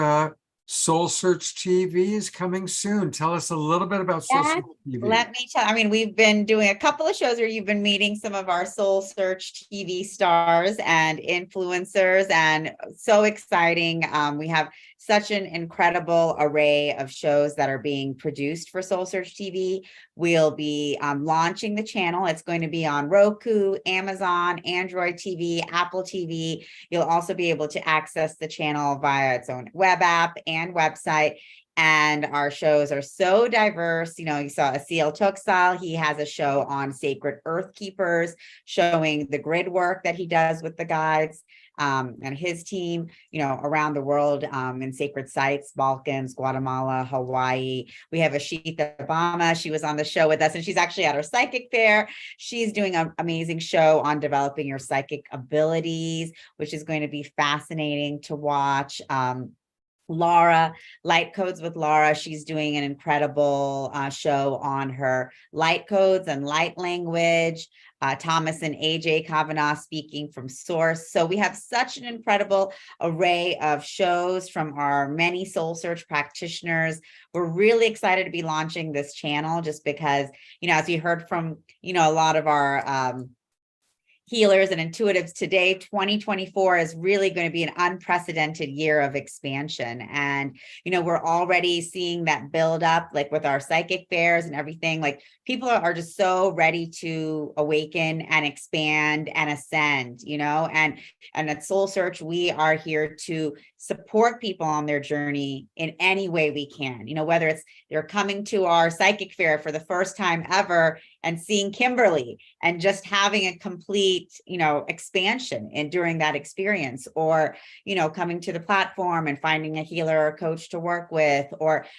Soul Search TV is coming soon. Tell us a little bit about Soul Search TV. Let me tell, we've been doing a couple of shows where you've been meeting some of our Soul Search TV stars and influencers, and so exciting. We have such an incredible array of shows that are being produced for Soul Search TV. We'll be launching the channel. It's going to be on Roku, Amazon, Android TV, Apple TV. You'll also be able to access the channel via its own web app and website. And our shows are so diverse. You saw Asil Toksal. He has a show on sacred earth keepers, showing the grid work that he does with the guides and his team, around the world in sacred sites, Balkans, Guatemala, Hawaii. We have Ashita Obama. She was on the show with us, and she's actually at our psychic fair. She's doing an amazing show on developing your psychic abilities, which is going to be fascinating to watch. Laura, Light Codes with Laura. She's doing an incredible show on her light codes and light language. Thomas and AJ Kavanaugh speaking from Source. So we have such an incredible array of shows from our many Soul Search practitioners. We're really excited to be launching this channel just because, as you heard from, a lot of our healers and intuitives today, 2024 is really going to be an unprecedented year of expansion. And, we're already seeing that build up, like with our psychic fairs and everything. Like people are just so ready to awaken and expand and ascend, and at Soul Search, we are here to support people on their journey in any way we can, whether it's they're coming to our psychic fair for the first time ever and seeing Kimberly and just having a complete, expansion during that experience, or, coming to the platform and finding a healer or coach to work with,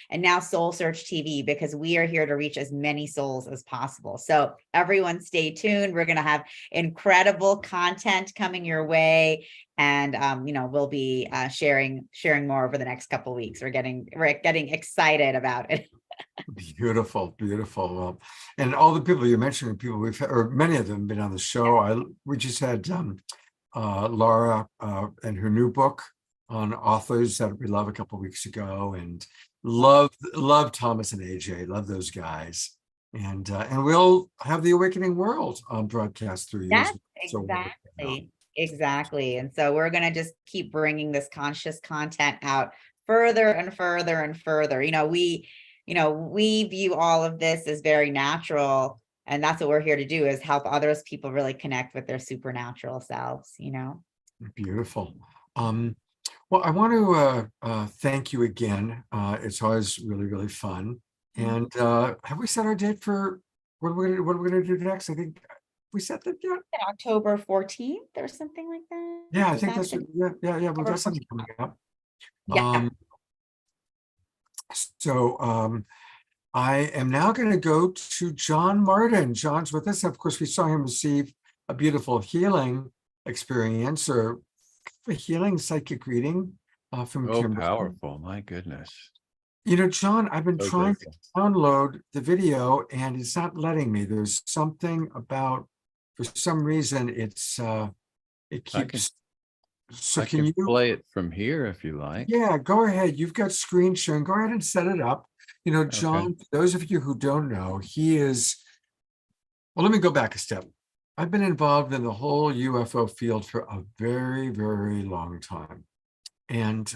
and now Soul Search TV, because we are here to reach as many souls as possible. So everyone stay tuned. We're going to have incredible content coming your way. And, we'll be sharing more over the next couple of weeks. We're getting excited about it. Beautiful, beautiful. Well, and all the people you're mentioning, people we've had, or many of them have been on the show. We just had Laura and her new book on authors that we love a couple of weeks ago, and love Thomas and AJ, love those guys. And we'll have the Awakening World broadcast through you. Yes, So exactly. And so we're going to just keep bringing this conscious content out further and further and further. We view all of this as very natural, and that's what we're here to do, is help others people really connect with their supernatural selves. Beautiful. Well, I want to thank you again. It's always really, really fun. And have we set our date for what we're going to do next? I think we set that yet. October 14th or something like that. Yeah, I think that's yeah. We've got something coming up. Yeah. So I am now going to go to John Martin. John's with us. Of course, we saw him receive a beautiful healing experience, or a healing psychic reading from Kimberly. Powerful. My goodness. John, I've been trying to download the video and it's not letting me. There's something about, for some reason, it keeps. I can play it from here if you like. Yeah, go ahead. You've got screen sharing. Go ahead and set it up. John, for those of you who don't know, he is, well, let me go back a step. I've been involved in the whole UFO field for a very, very long time. And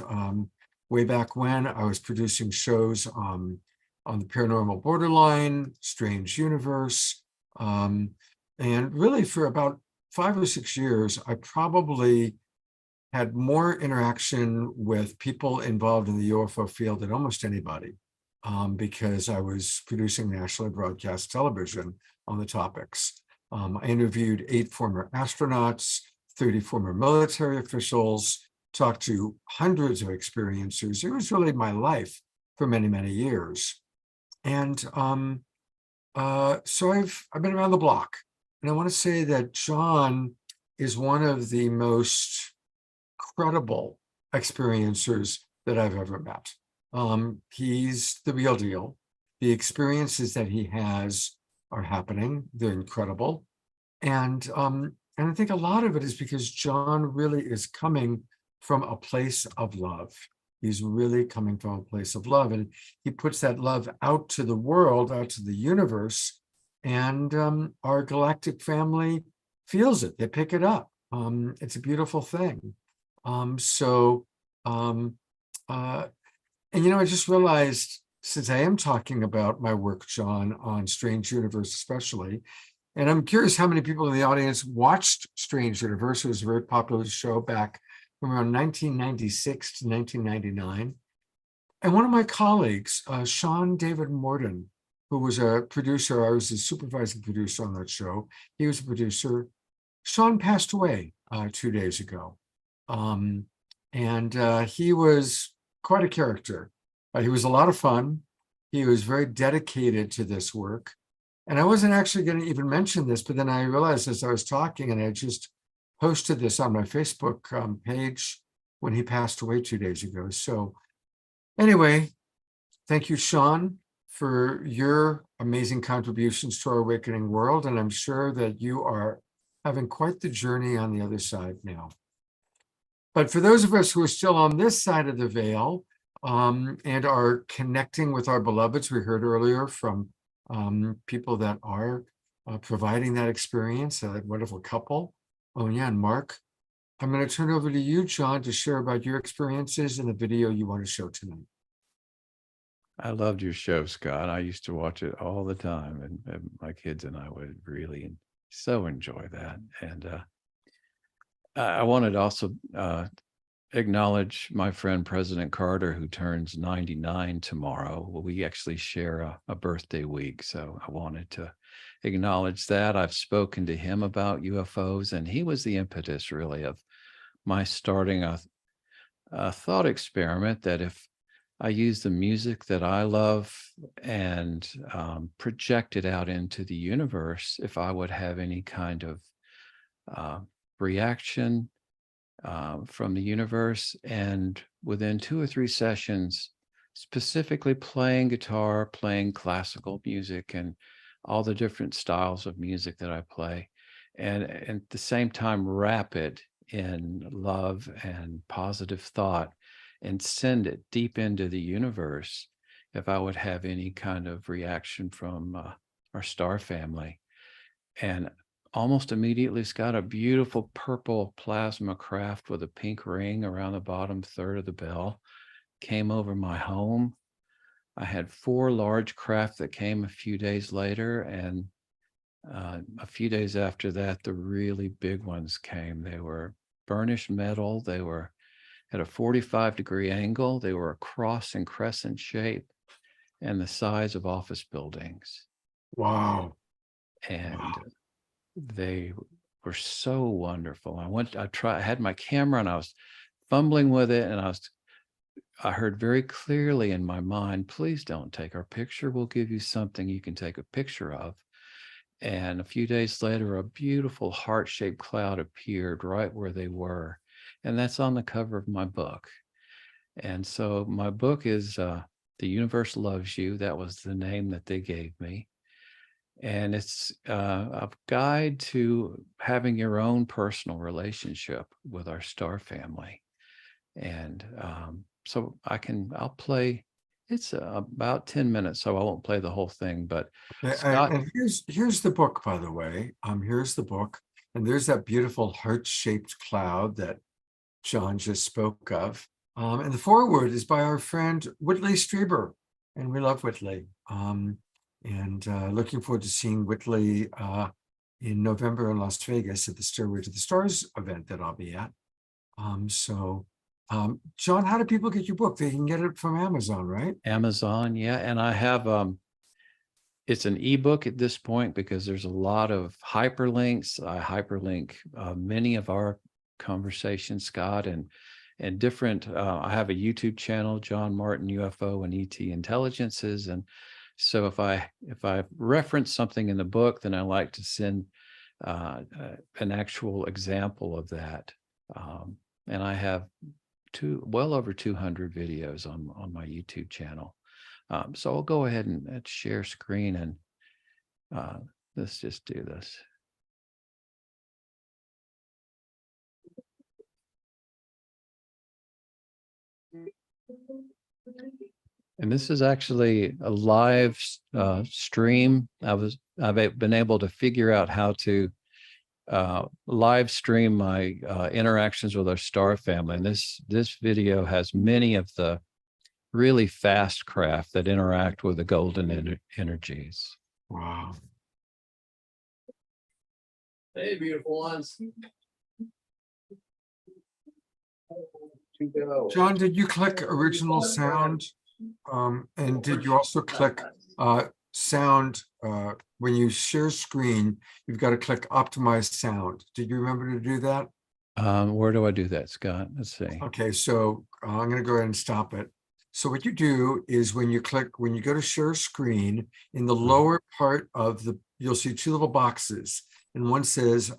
way back when, I was producing shows on the Paranormal Borderline, Strange Universe. And really for about 5 or 6 years, I probably had more interaction with people involved in the UFO field than almost anybody, because I was producing nationally broadcast television on the topics. I interviewed 8 former astronauts, 30 former military officials, talked to hundreds of experiencers. It was really my life for many, many years. And so I've been around the block. And I want to say that John is one of the most credible experiencers that I've ever met. He's the real deal. The experiences that he has are happening. They're incredible. And I think a lot of it is because John really is coming from a place of love. He's really coming from a place of love. And he puts that love out to the world, out to the universe. And our galactic family feels it. They pick it up. It's a beautiful thing. And I just realized, since I am talking about my work, John, on Strange Universe especially, and I'm curious how many people in the audience watched Strange Universe. It was a very popular show back from around 1996 to 1999. And one of my colleagues, Sean David Morton, who was a producer, I was a supervising producer on that show. He was a producer. Sean passed away 2 days ago. He was quite a character. He was a lot of fun. He was very dedicated to this work. And I wasn't actually going to even mention this, but then I realized as I was talking, and I just posted this on my Facebook page when he passed away 2 days ago. So anyway, thank you, Sean, for your amazing contributions to our awakening world. And I'm sure that you are having quite the journey on the other side now. But for those of us who are still on this side of the veil and are connecting with our beloveds, we heard earlier from people that are providing that experience, that wonderful couple, Onya and Mark. I'm going to turn over to you, John, to share about your experiences in the video you want to show tonight. I loved your show, Scott. I used to watch it all the time, and my kids and I would really so enjoy that. And I wanted to also acknowledge my friend President Carter, who turns 99 tomorrow. Well, we actually share a birthday week, so I wanted to acknowledge that. I've spoken to him about UFOs, and he was the impetus, really, of my starting a thought experiment that if I use the music that I love and project it out into the universe, if I would have any kind of reaction from the universe, and within 2 or 3 sessions, specifically playing guitar, playing classical music, and all the different styles of music that I play, and at the same time wrap it in love and positive thought and send it deep into the universe, if I would have any kind of reaction from our star family. And almost immediately, it's got a beautiful purple plasma craft with a pink ring around the bottom third of the bell, came over my home. I had 4 large craft that came a few days later, and a few days after that, the really big ones came. They were burnished metal. They were at a 45-degree angle. They were a cross and crescent shape and the size of office buildings. Wow. And they were so wonderful. I had my camera and I was fumbling with it, and I heard very clearly in my mind, please don't take our picture. We'll give you something you can take a picture of. And a few days later, a beautiful heart-shaped cloud appeared right where they were. And that's on the cover of my book. And so my book is The Universe Loves You. That was the name that they gave me. And it's a guide to having your own personal relationship with our star family. And so I'll play, it's about 10 minutes, so I won't play the whole thing, but Scott. And here's the book, by the way. Here's the book. And there's that beautiful heart-shaped cloud that John just spoke of. And the foreword is by our friend Whitley Strieber. And we love Whitley. Looking forward to seeing Whitley in November in Las Vegas at the Stairway to the Stars event that I'll be at. John, how do people get your book? They can get it from Amazon, right? Amazon, yeah. And I have, it's an ebook at this point because there's a lot of hyperlinks. I hyperlink many of our conversations, Scott, and and different, I have a YouTube channel, John Martin UFO and ET Intelligences. And so if I reference something in the book, then I like to send an actual example of that. And I have well over 200 videos on my YouTube channel. So I'll go ahead and share screen, and let's just do this. And this is actually a live stream. I've been able to figure out how to live stream my interactions with our star family. And this video has many of the really fast craft that interact with the golden energies. Wow. Hey, beautiful ones. John, did you click original sound? And did you also click sound? When you share screen, you've got to click optimize sound. Did you remember to do that? Where do I do that, Scott? Let's see. Okay, so I'm going to go ahead and stop it. So what you do is when you go to share screen, in the lower part of you'll see two little boxes, and one says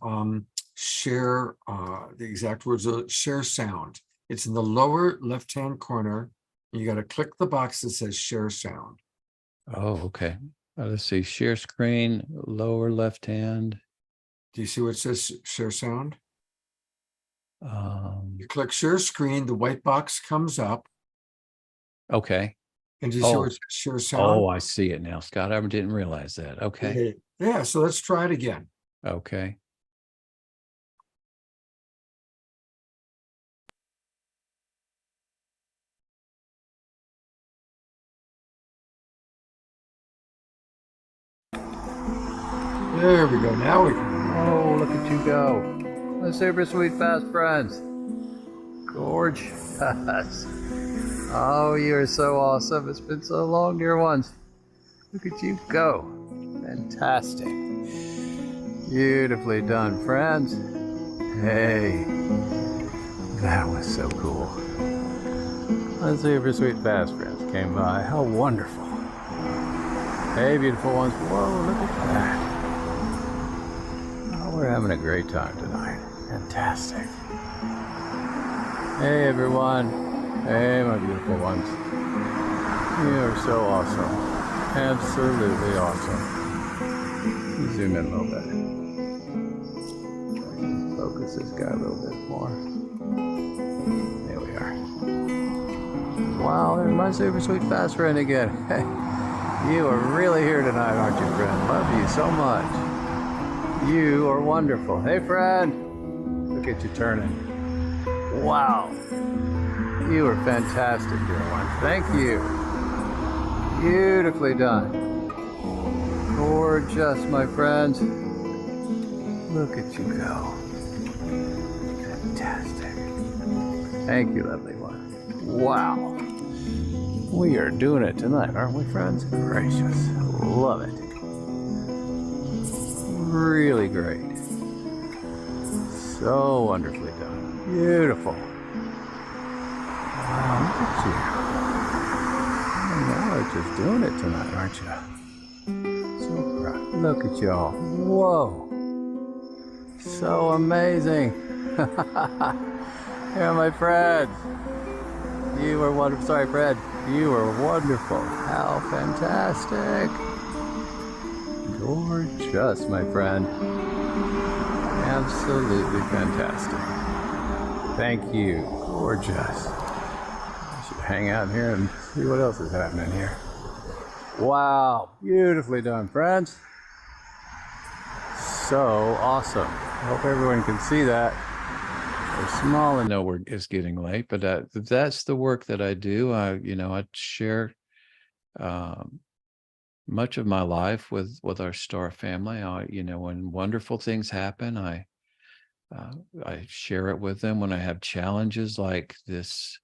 share, the exact words are share sound. It's in the lower left-hand corner. You got to click the box that says share sound. Oh, okay. Let's see, share screen, lower left hand. Do you see what says share sound? You click share screen, the white box comes up. Okay. And do you see what says share sound? Oh, I see it now, Scott. I didn't realize that. Okay. Yeah, so let's try it again. Okay. There we go. Now we can. Oh, look at you go. My super sweet fast friends. Gorgeous. Oh, you're so awesome. It's been so long, dear ones. Look at you go. Fantastic. Beautifully done, friends. Hey, that was so cool. My super sweet fast friends came by. How wonderful. Hey, beautiful ones. Whoa, look at that. Oh, we're having a great time tonight. Fantastic. Hey, everyone. Hey, my beautiful ones. You are so awesome. Absolutely awesome. Zoom in a little bit. Focus this guy a little bit more. There we are. Wow, there's my super sweet fast friend again. Hey, you are really here tonight, aren't you, friend? Love you so much. You are wonderful. Hey, friend. Look at you turning. Wow. You are fantastic, dear one. Thank you. Beautifully done. Gorgeous, my friends. Look at you go. Fantastic. Thank you, lovely one. Wow. We are doing it tonight, aren't we, friends? Gracious. Love it. Really great. So wonderfully done. Beautiful. Wow, look at you. You are just doing it tonight, aren't you? So proud. Look at y'all. Whoa. So amazing. Here are my friends. You are wonderful. Sorry, Fred. You are wonderful. How fantastic. Gorgeous, my friend. Absolutely fantastic. Thank you. Gorgeous. I should hang out here and see what else is happening here. Wow. Beautifully done, friends. So awesome. I hope everyone can see that. They're small and know it's getting late, but that's the work that I do. I share much of my life with our star family. When wonderful things happen, I share it with them. When I have challenges like this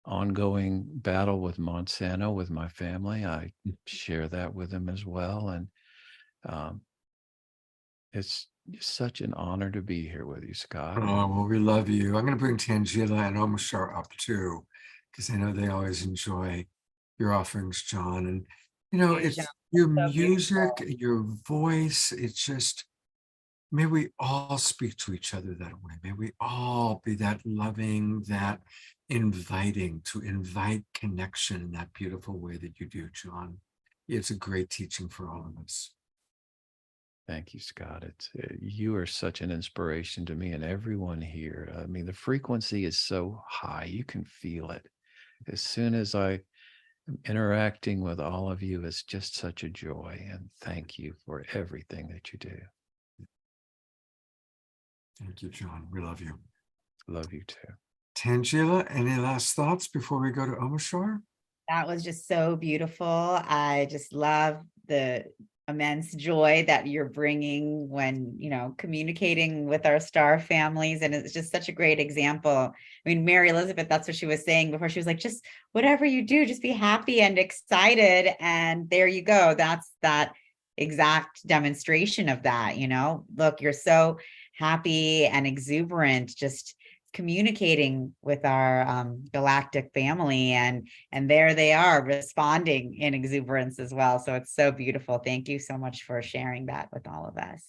ongoing battle with Monsanto with my family, I share that with them as well. And it's such an honor to be here with you, Scott. Oh, well, we love you. I'm going to bring Tangela and Omashar up too, because I know they always enjoy your offerings, John. And, you know, Thank you, it's John. your So music, beautiful. your voice. It's just, may we all speak to each other that way. May we all be that loving, that inviting, to invite connection in that beautiful way that you do, John. It's a great teaching for all of us. Thank you, Scott. You are such an inspiration to me and everyone here. I mean, the frequency is so high, you can feel it. As soon as I am interacting with all of you, it's just such a joy. And thank you for everything that you do. Thank you, John. We love you. Love you too. Tangela, any last thoughts before we go to Omashar? That was just so beautiful. I just love the immense joy that you're bringing when, you know, communicating with our star families. And it's just such a great example. I mean, Mary Elizabeth, that's what she was saying before. She was like, just whatever you do, just be happy and excited. And there you go. That's that exact demonstration of that. You know, look, you're so happy and exuberant, just communicating with our galactic family, and there they are responding in exuberance as well. So it's so beautiful. Thank you so much for sharing that with all of us.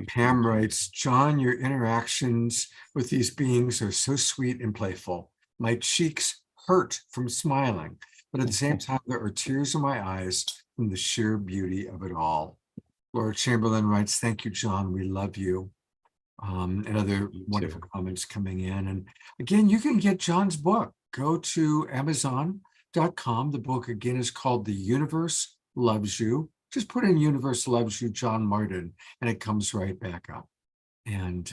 Pam writes, John, your interactions with these beings are so sweet and playful. My cheeks hurt from smiling, but at the same time, there are tears in my eyes from the sheer beauty of it all. Laura Chamberlain writes, thank you, John. We love you. And other wonderful comments coming in. And again, you can get John's book. Go to Amazon.com. The book again is called The Universe Loves You. Just put in Universe Loves You, John Martin, and it comes right back up. And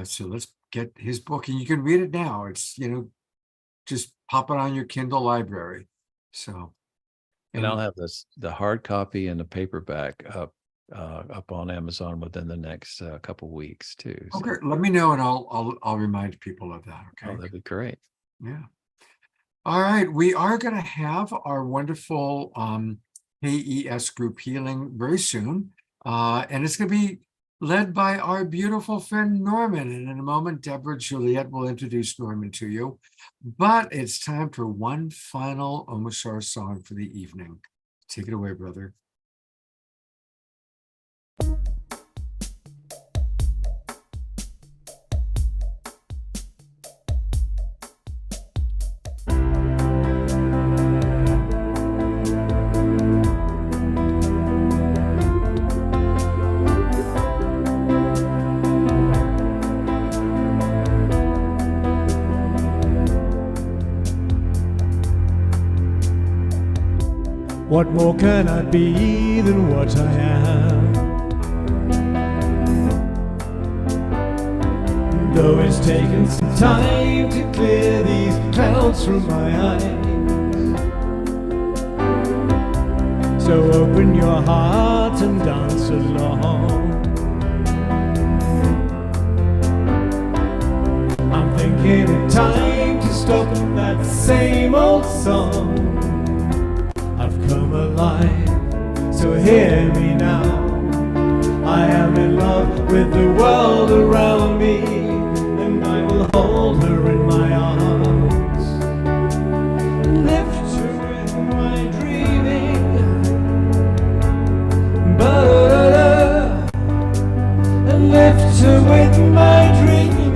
so let's get his book, and you can read it now. It's, you know, just pop it on your Kindle library. So, and I'll have the hard copy and the paperback up on Amazon within the next couple weeks too. So. Okay, let me know and I'll remind people of that. Okay, oh, that'd be great. Yeah. All right, we are going to have our wonderful KES group healing very soon, and it's going to be led by our beautiful friend Norman. And in a moment, Deborah Juliet will introduce Norman to you. But it's time for one final Omashar song for the evening. Take it away, brother. What more can I be than what I am? Though it's taken some time to clear these clouds from my eyes. So open your heart and dance along. I'm thinking it's time to stop that same old song. Come alive, so hear me now. I am in love with the world around me, and I will hold her in my arms. Lift her with my dreaming, and lift her with my dreaming,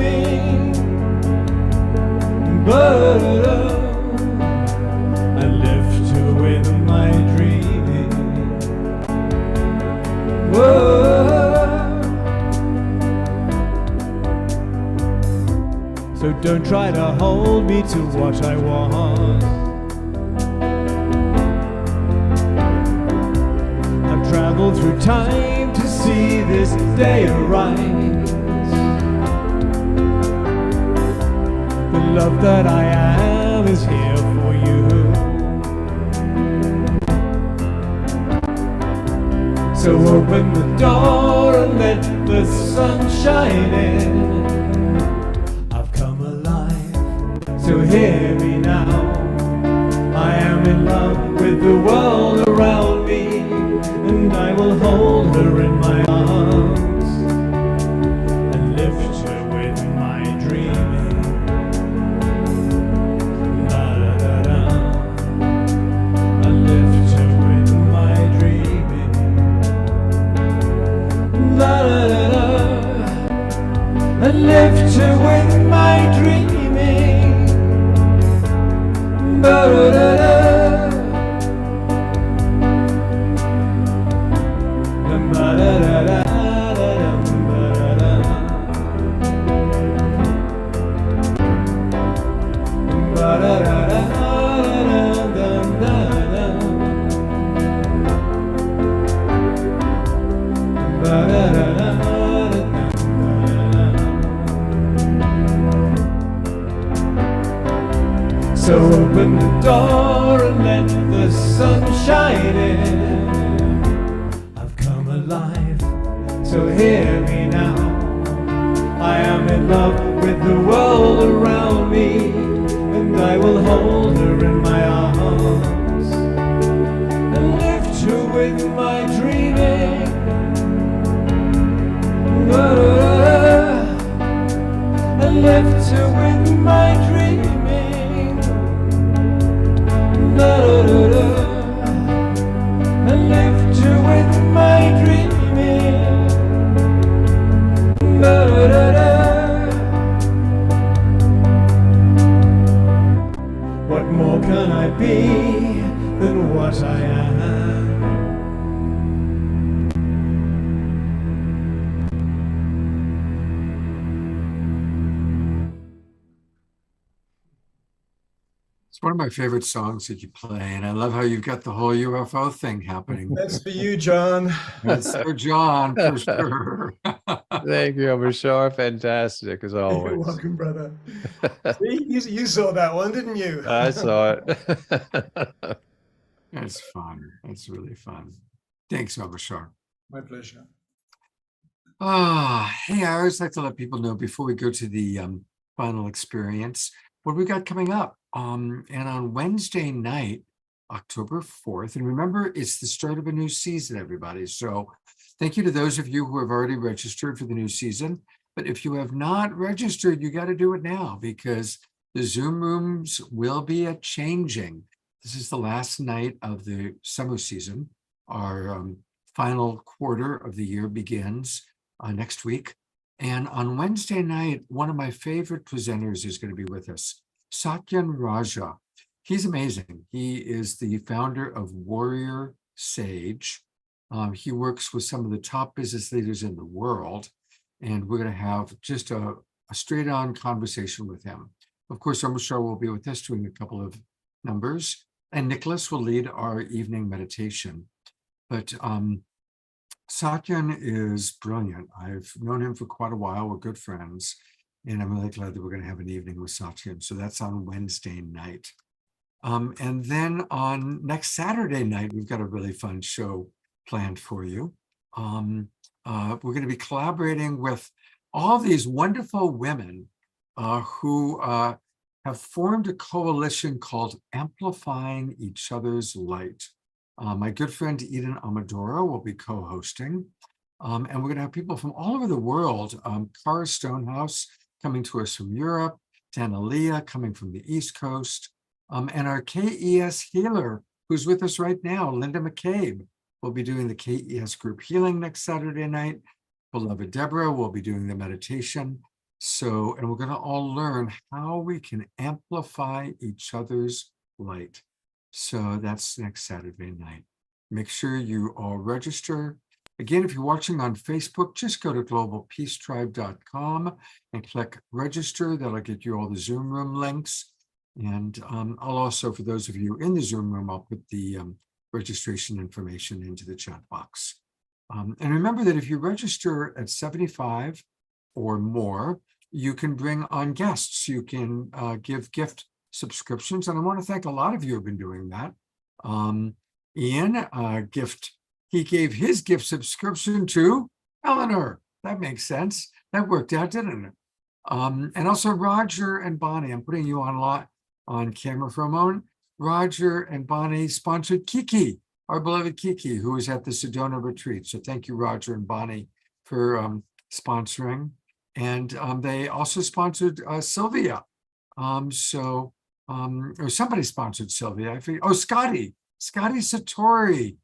so don't try to hold me to what I want. I've traveled through time to see this day arise. The love that I am is here for you. So open the door and let the sun shine in. I've come alive, so hear me now. I am in love with the world around me, and I will hold her in my arms. So open the door and let the sun shine in. I've come alive, so hear me now. I am in love with the world around me, and I will hold her in my arms and lift her with my dreaming. And lift her with my dreaming. And lift her with my dreaming. What more can I be than what I am? It's one of my favorite songs that you play, and I love how you've got the whole UFO thing happening. That's for you, John. That's for John, for sure. Thank you, Bashar. Fantastic as always. You're welcome, brother. See, you saw that one, didn't you? I saw it. That's fun. That's really fun. Thanks, Bashar. My pleasure. Hey, I always like to let people know before we go to the final experience what we got coming up. And on Wednesday night, October 4th, and remember, it's the start of a new season, everybody. So thank you to those of you who have already registered for the new season. But if you have not registered, you got to do it now, because the Zoom rooms will be changing. This is the last night of the summer season. Our final quarter of the year begins next week. And on Wednesday night, one of my favorite presenters is going to be with us, Satyan Raja. He's amazing. He is the founder of Warrior Sage. He works with some of the top business leaders in the world, and we're going to have just a straight-on conversation with him. Of course, Amrishar will be with us doing a couple of numbers, and Nicholas will lead our evening meditation. But Satyan is brilliant. I've known him for quite a while. We're good friends, and I'm really glad that we're going to have an evening with Satyan. So that's on Wednesday night. And then on next Saturday night, we've got a really fun show planned for you. We're going to be collaborating with all these wonderful women who have formed a coalition called Amplifying Each Other's Light. My good friend Eden Amadora will be co-hosting. And we're going to have people from all over the world. Cara Stonehouse coming to us from Europe, Dana Leah coming from the East Coast, and our KES healer, who's with us right now, Linda McCabe, will be doing the KES group healing next Saturday night. Beloved Deborah will be doing the meditation. So, and we're going to all learn how we can amplify each other's light. So that's next Saturday night. Make sure you all register. Again, if you're watching on Facebook, just go to globalpeacetribe.com and click register. That'll get you all the Zoom room links. And I'll also, for those of you in the Zoom room, I'll put the registration information into the chat box. And remember that if you register at 75 or more, you can bring on guests. You can give gift subscriptions. And I want to thank a lot of you who have been doing that. Ian, he gave his gift subscription to Eleanor. That makes sense. That worked out, didn't it? And also Roger and Bonnie. I'm putting you on camera for a moment. Roger and Bonnie sponsored Kiki, our beloved Kiki, who was at the Sedona retreat. So thank you, Roger and Bonnie, for sponsoring. And they also sponsored Sylvia. Or somebody sponsored Sylvia. I forget. Oh, Scotty Satori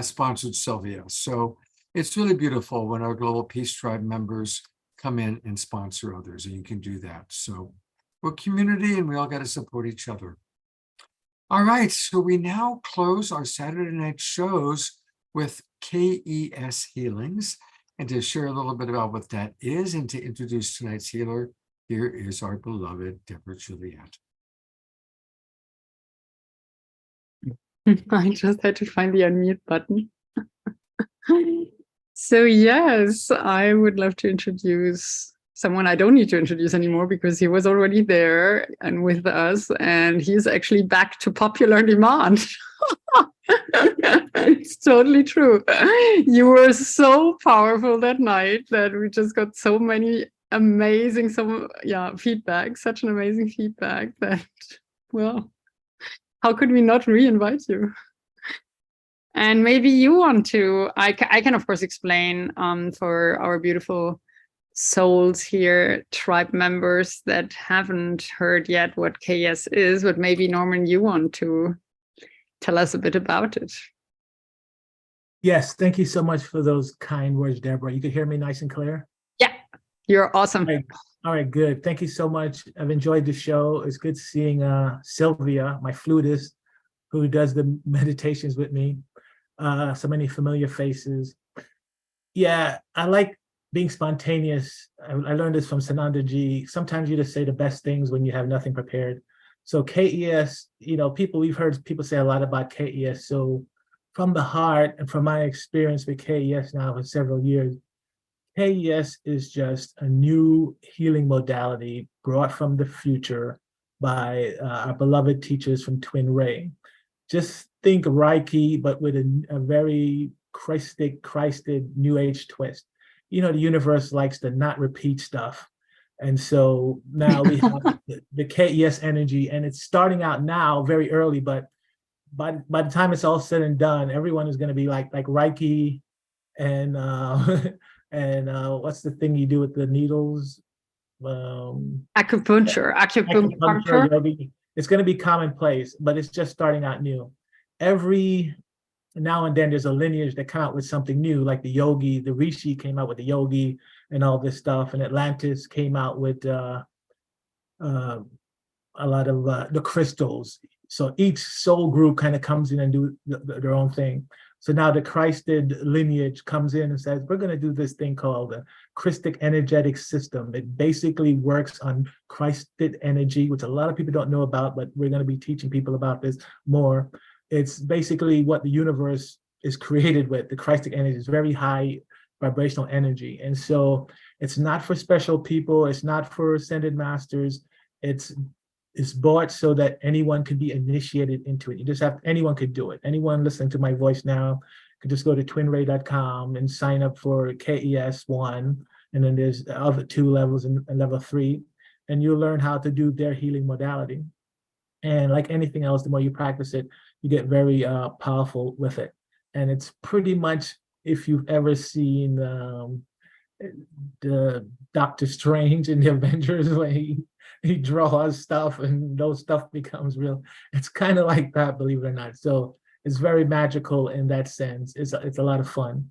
sponsored Sylvia. So it's really beautiful when our Global Peace Tribe members come in and sponsor others, and you can do that. So we're a community and we all got to support each other. All right, so we now close our Saturday night shows with KES healings. And to share a little bit about what that is and to introduce tonight's healer, here is our beloved Deborah Juliet. I just had to find the unmute button. So yes, I would love to introduce someone I don't need to introduce anymore because he was already there and with us, and he's actually back to popular demand. It's totally true. You were so powerful that night that we just got so many amazing, feedback, such an amazing feedback that, well, how could we not re-invite you? And maybe you want to, I can of course explain for our beautiful souls here, tribe members that haven't heard yet what KS is, but maybe Norman, you want to tell us a bit about it. Yes, thank you so much for those kind words, Deborah. You can hear me nice and clear? Yeah, you're awesome. All right, good. Thank you so much. I've enjoyed the show. It's good seeing Sylvia, my flutist, who does the meditations with me. So many familiar faces. Yeah, I like being spontaneous. I learned this from Sanandaji. Sometimes you just say the best things when you have nothing prepared. So KES, we've heard people say a lot about KES. So from the heart and from my experience with KES now for several years, KES is just a new healing modality brought from the future by our beloved teachers from Twin Ray. Just think Reiki, but with a very Christed New Age twist. The universe likes to not repeat stuff. And so now we have the KES energy, and it's starting out now very early, but by the time it's all said and done, everyone is going to be like Reiki and and what's the thing you do with the needles? Acupuncture. Yogi. It's going to be commonplace, but it's just starting out new. Every now and then there's a lineage that come out with something new, like the yogi, the Rishi came out with the yogi and all this stuff, and Atlantis came out with a lot of the crystals. So each soul group kind of comes in and do their own thing. So now the Christed lineage comes in and says, we're going to do this thing called the Christic energetic system. It basically works on Christed energy, which a lot of people don't know about, but we're going to be teaching people about this more. It's basically what the universe is created with. The Christic energy is very high vibrational energy. And so it's not for special people. It's not for ascended masters. It's bought so that anyone could be initiated into it. Anyone could do it. Anyone listening to my voice now could just go to twinray.com and sign up for KES 1. And then there's the other 2 levels and level 3. And you'll learn how to do their healing modality. And like anything else, the more you practice it, you get very powerful with it. And it's pretty much, if you've ever seen the Doctor Strange in the Avengers, where he draws stuff and those stuff becomes real. It's kind of like that, believe it or not. So it's very magical in that sense. It's a lot of fun.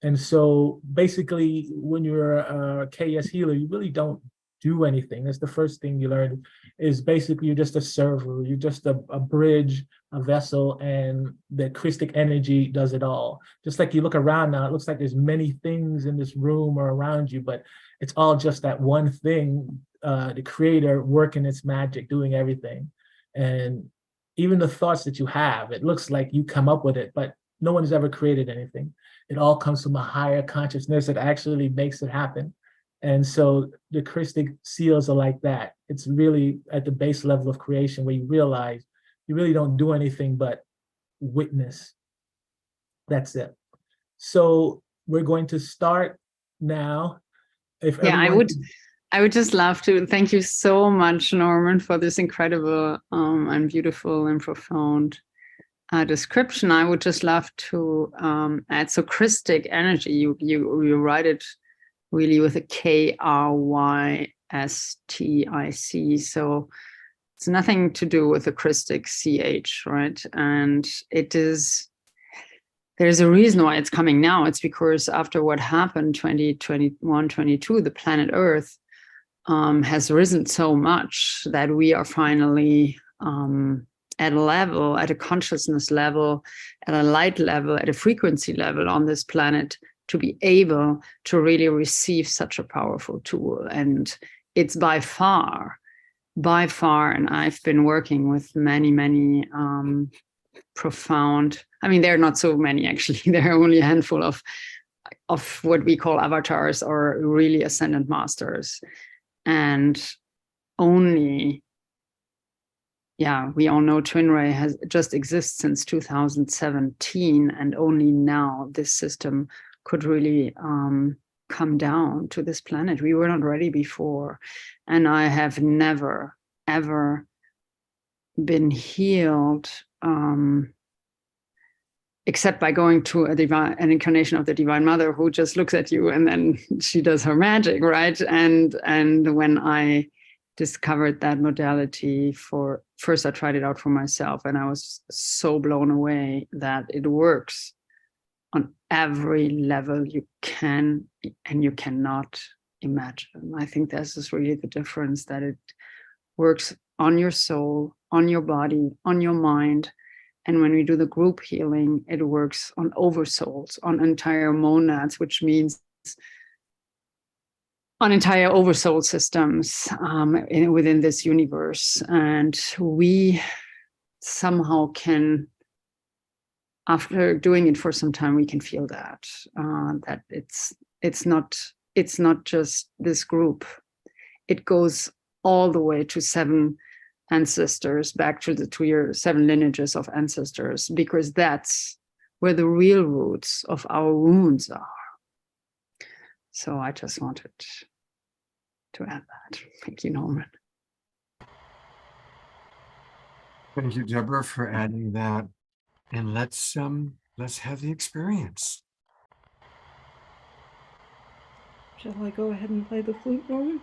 And so basically, when you're a KS healer, you really don't do anything. That's the first thing you learn, is basically you're just a server. You're just a bridge, a vessel, and the Christic energy does it all. Just like you look around now, it looks like there's many things in this room or around you, but it's all just that one thing, the creator working its magic, doing everything. And even the thoughts that you have, it looks like you come up with it, but no one has ever created anything. It all comes from a higher consciousness that actually makes it happen. And so the Christic seals are like that. It's really at the base level of creation where you realize you really don't do anything but witness. That's it. So we're going to start now. I would just love to thank you so much, Norman, for this incredible and beautiful and profound description. I would just love to add, so Christic energy, you write it really with a KRYSTIC. So it's nothing to do with the Christic CH, right? And there's a reason why it's coming now. It's because after what happened 2021, 22, the planet Earth has risen so much that we are finally at a consciousness level, at a light level, at a frequency level on this planet, to be able to really receive such a powerful tool. And it's by far, and I've been working with many profound, there are not so many actually, there are only a handful of of what we call avatars or really ascendant masters. And only, yeah, we all know Twin Ray has just exists since 2017, and only now this system could really come down to this planet. We were not ready before. And I have never, ever been healed except by going to an incarnation of the Divine Mother who just looks at you and then she does her magic, right? And when I discovered that modality, first I tried it out for myself, and I was so blown away that it works on every level you can and you cannot imagine. I think this is really the difference, that it works on your soul, on your body, on your mind. And when we do the group healing, it works on oversouls, on entire monads, which means on entire oversoul systems within this universe. And we somehow can, after doing it for some time, we can feel that it's not just this group. It goes all the way to 7 ancestors, back to your 7 lineages of ancestors, because that's where the real roots of our wounds are. So I just wanted to add that. Thank you, Norman. Thank you, Deborah, for adding that. And let's have the experience. Shall I go ahead and play the flute, Norman?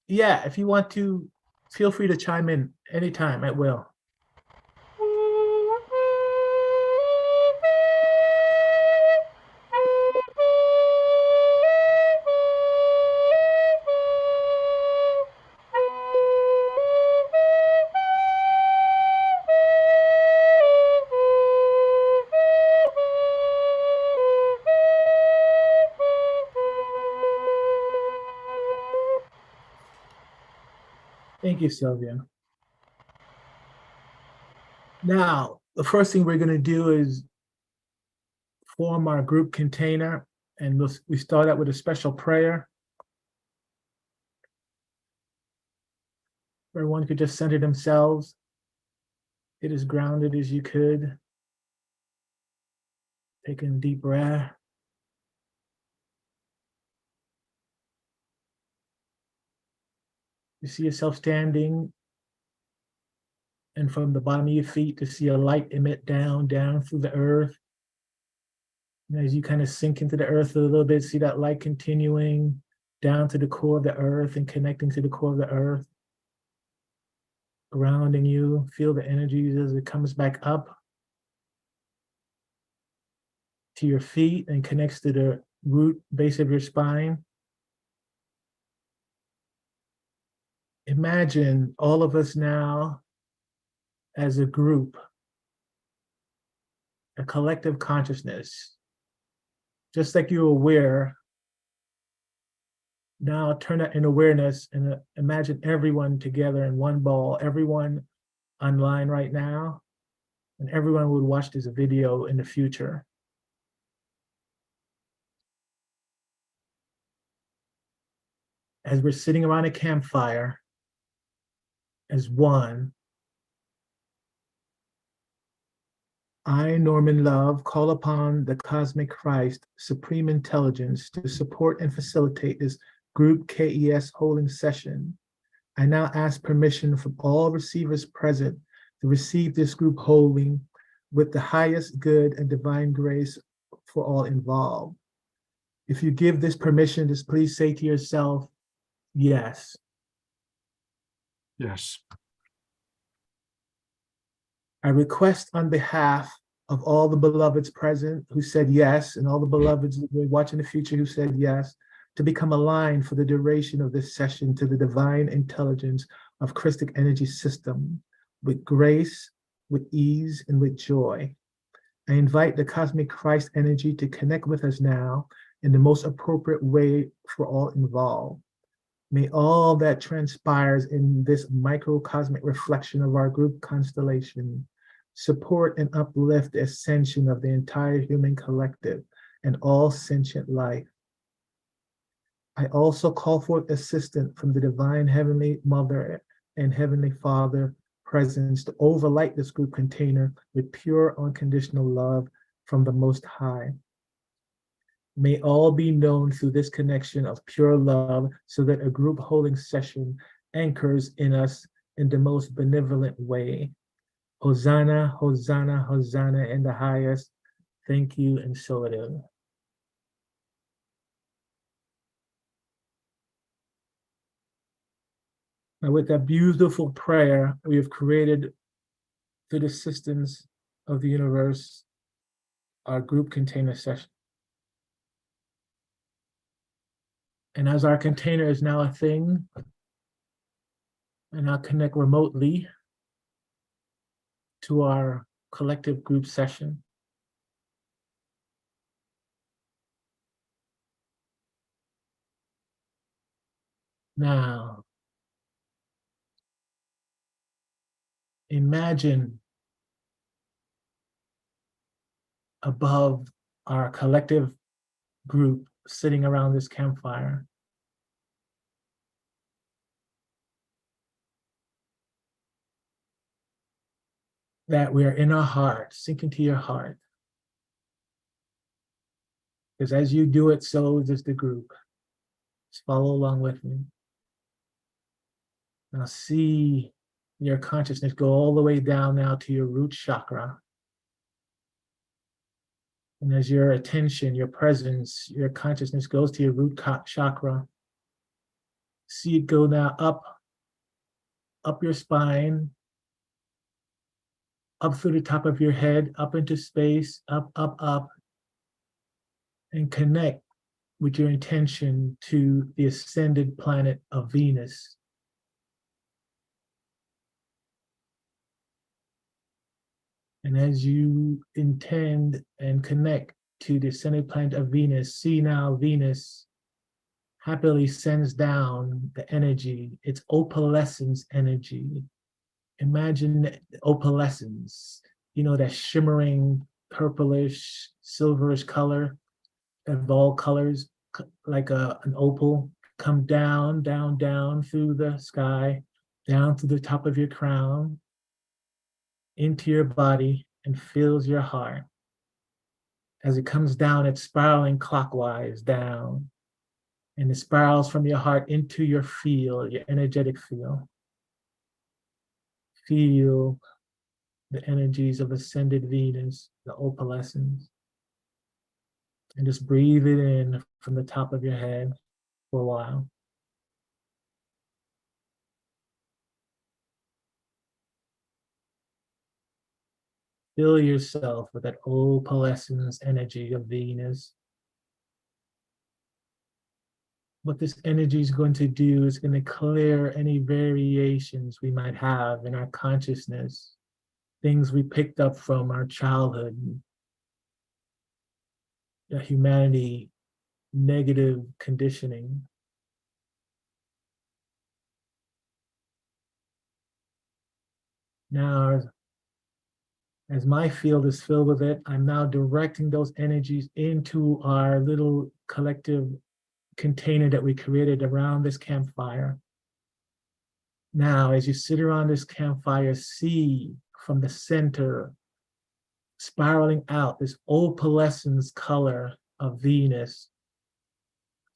Yeah, if you want to, feel free to chime in anytime at will. Thank you, Sylvia. Now, the first thing we're going to do is form our group container, and we start out with a special prayer. Everyone could just center themselves, get as grounded as you could. Take a deep breath. You see yourself standing, and from the bottom of your feet to see a light emit down through the earth. And as you kind of sink into the earth a little bit, see that light continuing down to the core of the earth and connecting to the core of the earth, grounding you. Feel the energies as it comes back up to your feet and connects to the root base of your spine. Imagine all of us now as a group, a collective consciousness. Just like you're aware, now turn that in awareness and imagine everyone together in one ball, everyone online right now, and everyone would watch this video in the future. As we're sitting around a campfire as one, I, Norman Love, call upon the Cosmic Christ, Supreme Intelligence, to support and facilitate this group KES holding session. I now ask permission from all receivers present to receive this group holding with the highest good and divine grace for all involved. If you give this permission, just please say to yourself, yes. Yes. I request on behalf of all the beloveds present who said yes, and all the beloveds who will watch in the future who said yes, to become aligned for the duration of this session to the divine intelligence of Christic energy system with grace, with ease, and with joy. I invite the cosmic Christ energy to connect with us now in the most appropriate way for all involved. May all that transpires in this microcosmic reflection of our group constellation support and uplift the ascension of the entire human collective and all sentient life. I also call forth assistance from the divine Heavenly Mother and Heavenly Father presence to overlight this group container with pure unconditional love from the Most High. May all be known through this connection of pure love so that a group holding session anchors in us in the most benevolent way. Hosanna, Hosanna, Hosanna in the highest. Thank you, and so it is. Now, with that beautiful prayer, we have created through the systems of the universe, our group container session. And as our container is now a thing, and I'll connect remotely to our collective group session. Now, imagine above our collective group sitting around this campfire. That we are in our heart, sink into your heart. Because as you do it, so does the group. Just follow along with me. Now see your consciousness go all the way down now to your root chakra. And as your attention, your presence, your consciousness goes to your root chakra, see it go now up your spine, up through the top of your head, up into space, up, and connect with your intention to the ascended planet of Venus. And as you intend and connect to the ascended planet of Venus, see now Venus happily sends down the energy, its opalescence energy. Imagine opalescence, you know, that shimmering purplish, silverish color of all colors, like an opal, come down, down, down through the sky, down to the top of your crown, into your body, and fills your heart. As it comes down, it's spiraling clockwise down, and it spirals from your heart into your field, your energetic field. Feel the energies of ascended Venus, the opalescence, and just breathe it in from the top of your head for a while. Fill yourself with that opalescence energy of Venus. What this energy is going to do is going to clear any variations we might have in our consciousness, things we picked up from our childhood, the humanity, negative conditioning. Now, as my field is filled with it, I'm now directing those energies into our little collective container that we created around this campfire. Now, as you sit around this campfire, see from the center, spiraling out this opalescence color of Venus,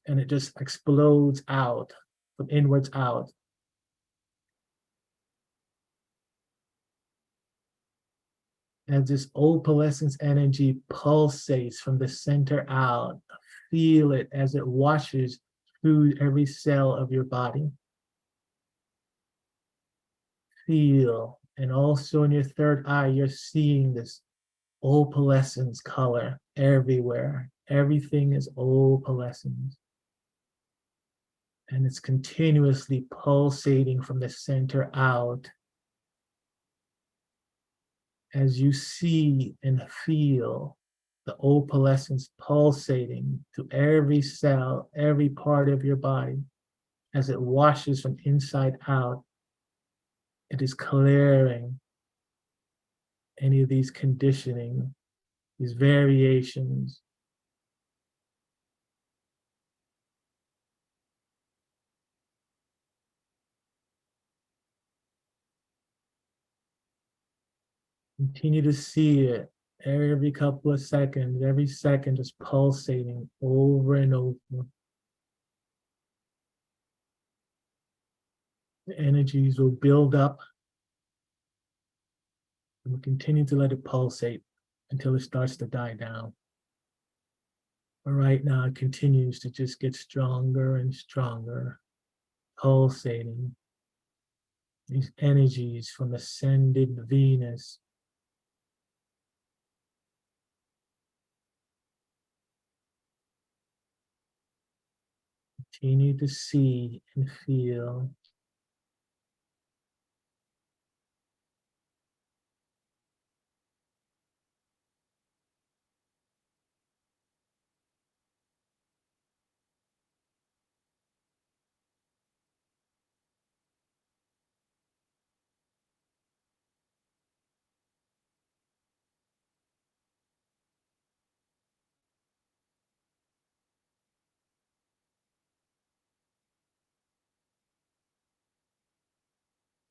and it just explodes out, from inwards out. As this opalescence energy pulsates from the center out, feel it as it washes through every cell of your body. Feel, and also in your third eye, you're seeing this opalescence color everywhere. Everything is opalescence. And it's continuously pulsating from the center out. As you see and feel the opalescence pulsating to every cell, every part of your body, as it washes from inside out, it is clearing any of these conditioning, these variations. Continue to see it every couple of seconds, every second just pulsating over and over. The energies will build up and we'll continue to let it pulsate until it starts to die down. But right now it continues to just get stronger and stronger, pulsating. These energies from ascended Venus continue to see and feel.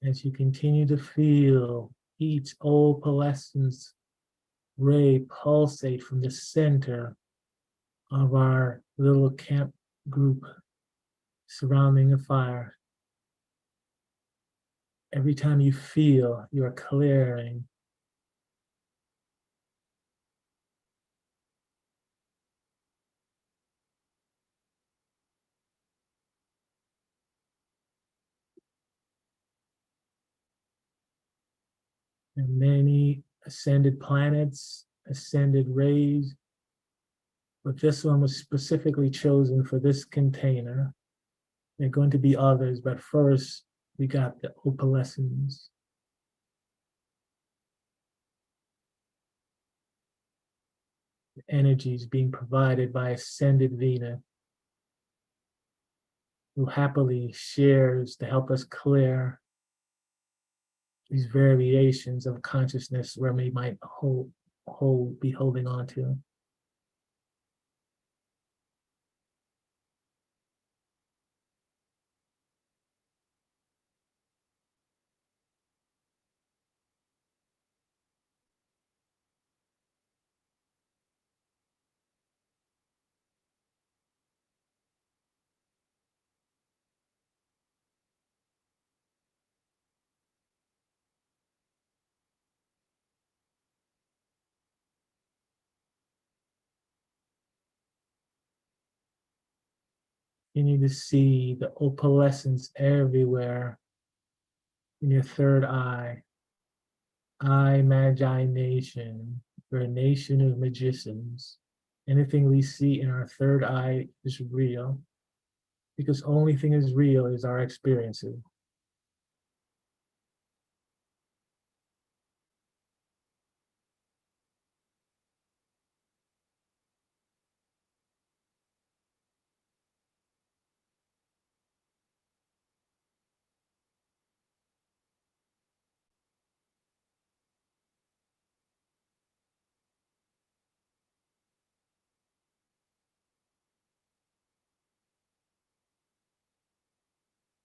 As you continue to feel each opalescence ray pulsate from the center of our little camp group surrounding the fire. Every time you feel you're clearing, and many ascended planets, ascended rays, but this one was specifically chosen for this container. There are going to be others, but first we got the opalescence. The energies being provided by ascended Venus, who happily shares to help us clear these variations of consciousness where we might be holding on to. You need to see the opalescence everywhere in your third eye. I Magi Nation, we're a nation of magicians. Anything we see in our third eye is real, because only thing is real is our experiences.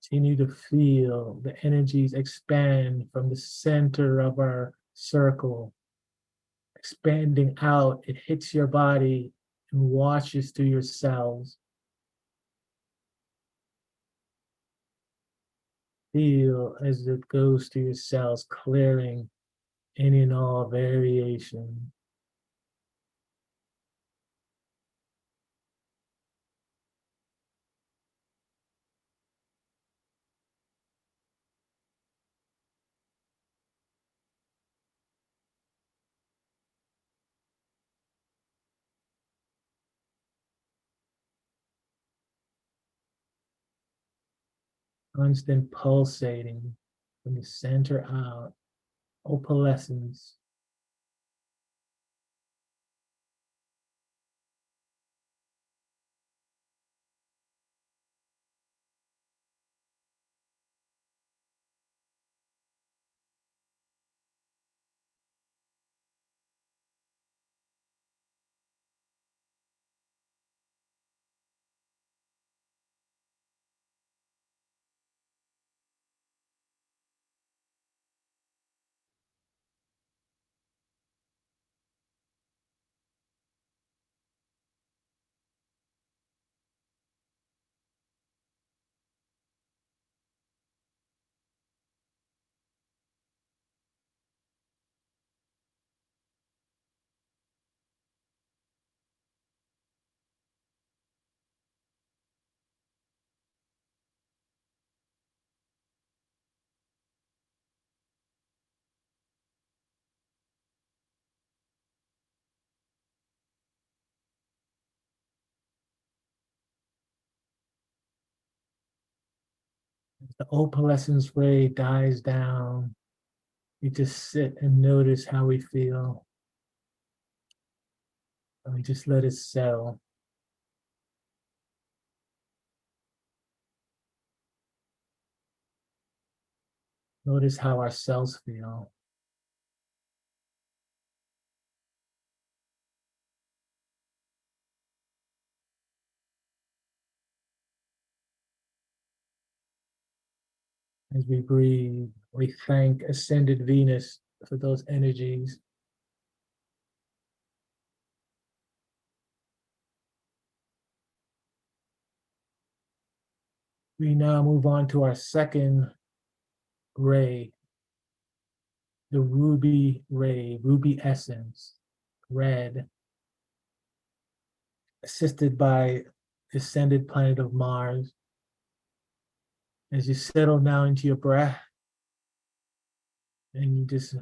Continue to feel the energies expand from the center of our circle, expanding out. It hits your body and washes through your cells. Feel as it goes through your cells, clearing any and all variation. Constant pulsating from the center out, opalescence. the opalescence ray dies down. We just sit and notice how we feel. And we just let it settle. Notice how our cells feel. As we breathe, we thank Ascended Venus for those energies. We now move on to our second ray, the ruby ray, ruby essence, red, assisted by the ascended planet of Mars. As you settle now into your breath, and you just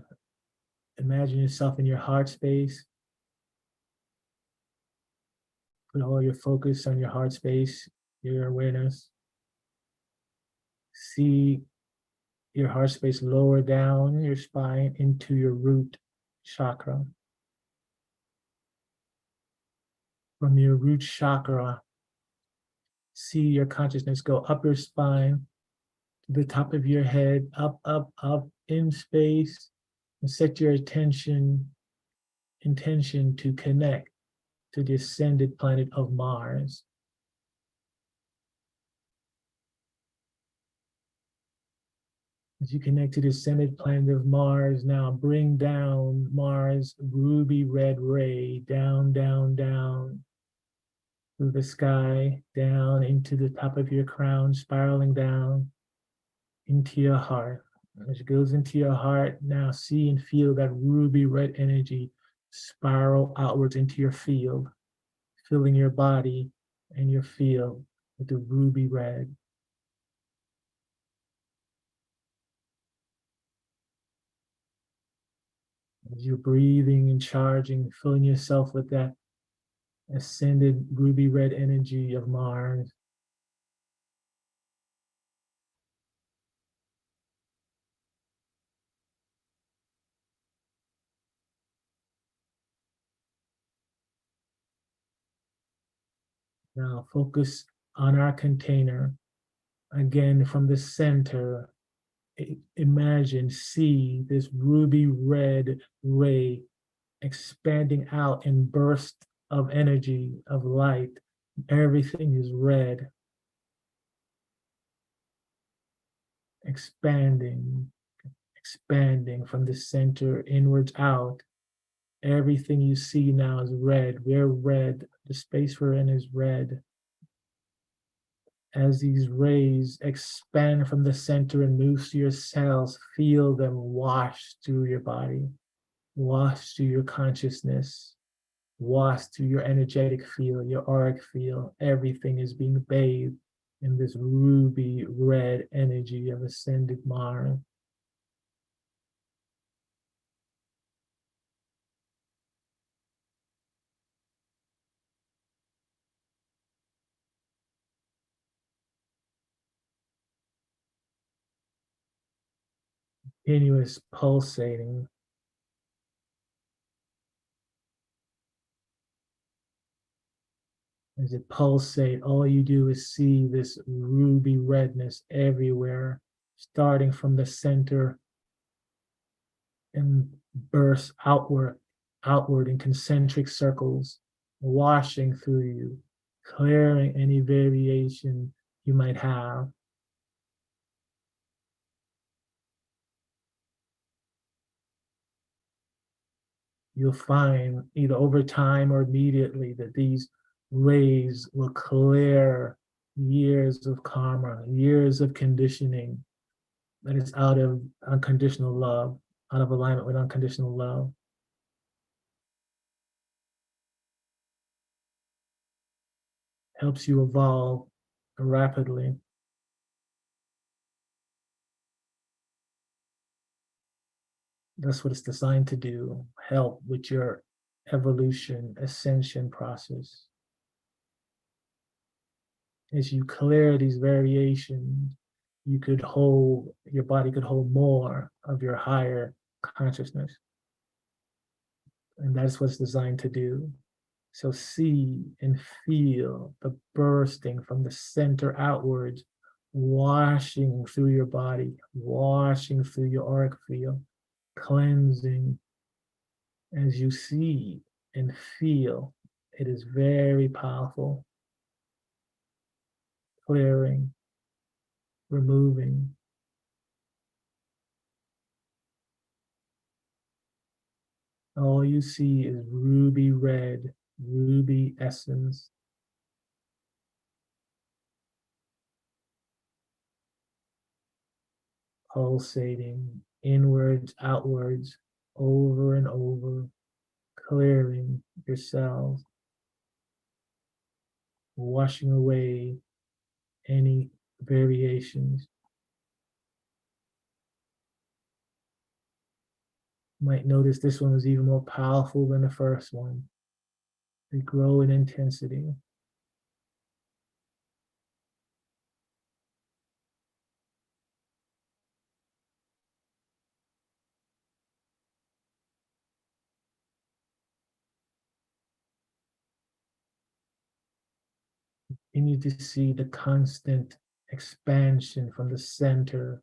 imagine yourself in your heart space. Put all your focus on your heart space, your awareness. See your heart space lower down your spine into your root chakra. From your root chakra, see your consciousness go up your spine to the top of your head, up, up, up in space, and set your intention to connect to the ascended planet of Mars. As you connect to the ascended planet of Mars, now bring down Mars' ruby red ray down, down, down through the sky, down into the top of your crown, spiraling down into your heart. As it goes into your heart, now see and feel that ruby red energy spiral outwards into your field, filling your body and your field with the ruby red. As you're breathing and charging, filling yourself with that ascended ruby red energy of Mars. Now focus on our container. Again, from the center, imagine, see this ruby red ray expanding out in bursts of energy, of light. Everything is red. Expanding, expanding from the center inwards out. Everything you see now is red. We're red. The space we're in is red. As these rays expand from the center and move to your cells, feel them wash through your body, wash through your consciousness, wash through your energetic field, your auric field. Everything is being bathed in this ruby red energy of ascended Mars. Continuous pulsating. As it pulsates, all you do is see this ruby redness everywhere, starting from the center and burst outward in concentric circles, washing through you, clearing any variation you might have. You'll find either over time or immediately that these rays will clear years of karma, years of conditioning that is out of unconditional love, out of alignment with unconditional love. Helps you evolve rapidly. That's what it's designed to do, help with your evolution, ascension process. As you clear these variations, you could hold, your body could hold more of your higher consciousness. And that's what's designed to do. So see and feel the bursting from the center outwards, washing through your body, washing through your auric field, cleansing as you see and feel. It is very powerful. Clearing, removing. All you see is ruby red, ruby essence. Pulsating inwards, outwards, over and over, clearing your cells, washing away any variations. You might notice this one was even more powerful than the first one. They grow in intensity. You need to see the constant expansion from the center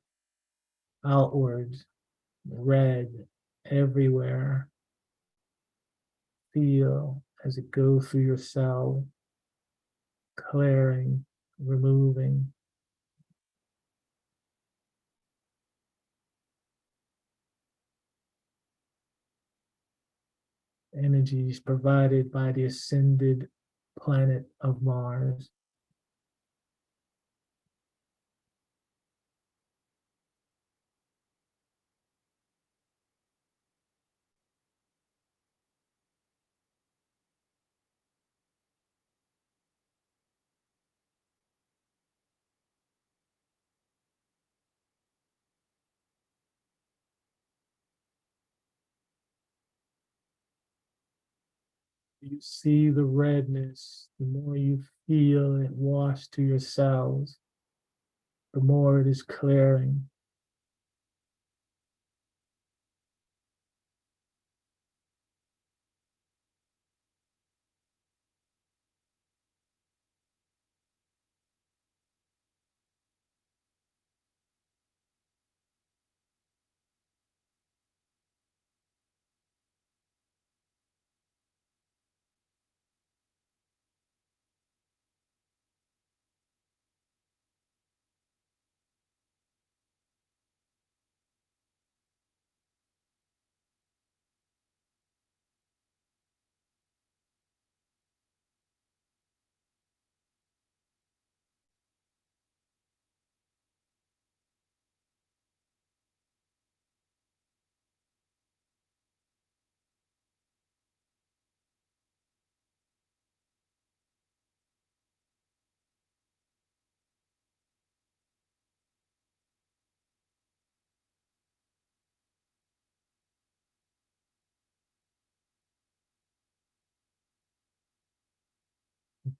outwards, red everywhere. Feel as it goes through your cell, clearing, removing. Energies provided by the ascended planet of Mars. You see the redness, the more you feel it wash to your cells, the more it is clearing.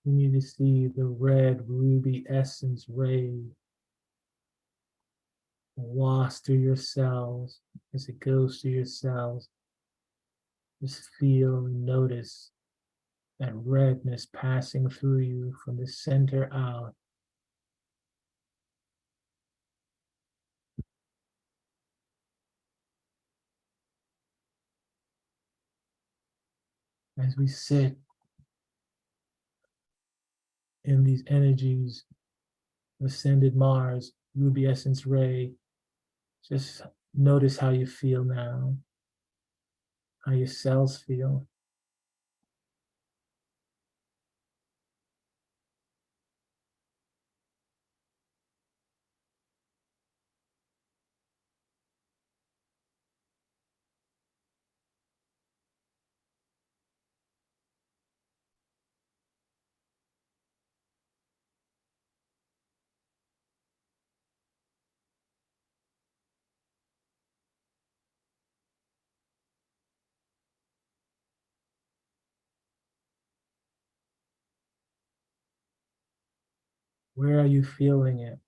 Continue to see the red ruby essence ray wash through your cells as it goes through your cells. Just feel and notice that redness passing through you from the center out. As we sit in these energies, ascended Mars, ruby essence ray, just notice how you feel now, how your cells feel. Where are you feeling it?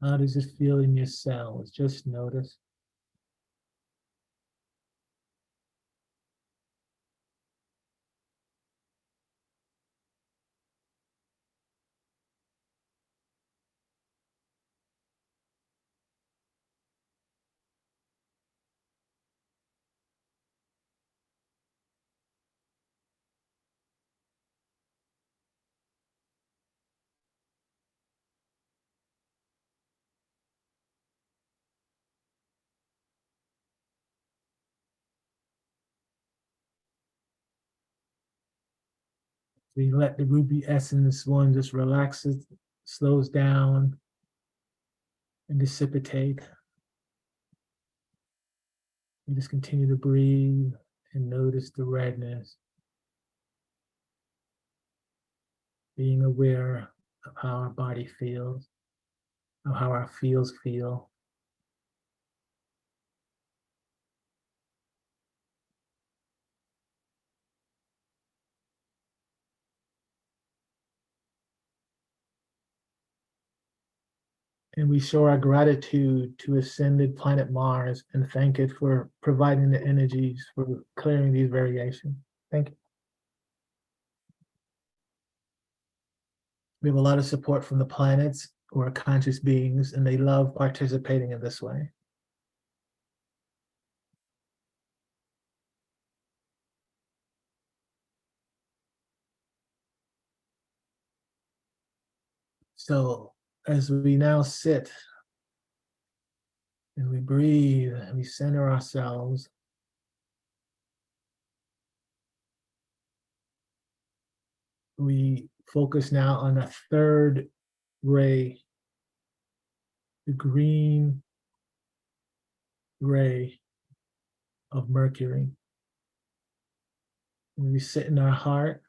How does it feel in your cells? Just notice. We let the ruby essence one just relaxes, slows down, and dissipate. We just continue to breathe and notice the redness, being aware of how our body feels, of how our feels feel. And we show our gratitude to ascended planet Mars and thank it for providing the energies for clearing these variations. Thank you. We have a lot of support from the planets who are conscious beings, and they love participating in this way. So as we now sit and we breathe and we center ourselves, we focus now on a third ray, the green ray of Mercury. When we sit in our heart,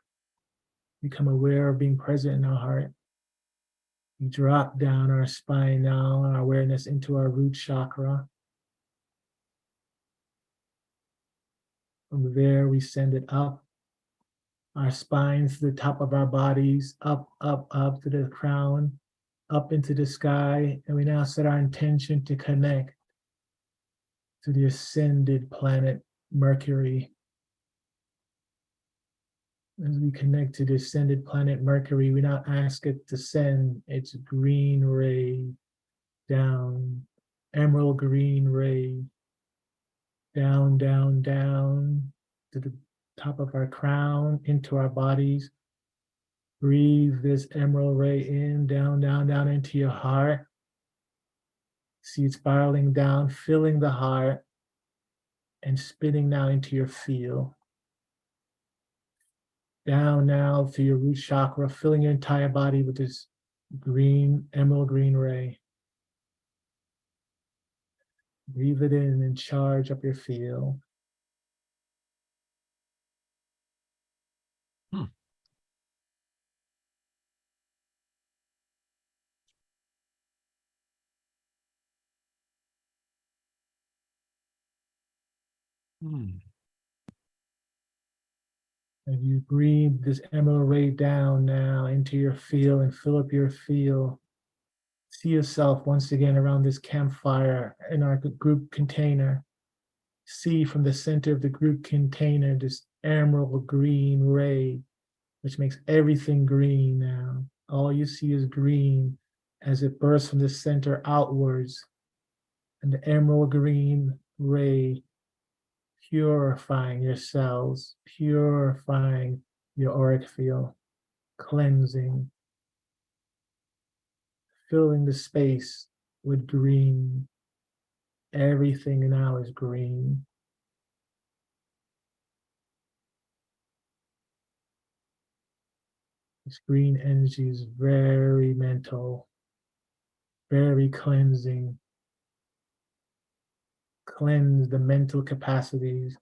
become aware of being present in our heart. We drop down our spine now, our awareness into our root chakra. From there, we send it up our spines to the top of our bodies, up, up, up to the crown, up into the sky. And we now set our intention to connect to the ascended planet Mercury. As we connect to the ascended planet Mercury, we now ask it to send its green ray down, emerald green ray, down, down, down to the top of our crown, into our bodies. Breathe this emerald ray in, down, down, down into your heart. See it spiraling down, filling the heart, and spinning now into your field. Down now to your root chakra, filling your entire body with this green, emerald green ray. Breathe it in and charge up your field. And you breathe this emerald ray down now into your field and fill up your field. See yourself once again around this campfire in our group container. See from the center of the group container this emerald green ray, which makes everything green now. All you see is green as it bursts from the center outwards. And the emerald green ray purifying your cells, purifying your auric field, cleansing, filling the space with green. Everything now is green. This green energy is very mental, very cleansing. Cleanse the mental capacities.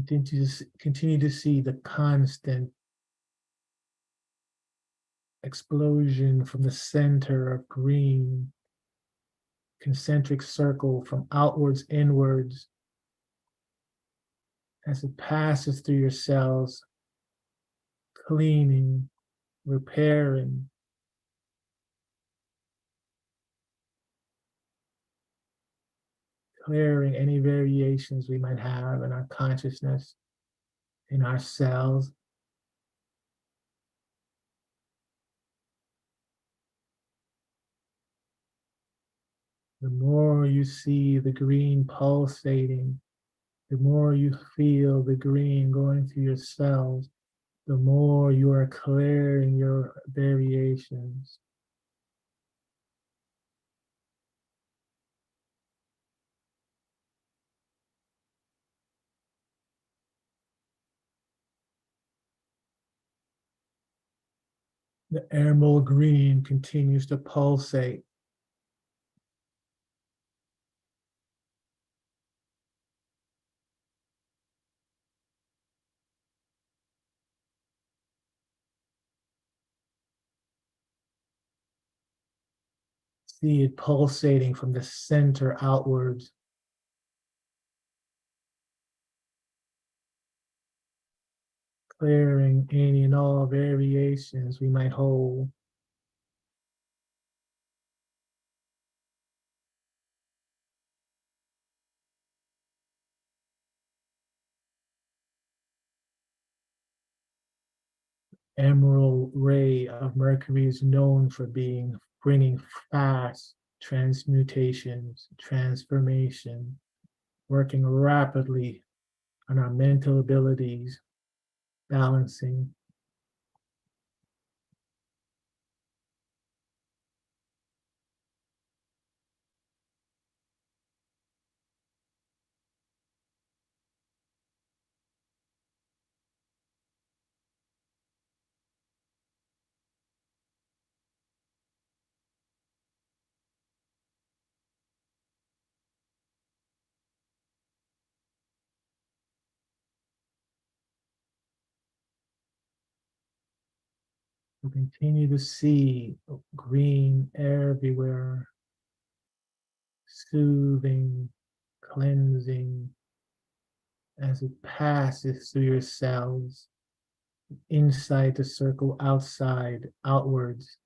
Continue to see the constant explosion from the center of green, concentric circle from outwards inwards as it passes through your cells, cleaning, repairing, clearing any variations we might have in our consciousness, in our cells. The more you see the green pulsating, the more you feel the green going through your cells, the more you are clearing your variations. The emerald green continues to pulsate. See it pulsating from the center outwards. Clearing any and all variations we might hold. Emerald ray of Mercury is known for bringing fast transmutations, transformation, working rapidly on our mental abilities, balancing. We continue to see green everywhere, soothing, cleansing, as it passes through your cells, inside the circle, outside, outwards,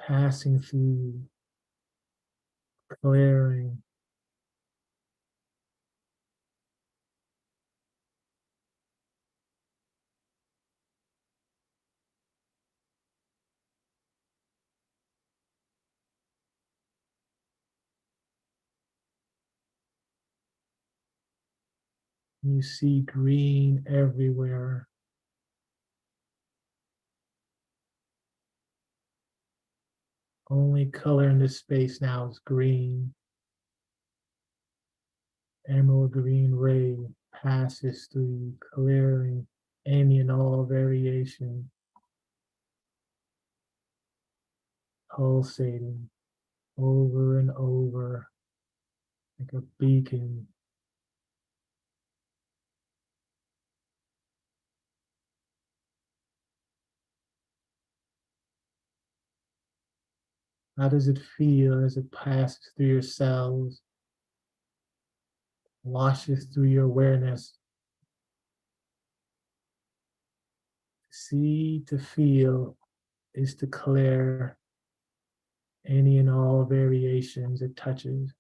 passing through, clearing. You see green everywhere. Only color in this space now is green. Emerald green ray passes through, clearing any and all variation, pulsating over and over like a beacon. How does it feel as it passes through your cells, washes through your awareness? See to feel is to clear any and all variations it touches.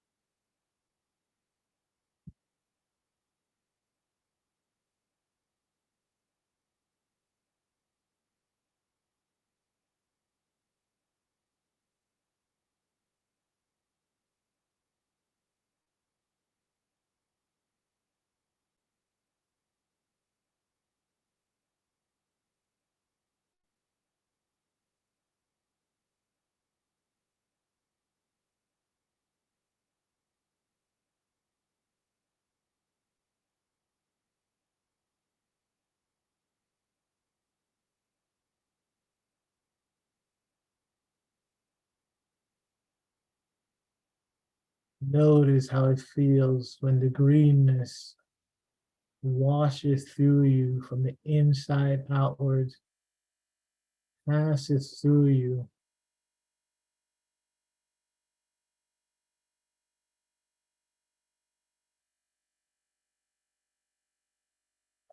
Notice how it feels when the greenness washes through you from the inside outwards, passes through you.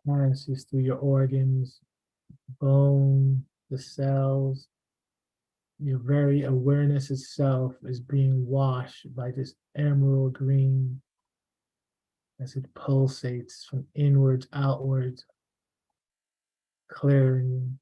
Passes through your organs, bone, the cells, your very awareness itself is being washed by this emerald green as it pulsates from inwards outwards, clearing.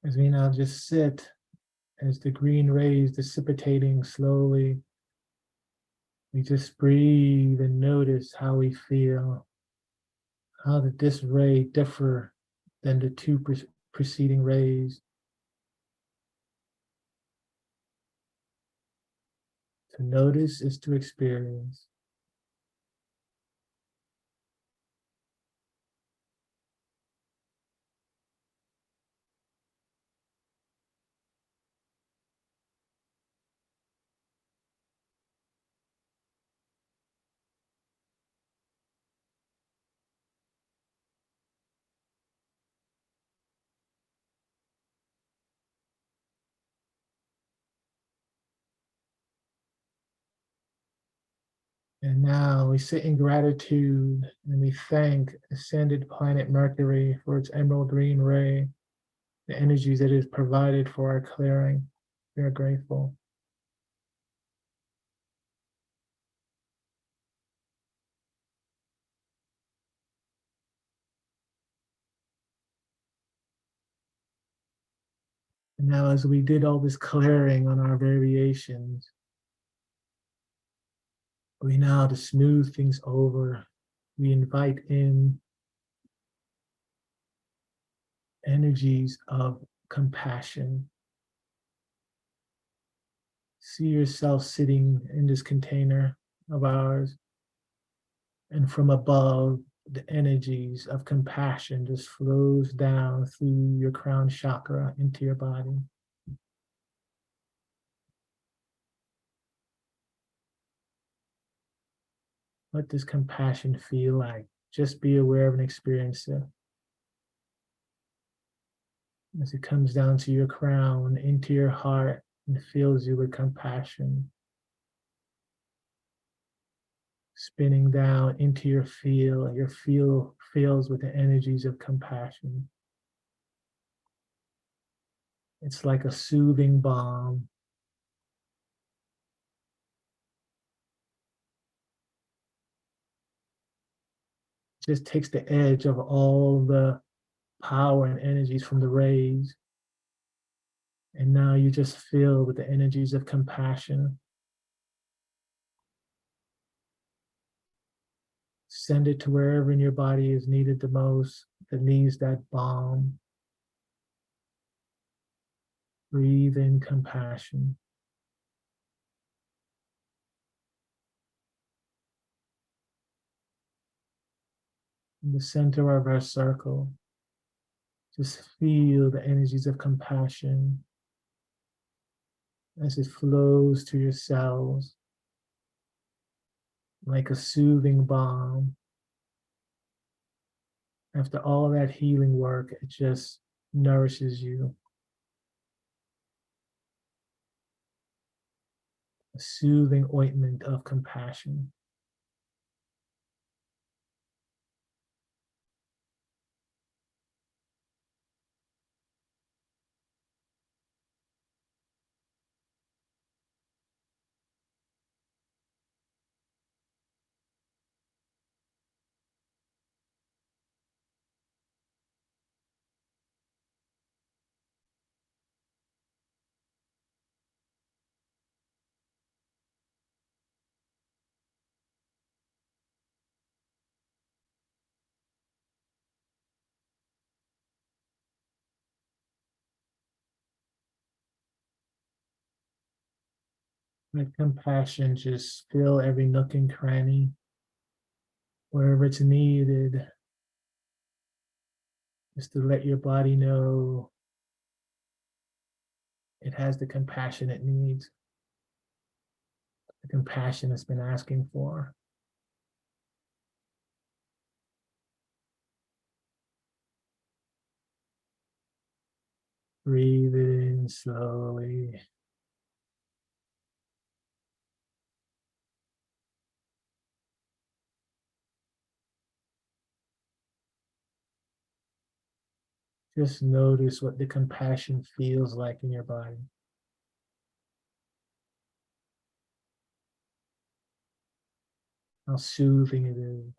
As we now just sit, as the green rays dissipating slowly, we just breathe and notice how we feel. How did this ray differ than the two preceding rays? To notice is to experience. And now we sit in gratitude and we thank ascended planet Mercury for its emerald green ray, the energies it has provided for our clearing. We are grateful. And now as we did all this clearing on our variations, we now to smooth things over, we invite in energies of compassion. See yourself sitting in this container of ours, and from above, the energies of compassion just flows down through your crown chakra into your body. What does compassion feel like? Just be aware of and experience it. As it comes down to your crown, into your heart, and fills you with compassion. Spinning down into your feel fills with the energies of compassion. It's like a soothing balm. Just takes the edge of all the power and energies from the rays. And now you just fill with the energies of compassion. Send it to wherever in your body is needed the most, that needs that balm. Breathe in compassion. In the center of our circle, just feel the energies of compassion as it flows to your cells like a soothing balm. After all that healing work, it just nourishes you. A soothing ointment of compassion. Let compassion just fill every nook and cranny, wherever it's needed, just to let your body know it has the compassion it needs, the compassion it's been asking for. Breathe it in slowly. Just notice what the compassion feels like in your body. How soothing it is.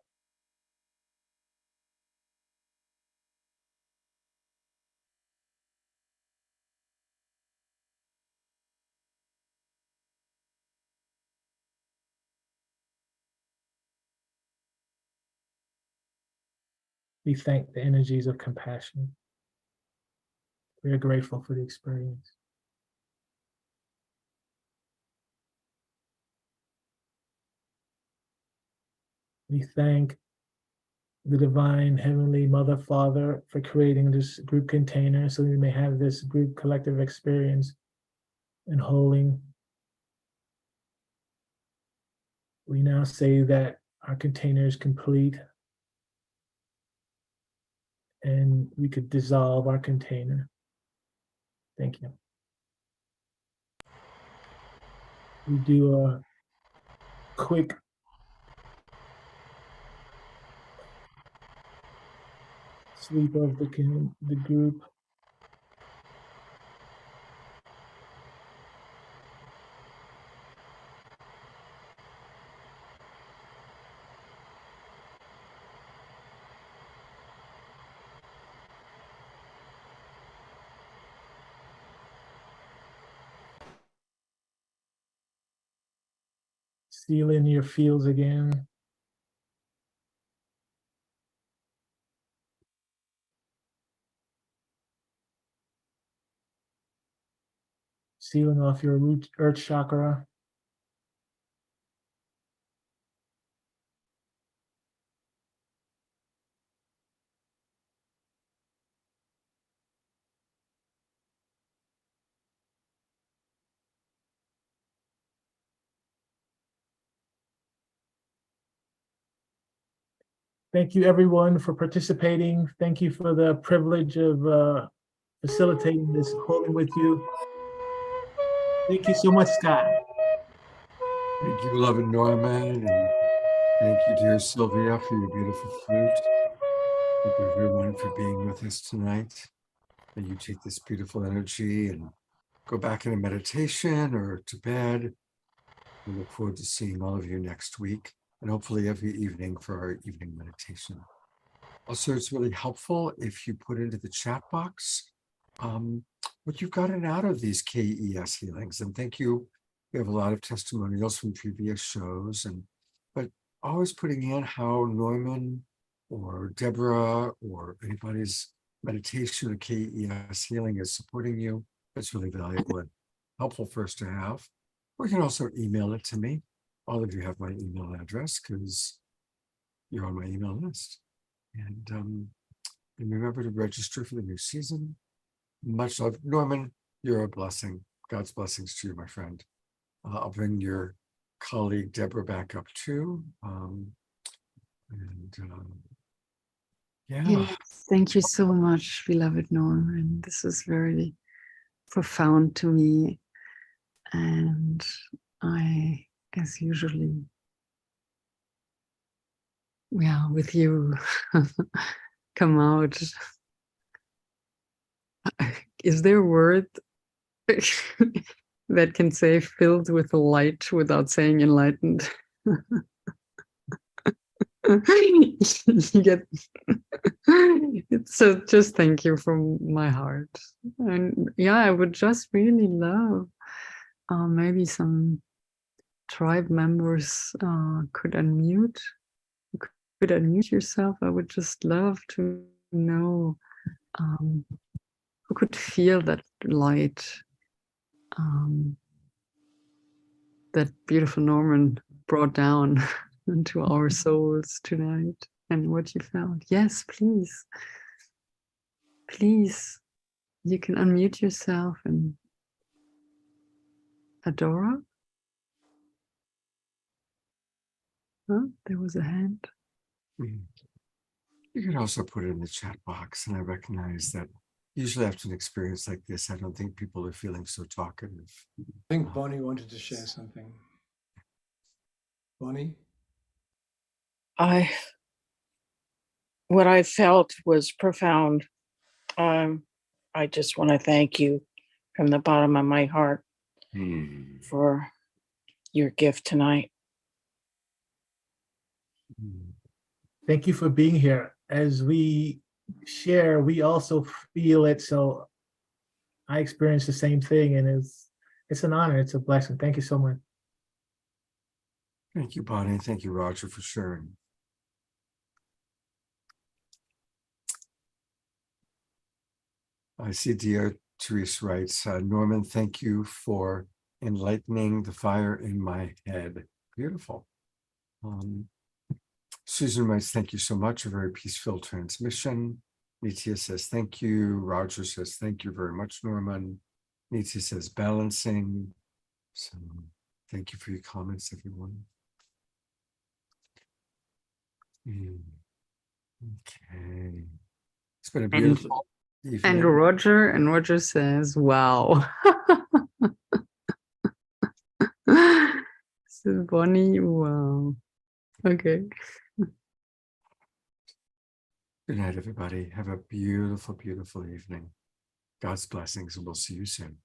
We thank the energies of compassion. We are grateful for the experience. We thank the Divine Heavenly Mother, Father for creating this group container so we may have this group collective experience and holding. We now say that our container is complete and we could dissolve our container. Thank you. We do a quick sweep of the group. Seal in your fields again. Sealing off your root earth chakra. Thank you everyone for participating. Thank you for the privilege of facilitating this holding with you. Thank you so much, Scott. Thank you, beloved Norman, and thank you, dear Sylvia, for your beautiful flute. Thank you, everyone, for being with us tonight. May you take this beautiful energy and go back into meditation or to bed. We look forward to seeing all of you next week, and hopefully every evening for our evening meditation. Also, it's really helpful if you put into the chat box what you've gotten out of these KES healings. And thank you. We have a lot of testimonials from previous shows, but always putting in how Norman or Deborah or anybody's meditation or KES healing is supporting you. That's really valuable and helpful for us to have. Or you can also email it to me. All of you have my email address because you're on my email list. And remember to register for the new season. Much love. Norman, you're a blessing. God's blessings to you, my friend. I'll bring your colleague Deborah back up too. Yeah. Yes, thank you so much, beloved Norman. This is very profound to me. And I, as usually, with you, come out. Is there a word that can say filled with light without saying enlightened? You get so just thank you from my heart. And I would just really love maybe some tribe members could unmute yourself. I would just love to know who could feel that light that beautiful Norman brought down into our souls tonight and what you felt. Yes, please. Please, you can unmute yourself and Adora? Huh? There was a hand. You can also put it in the chat box, and I recognize that usually after an experience like this, I don't think people are feeling so talkative. I think Bonnie wanted to share something. Bonnie? What I felt was profound. I just want to thank you from the bottom of my heart for your gift tonight. Thank you for being here. As we share, we also feel it. So I experienced the same thing, and it's an honor. It's a blessing. Thank you so much. Thank you, Bonnie. Thank you, Roger, for sharing. I see dear Therese writes, Norman, thank you for enlightening the fire in my head. Beautiful. Susan writes, thank you so much. A very peaceful transmission. Nitya says, thank you. Roger says, thank you very much, Norman. Nitya says, balancing. So thank you for your comments, everyone. Okay. It's been a beautiful evening. And Roger says, wow. So Bonnie, wow. Okay. Good night, everybody. Have a beautiful, beautiful evening. God's blessings, and we'll see you soon.